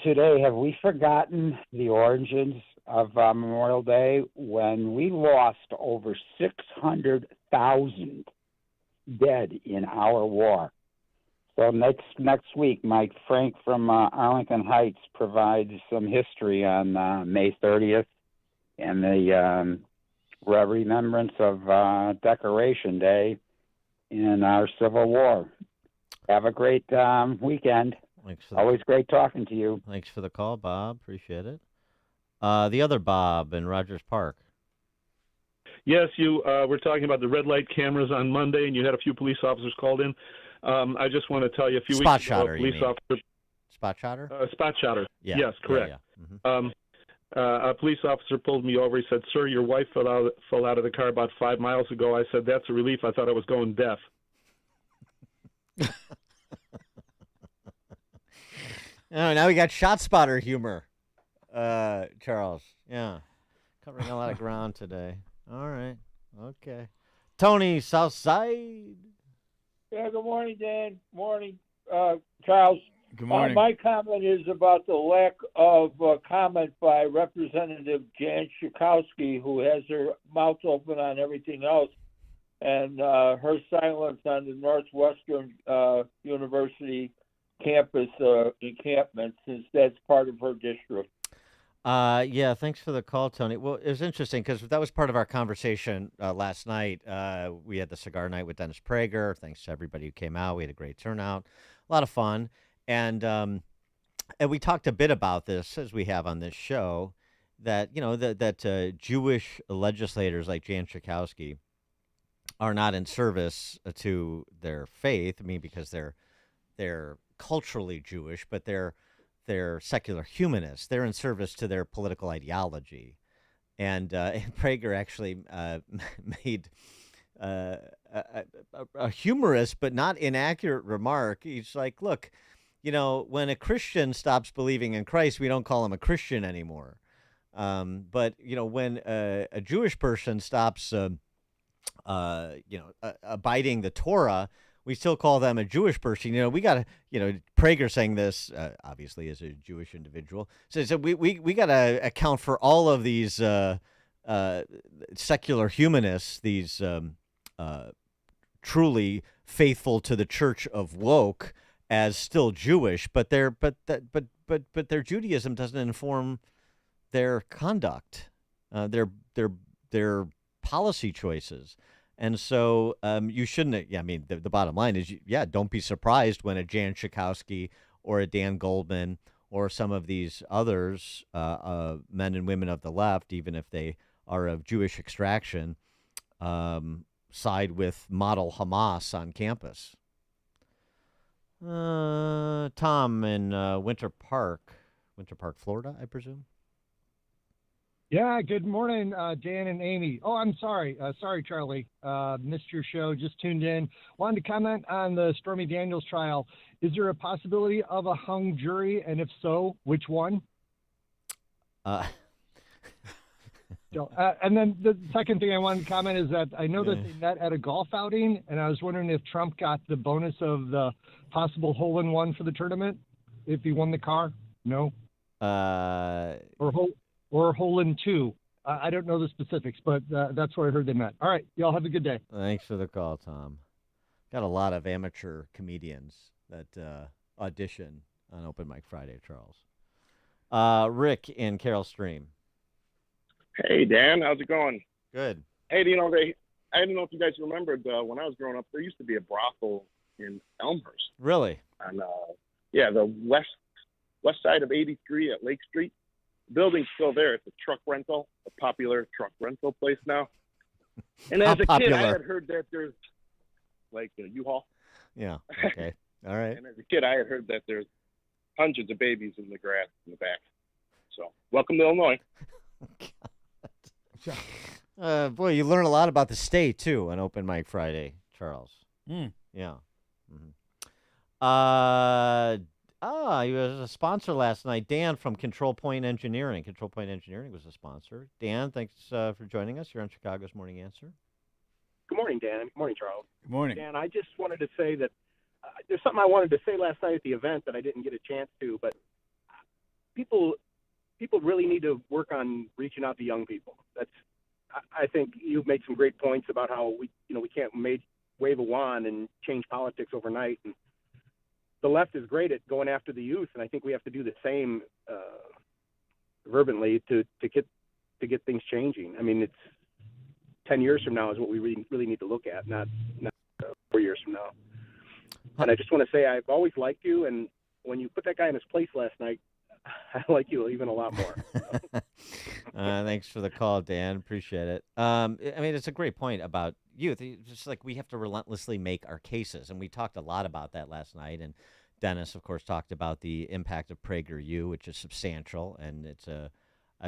Today, have we forgotten the origins of Memorial Day when we lost over 600,000 dead in our war? So next week, Mike Frank from Arlington Heights provides some history on May 30th and the remembrance of Decoration Day in our Civil War. Have a great weekend. Always great talking to you. Thanks for the call, Bob. Appreciate it. The other Bob in Rogers Park. Yes, you were talking about the red light cameras on Monday, and you had a few police officers called in. I just want to tell you a few Spot weeks shotter, ago, police officer. Spot shotter? Spot shotter. Yeah. Yes, correct. Yeah. Mm-hmm. A police officer pulled me over. He said, "Sir, your wife fell out of the car about 5 miles ago." I said, "That's a relief. I thought I was going deaf." Oh, now we got shot spotter humor, Charles. Yeah, covering a lot of ground today. All right, okay. Tony, Southside. Yeah, good morning, Dan. Morning, Charles. Good morning. My comment is about the lack of comment by Representative Jan Schakowsky, who has her mouth open on everything else, and her silence on the Northwestern University campus encampment, since that's part of her district. Yeah, thanks for the call, Tony. Well, it was interesting because that was part of our conversation last night. We had the cigar night with Dennis Prager. Thanks to everybody who came out. We had a great turnout, a lot of fun. And we talked a bit about this, as we have on this show, that, you know, that Jewish legislators like Jan Schakowsky are not in service to their faith. I mean, because they're culturally Jewish, but they're secular humanists. They're in service to their political ideology. And Prager actually made a humorous but not inaccurate remark. He's like, look, when a Christian stops believing in Christ, we don't call him a Christian anymore. But when a Jewish person stops, abiding the Torah, we still call them a Jewish person. We got to, Prager saying this, obviously as a Jewish individual, says that we got to account for all of these secular humanists, these truly faithful to the Church of Woke, as still Jewish, but their Judaism doesn't inform their conduct, their policy choices. And so you shouldn't. I mean, the bottom line is, don't be surprised when a Jan Schakowsky or a Dan Goldman or some of these others, men and women of the left, even if they are of Jewish extraction, side with model Hamas on campus. Tom in Winter Park, Florida, I presume. Yeah, good morning, Dan and Amy. Oh, I'm sorry. Sorry, Charlie. Missed your show, just tuned in. Wanted to comment on the Stormy Daniels trial. Is there a possibility of a hung jury? And if so, which one? And then the second thing I wanted to comment is that I know that they met at a golf outing, and I was wondering if Trump got the bonus of the possible hole-in-one for the tournament if he won the car. No? Or hole-in-two. I don't know the specifics, but that's where I heard they met. All right. Y'all have a good day. Thanks for the call, Tom. Got a lot of amateur comedians that audition on Open Mic Friday, Charles. Rick in Carroll Stream. Hey, Dan, how's it going? Good. Hey, I don't know if you guys remembered, when I was growing up, there used to be a brothel in Elmhurst. Really? On, the west side of 83 at Lake Street. The building's still there. It's a popular truck rental place now. And as a kid, I had heard that there's, like, a U-Haul. Yeah, okay. All right. And as a kid, I had heard that there's hundreds of babies in the grass in the back. So, welcome to Illinois. Boy, you learn a lot about the state, too, on Open Mic Friday, Charles. Yeah. Mm-hmm. He was a sponsor last night. Dan from Control Point Engineering. Control Point Engineering was a sponsor. Dan, thanks for joining us. You're on Chicago's Morning Answer. Good morning, Dan. Good morning, Charles. Good morning. Dan, I just wanted to say that there's something I wanted to say last night at the event that I didn't get a chance to, but people really need to work on reaching out to young people. I think you've made some great points about how we can't wave a wand and change politics overnight. And the left is great at going after the youth, and I think we have to do the same fervently to get things changing. I mean, it's 10 years from now is what we really need to look at, not 4 years from now. And I just want to say I've always liked you, and when you put that guy in his place last night, I like you even a lot more. Thanks for the call, Dan. Appreciate it. I mean, it's a great point about youth. It's just like we have to relentlessly make our cases, and we talked a lot about that last night. And Dennis, of course, talked about the impact of PragerU, which is substantial, and it's a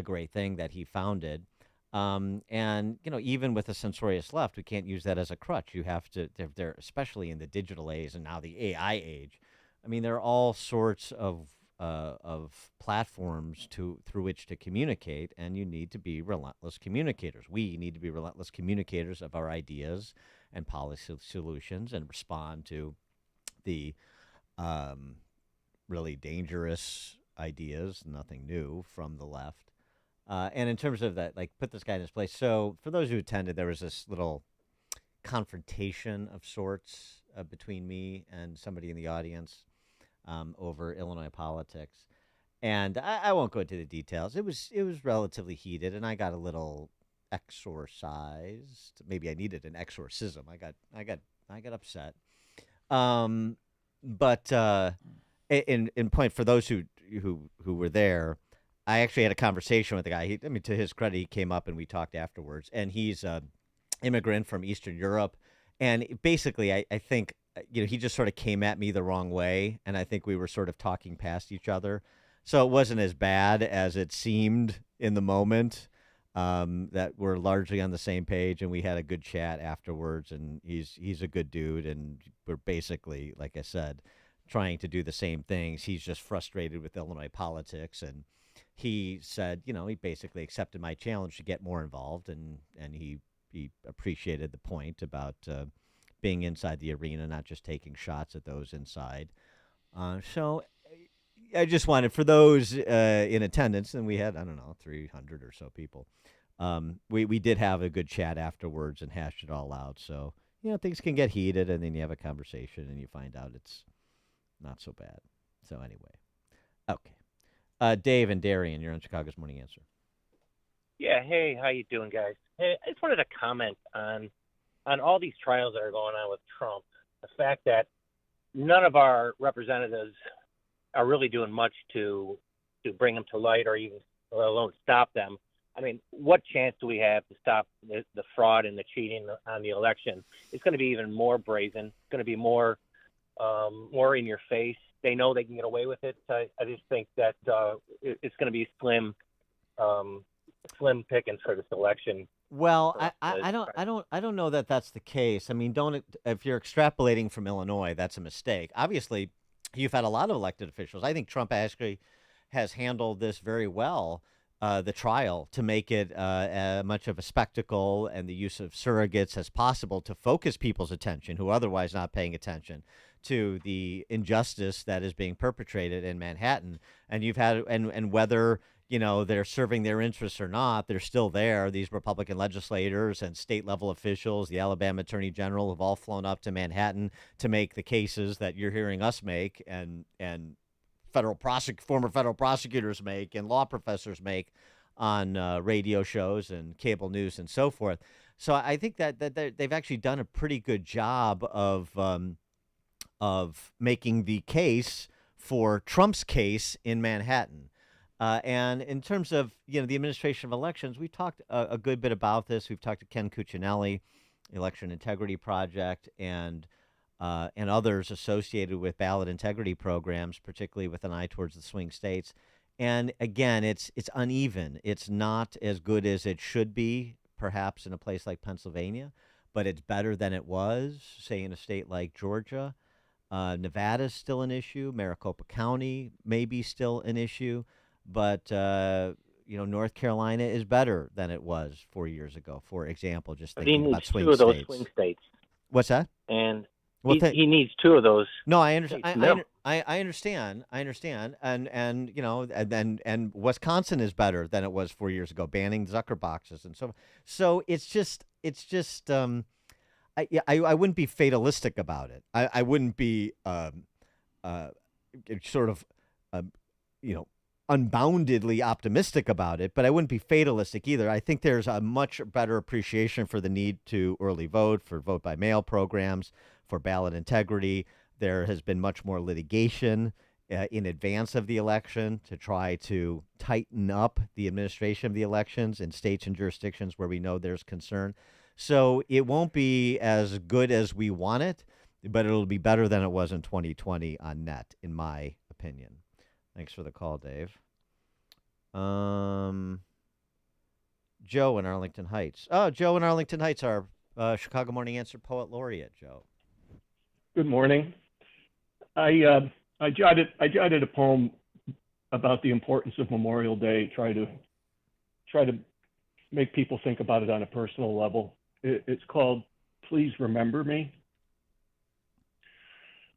great thing that he founded. And even with the censorious left, we can't use that as a crutch. You have to, they're especially in the digital age and now the AI age. I mean, there are all sorts of platforms through which to communicate, and you need to be relentless communicators. We need to be relentless communicators of our ideas and policy solutions and respond to the really dangerous ideas, nothing new from the left. And in terms of that, like, put this guy in his place. So for those who attended, there was this little confrontation of sorts between me and somebody in the audience over Illinois politics. And I won't go into the details. It was relatively heated, and I got a little exorcised. Maybe I needed an exorcism. I got upset. But in point, for those who were there, I actually had a conversation with the guy. To his credit, he came up and we talked afterwards. And he's an immigrant from Eastern Europe. And basically, I think, he just sort of came at me the wrong way. And I think we were sort of talking past each other. So it wasn't as bad as it seemed in the moment. that we're largely on the same page, and we had a good chat afterwards. And he's a good dude, and we're basically, like I said, trying to do the same things. He's just frustrated with Illinois politics, and he said, he basically accepted my challenge to get more involved, and he appreciated the point about being inside the arena, not just taking shots at those inside. So I just wanted, for those in attendance, and we had, 300 or so people, we did have a good chat afterwards and hashed it all out. So, things can get heated, and then you have a conversation, and you find out it's not so bad. So anyway, okay. Dave and Darian, you're on Chicago's Morning Answer. Yeah, hey, how you doing, guys? Hey, I just wanted to comment on all these trials that are going on with Trump. The fact that none of our representatives are really doing much to bring them to light, or even, let alone stop them. I mean, what chance do we have to stop the fraud and the cheating on the election? It's going to be even more brazen. It's going to be more in your face. They know they can get away with it. I just think that it's going to be slim pickings for this election. Well, I don't know that that's the case. I mean, if you're extrapolating from Illinois, that's a mistake. Obviously, you've had a lot of elected officials. I think Trump actually has handled this very well, the trial, to make it as much of a spectacle and the use of surrogates as possible to focus people's attention who are otherwise not paying attention to the injustice that is being perpetrated in Manhattan. And you've had, and whether they're serving their interests or not, they're still there. These Republican legislators and state-level officials, the Alabama Attorney General, have all flown up to Manhattan to make the cases that you're hearing us make, and former federal prosecutors make, and law professors make on radio shows and cable news and so forth. So I think that they've actually done a pretty good job of making the case for Trump's case in Manhattan. And in terms of, the administration of elections, we've talked a good bit about this. We've talked to Ken Cuccinelli, Election Integrity Project, and others associated with ballot integrity programs, particularly with an eye towards the swing states. And again, it's uneven. It's not as good as it should be, perhaps in a place like Pennsylvania, but it's better than it was, say, in a state like Georgia. Nevada's still an issue. Maricopa County may be still an issue. But, North Carolina is better than it was 4 years ago, for example, just thinking about swing states. He needs two of those swing states. What's that? And he needs two of those. No, I understand. I understand. And Wisconsin is better than it was 4 years ago, banning Zucker boxes and so. So it's just. I wouldn't be fatalistic about it. I wouldn't be unboundedly optimistic about it, but I wouldn't be fatalistic either. I think there's a much better appreciation for the need to early vote, for vote by mail programs, for ballot integrity. There has been much more litigation in advance of the election to try to tighten up the administration of the elections in states and jurisdictions where we know there's concern. So it won't be as good as we want it, but it'll be better than it was in 2020 on net, in my opinion. Thanks for the call, Dave. Joe in Arlington Heights. Oh, Joe in Arlington Heights, our Chicago Morning Answer Poet Laureate, Joe. Good morning. I jotted a poem about the importance of Memorial Day. Try to make people think about it on a personal level. It's called "Please Remember Me."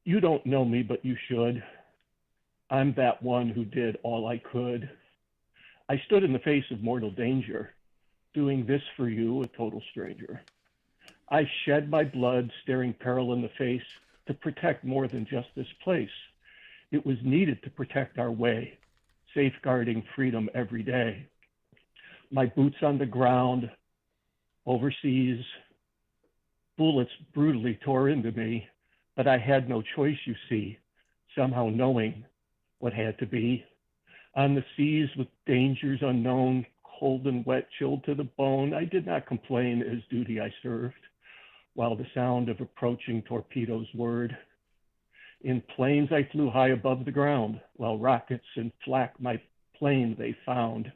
You don't know me, but you should. I'm that one who did all I could. I stood in the face of mortal danger, doing this for you, a total stranger. I shed my blood, staring peril in the face, to protect more than just this place. It was needed to protect our way, safeguarding freedom every day. My boots on the ground, overseas, bullets brutally tore into me, but I had no choice, you see, somehow knowing what had to be. On the seas with dangers unknown, cold and wet, chilled to the bone, I did not complain as duty I served, while the sound of approaching torpedoes whirred. In planes I flew high above the ground, while rockets and flak my plane they found.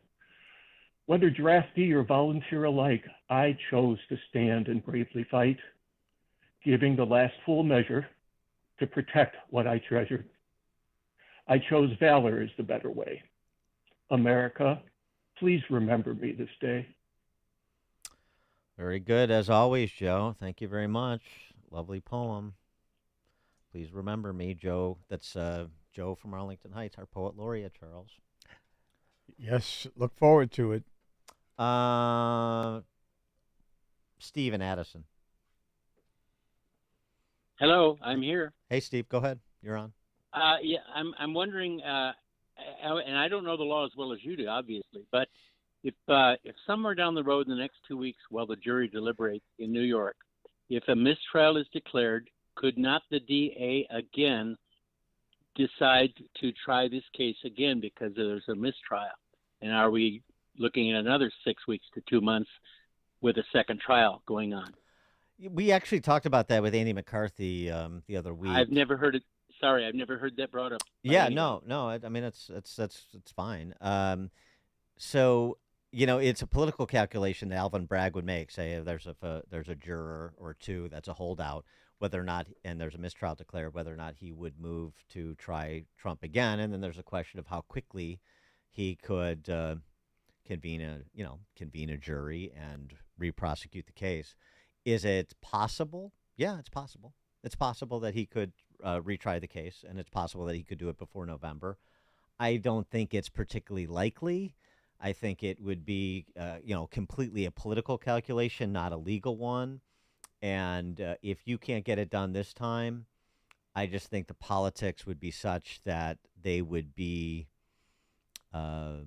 Whether draftee or volunteer alike, I chose to stand and bravely fight, giving the last full measure to protect what I treasured. I chose valor as the better way. America, please remember me this day. Very good, as always, Joe. Thank you very much. Lovely poem. Please remember me, Joe. That's Joe from Arlington Heights, our poet laureate, Charles. Yes, look forward to it. Steve and Addison. Hello, I'm here. Hey, Steve, go ahead. You're on. Yeah, I'm wondering, and I don't know the law as well as you do, obviously, but if somewhere down the road in the next 2 weeks, while the jury deliberates in New York, if a mistrial is declared, could not the DA again decide to try this case again because there's a mistrial? And are we looking at another 6 weeks to 2 months with a second trial going on? We actually talked about that with Andy McCarthy the other week. I've never heard it. Sorry, I've never heard that brought up. Yeah, no. I mean, it's fine. So it's a political calculation that Alvin Bragg would make. Say if there's a juror or two that's a holdout, whether or not, and there's a mistrial declared, whether or not he would move to try Trump again, and then there's a question of how quickly he could convene a jury and re-prosecute the case. Is it possible? Yeah, it's possible. It's possible that he could retry the case, and it's possible that he could do it before November. I don't think it's particularly likely. I think it would be, completely a political calculation, not a legal one. And if you can't get it done this time, I just think the politics would be such that they would be averse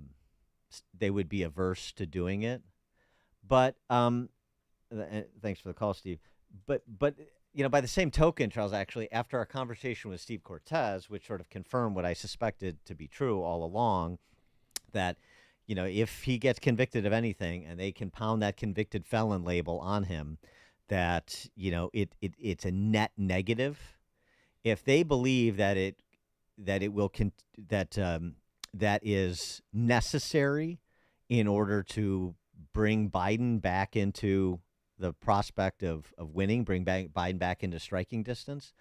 to doing it. But thanks for the call, Steve. But by the same token, Charles, actually, after our conversation with Steve Cortez, which sort of confirmed what I suspected to be true all along, that if he gets convicted of anything and they can pound that convicted felon label on him, that it's a net negative. If they believe that that is necessary in order to bring Biden back into the prospect of winning, bring Biden back into striking distance.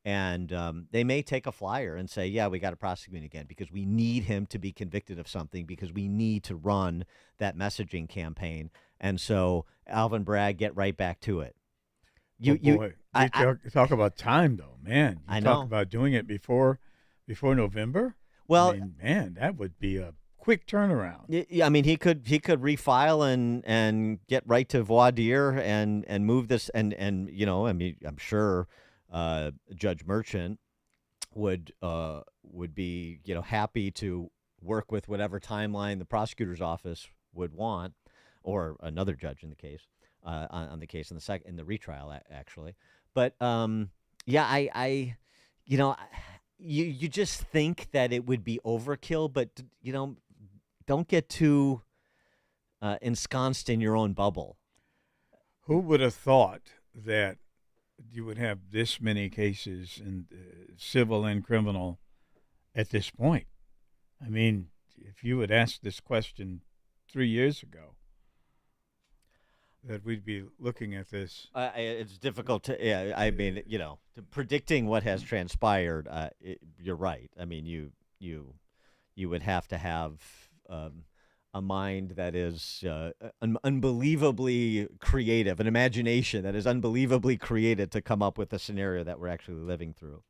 And they may take a flyer and say, yeah, we got to prosecute again because we need him to be convicted of something because we need to run that messaging campaign. And so Alvin Bragg, get right back to it. Talk about time, though, man. I know. Talk about doing it before November. Well, I mean, man, that would be a quick turnaround. Yeah, I mean, he could refile and get right to voir dire and move this and I'm sure Judge Merchant would be happy to work with whatever timeline the prosecutor's office would want, or another judge in the case on the case in the retrial actually. But you just think that it would be overkill, but don't get too ensconced in your own bubble. Who would have thought that you would have this many cases in civil and criminal at this point? I mean, if you had asked this question 3 years ago, that we'd be looking at this. It's difficult to. Yeah, I mean, predicting what has transpired. You're right. I mean, you would have to have a mind that is unbelievably creative, an imagination that is unbelievably creative to come up with a scenario that we're actually living through.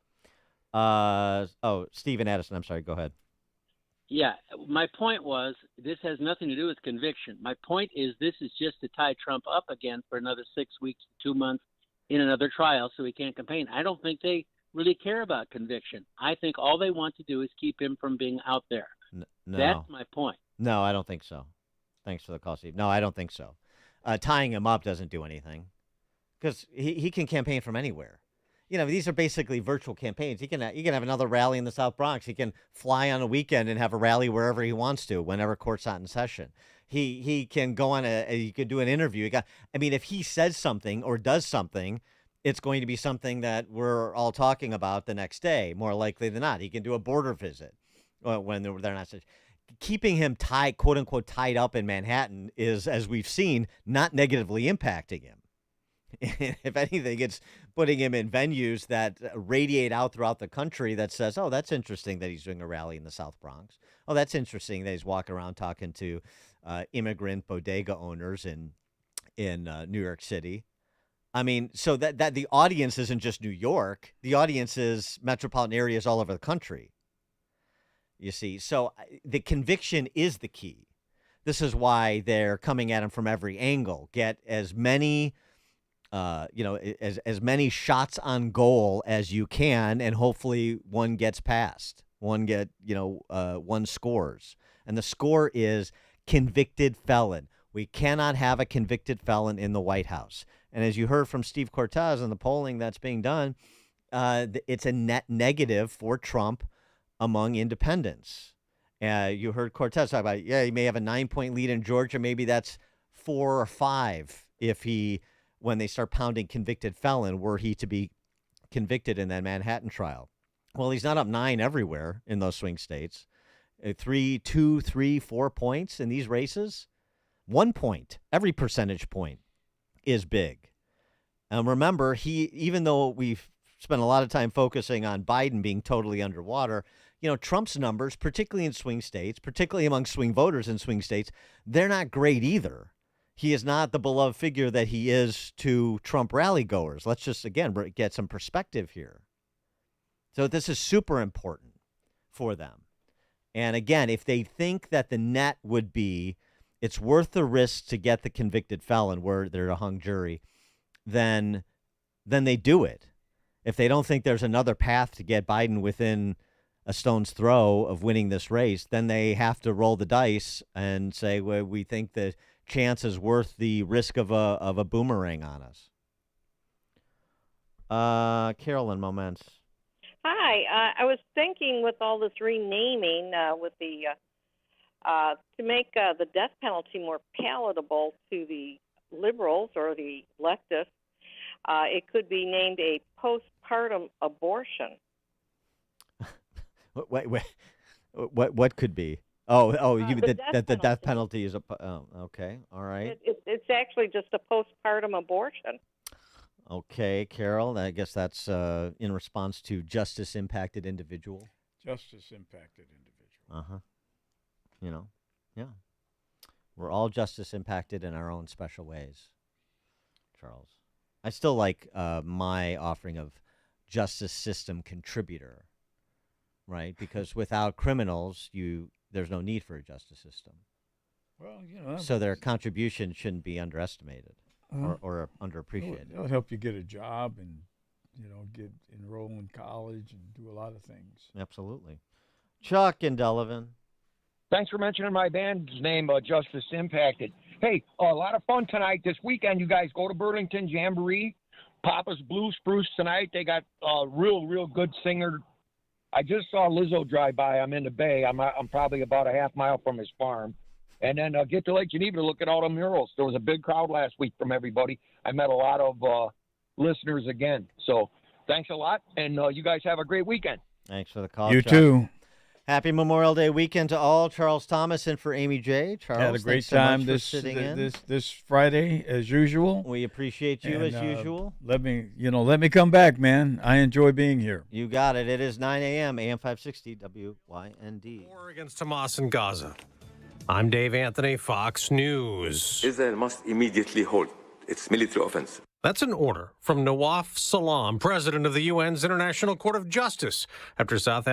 Stephen Addison, I'm sorry, go ahead. Yeah, my point was this has nothing to do with conviction. My point is this is just to tie Trump up again for another 6 weeks, 2 months in another trial so he can't campaign. I don't think they really care about conviction. I think all they want to do is keep him from being out there. No. That's my point. No, I don't think so. Thanks for the call, Steve. No, I don't think so. Tying him up doesn't do anything because he can campaign from anywhere. These are basically virtual campaigns. He can have another rally in the South Bronx. He can fly on a weekend and have a rally wherever he wants to, whenever court's not in session. He can go on he could do an interview. If he says something or does something, it's going to be something that we're all talking about the next day, more likely than not. He can do a border visit when they're not such. keeping him tied, quote unquote, tied up in Manhattan is, as we've seen, not negatively impacting him. If anything, it's putting him in venues that radiate out throughout the country that says, oh, that's interesting that he's doing a rally in the South Bronx. Oh, that's interesting that he's walking around talking to immigrant bodega owners in New York City. I mean, so that the audience isn't just New York. The audience is metropolitan areas all over the country. You see, so the conviction is the key. This is why they're coming at him from every angle. Get as many, as many shots on goal as you can, and hopefully one gets past. One scores, and the score is convicted felon. We cannot have a convicted felon in the White House. And as you heard from Steve Cortez in the polling that's being done, it's a net negative for Trump among independents. You heard Cortez talk about, he may have a 9-point lead in Georgia. Maybe that's 4 or 5 when they start pounding convicted felon, were he to be convicted in that Manhattan trial. Well, he's not up 9 everywhere in those swing states. 3, 2, 3, 4 points in these races. 1 point, every percentage point is big. Remember, even though we've spent a lot of time focusing on Biden being totally underwater, Trump's numbers, particularly in swing states, particularly among swing voters in swing states, they're not great either. He is not the beloved figure that he is to Trump rally goers. Let's just, again, get some perspective here. So this is super important for them. And again, if they think that the net would be it's worth the risk to get the convicted felon where they're a hung jury, then they do it. If they don't think there's another path to get Biden within a stone's throw of winning this race, then they have to roll the dice and say, well, we think the chance is worth the risk of a boomerang on us. Carolyn, moments. Hi. I was thinking with all this renaming, with the to make the death penalty more palatable to the liberals or the leftists, it could be named a postpartum abortion. What could be? Oh, the death penalty. penalty is okay, all right. It's actually just a postpartum abortion. Okay, Carol, I guess that's in response to justice impacted individual. Justice impacted individual. Yeah. We're all justice impacted in our own special ways, Charles. I still like my offering of justice system contributor, right? Because without criminals, there's no need for a justice system. Well, so their contribution shouldn't be underestimated or underappreciated. It'll help you get a job and, get enrolled in college and do a lot of things. Absolutely. Chuck and Delavan. Thanks for mentioning my band's name, Justice Impacted. Hey, a lot of fun tonight. This weekend, you guys go to Burlington Jamboree, Papa's Blue Spruce tonight. They got a real good singer. I just saw Lizzo drive by. I'm in the Bay. I'm probably about a half mile from his farm. And then get to Lake Geneva to look at all the murals. There was a big crowd last week from everybody. I met a lot of listeners again. So thanks a lot, and you guys have a great weekend. Thanks for the call, You Chuck. too. Happy Memorial Day weekend to all. Charles Thomas in for Amy J. Charles, had a great thanks so time much for sitting in. this Friday as usual. We appreciate you as usual. Let me come back, man. I enjoy being here. You got it. It is 9 a.m. AM 560 WYND. War against Hamas in Gaza. I'm Dave Anthony, Fox News. Israel must immediately halt its military offensive. That's an order from Nawaf Salam, president of the UN's International Court of Justice, after South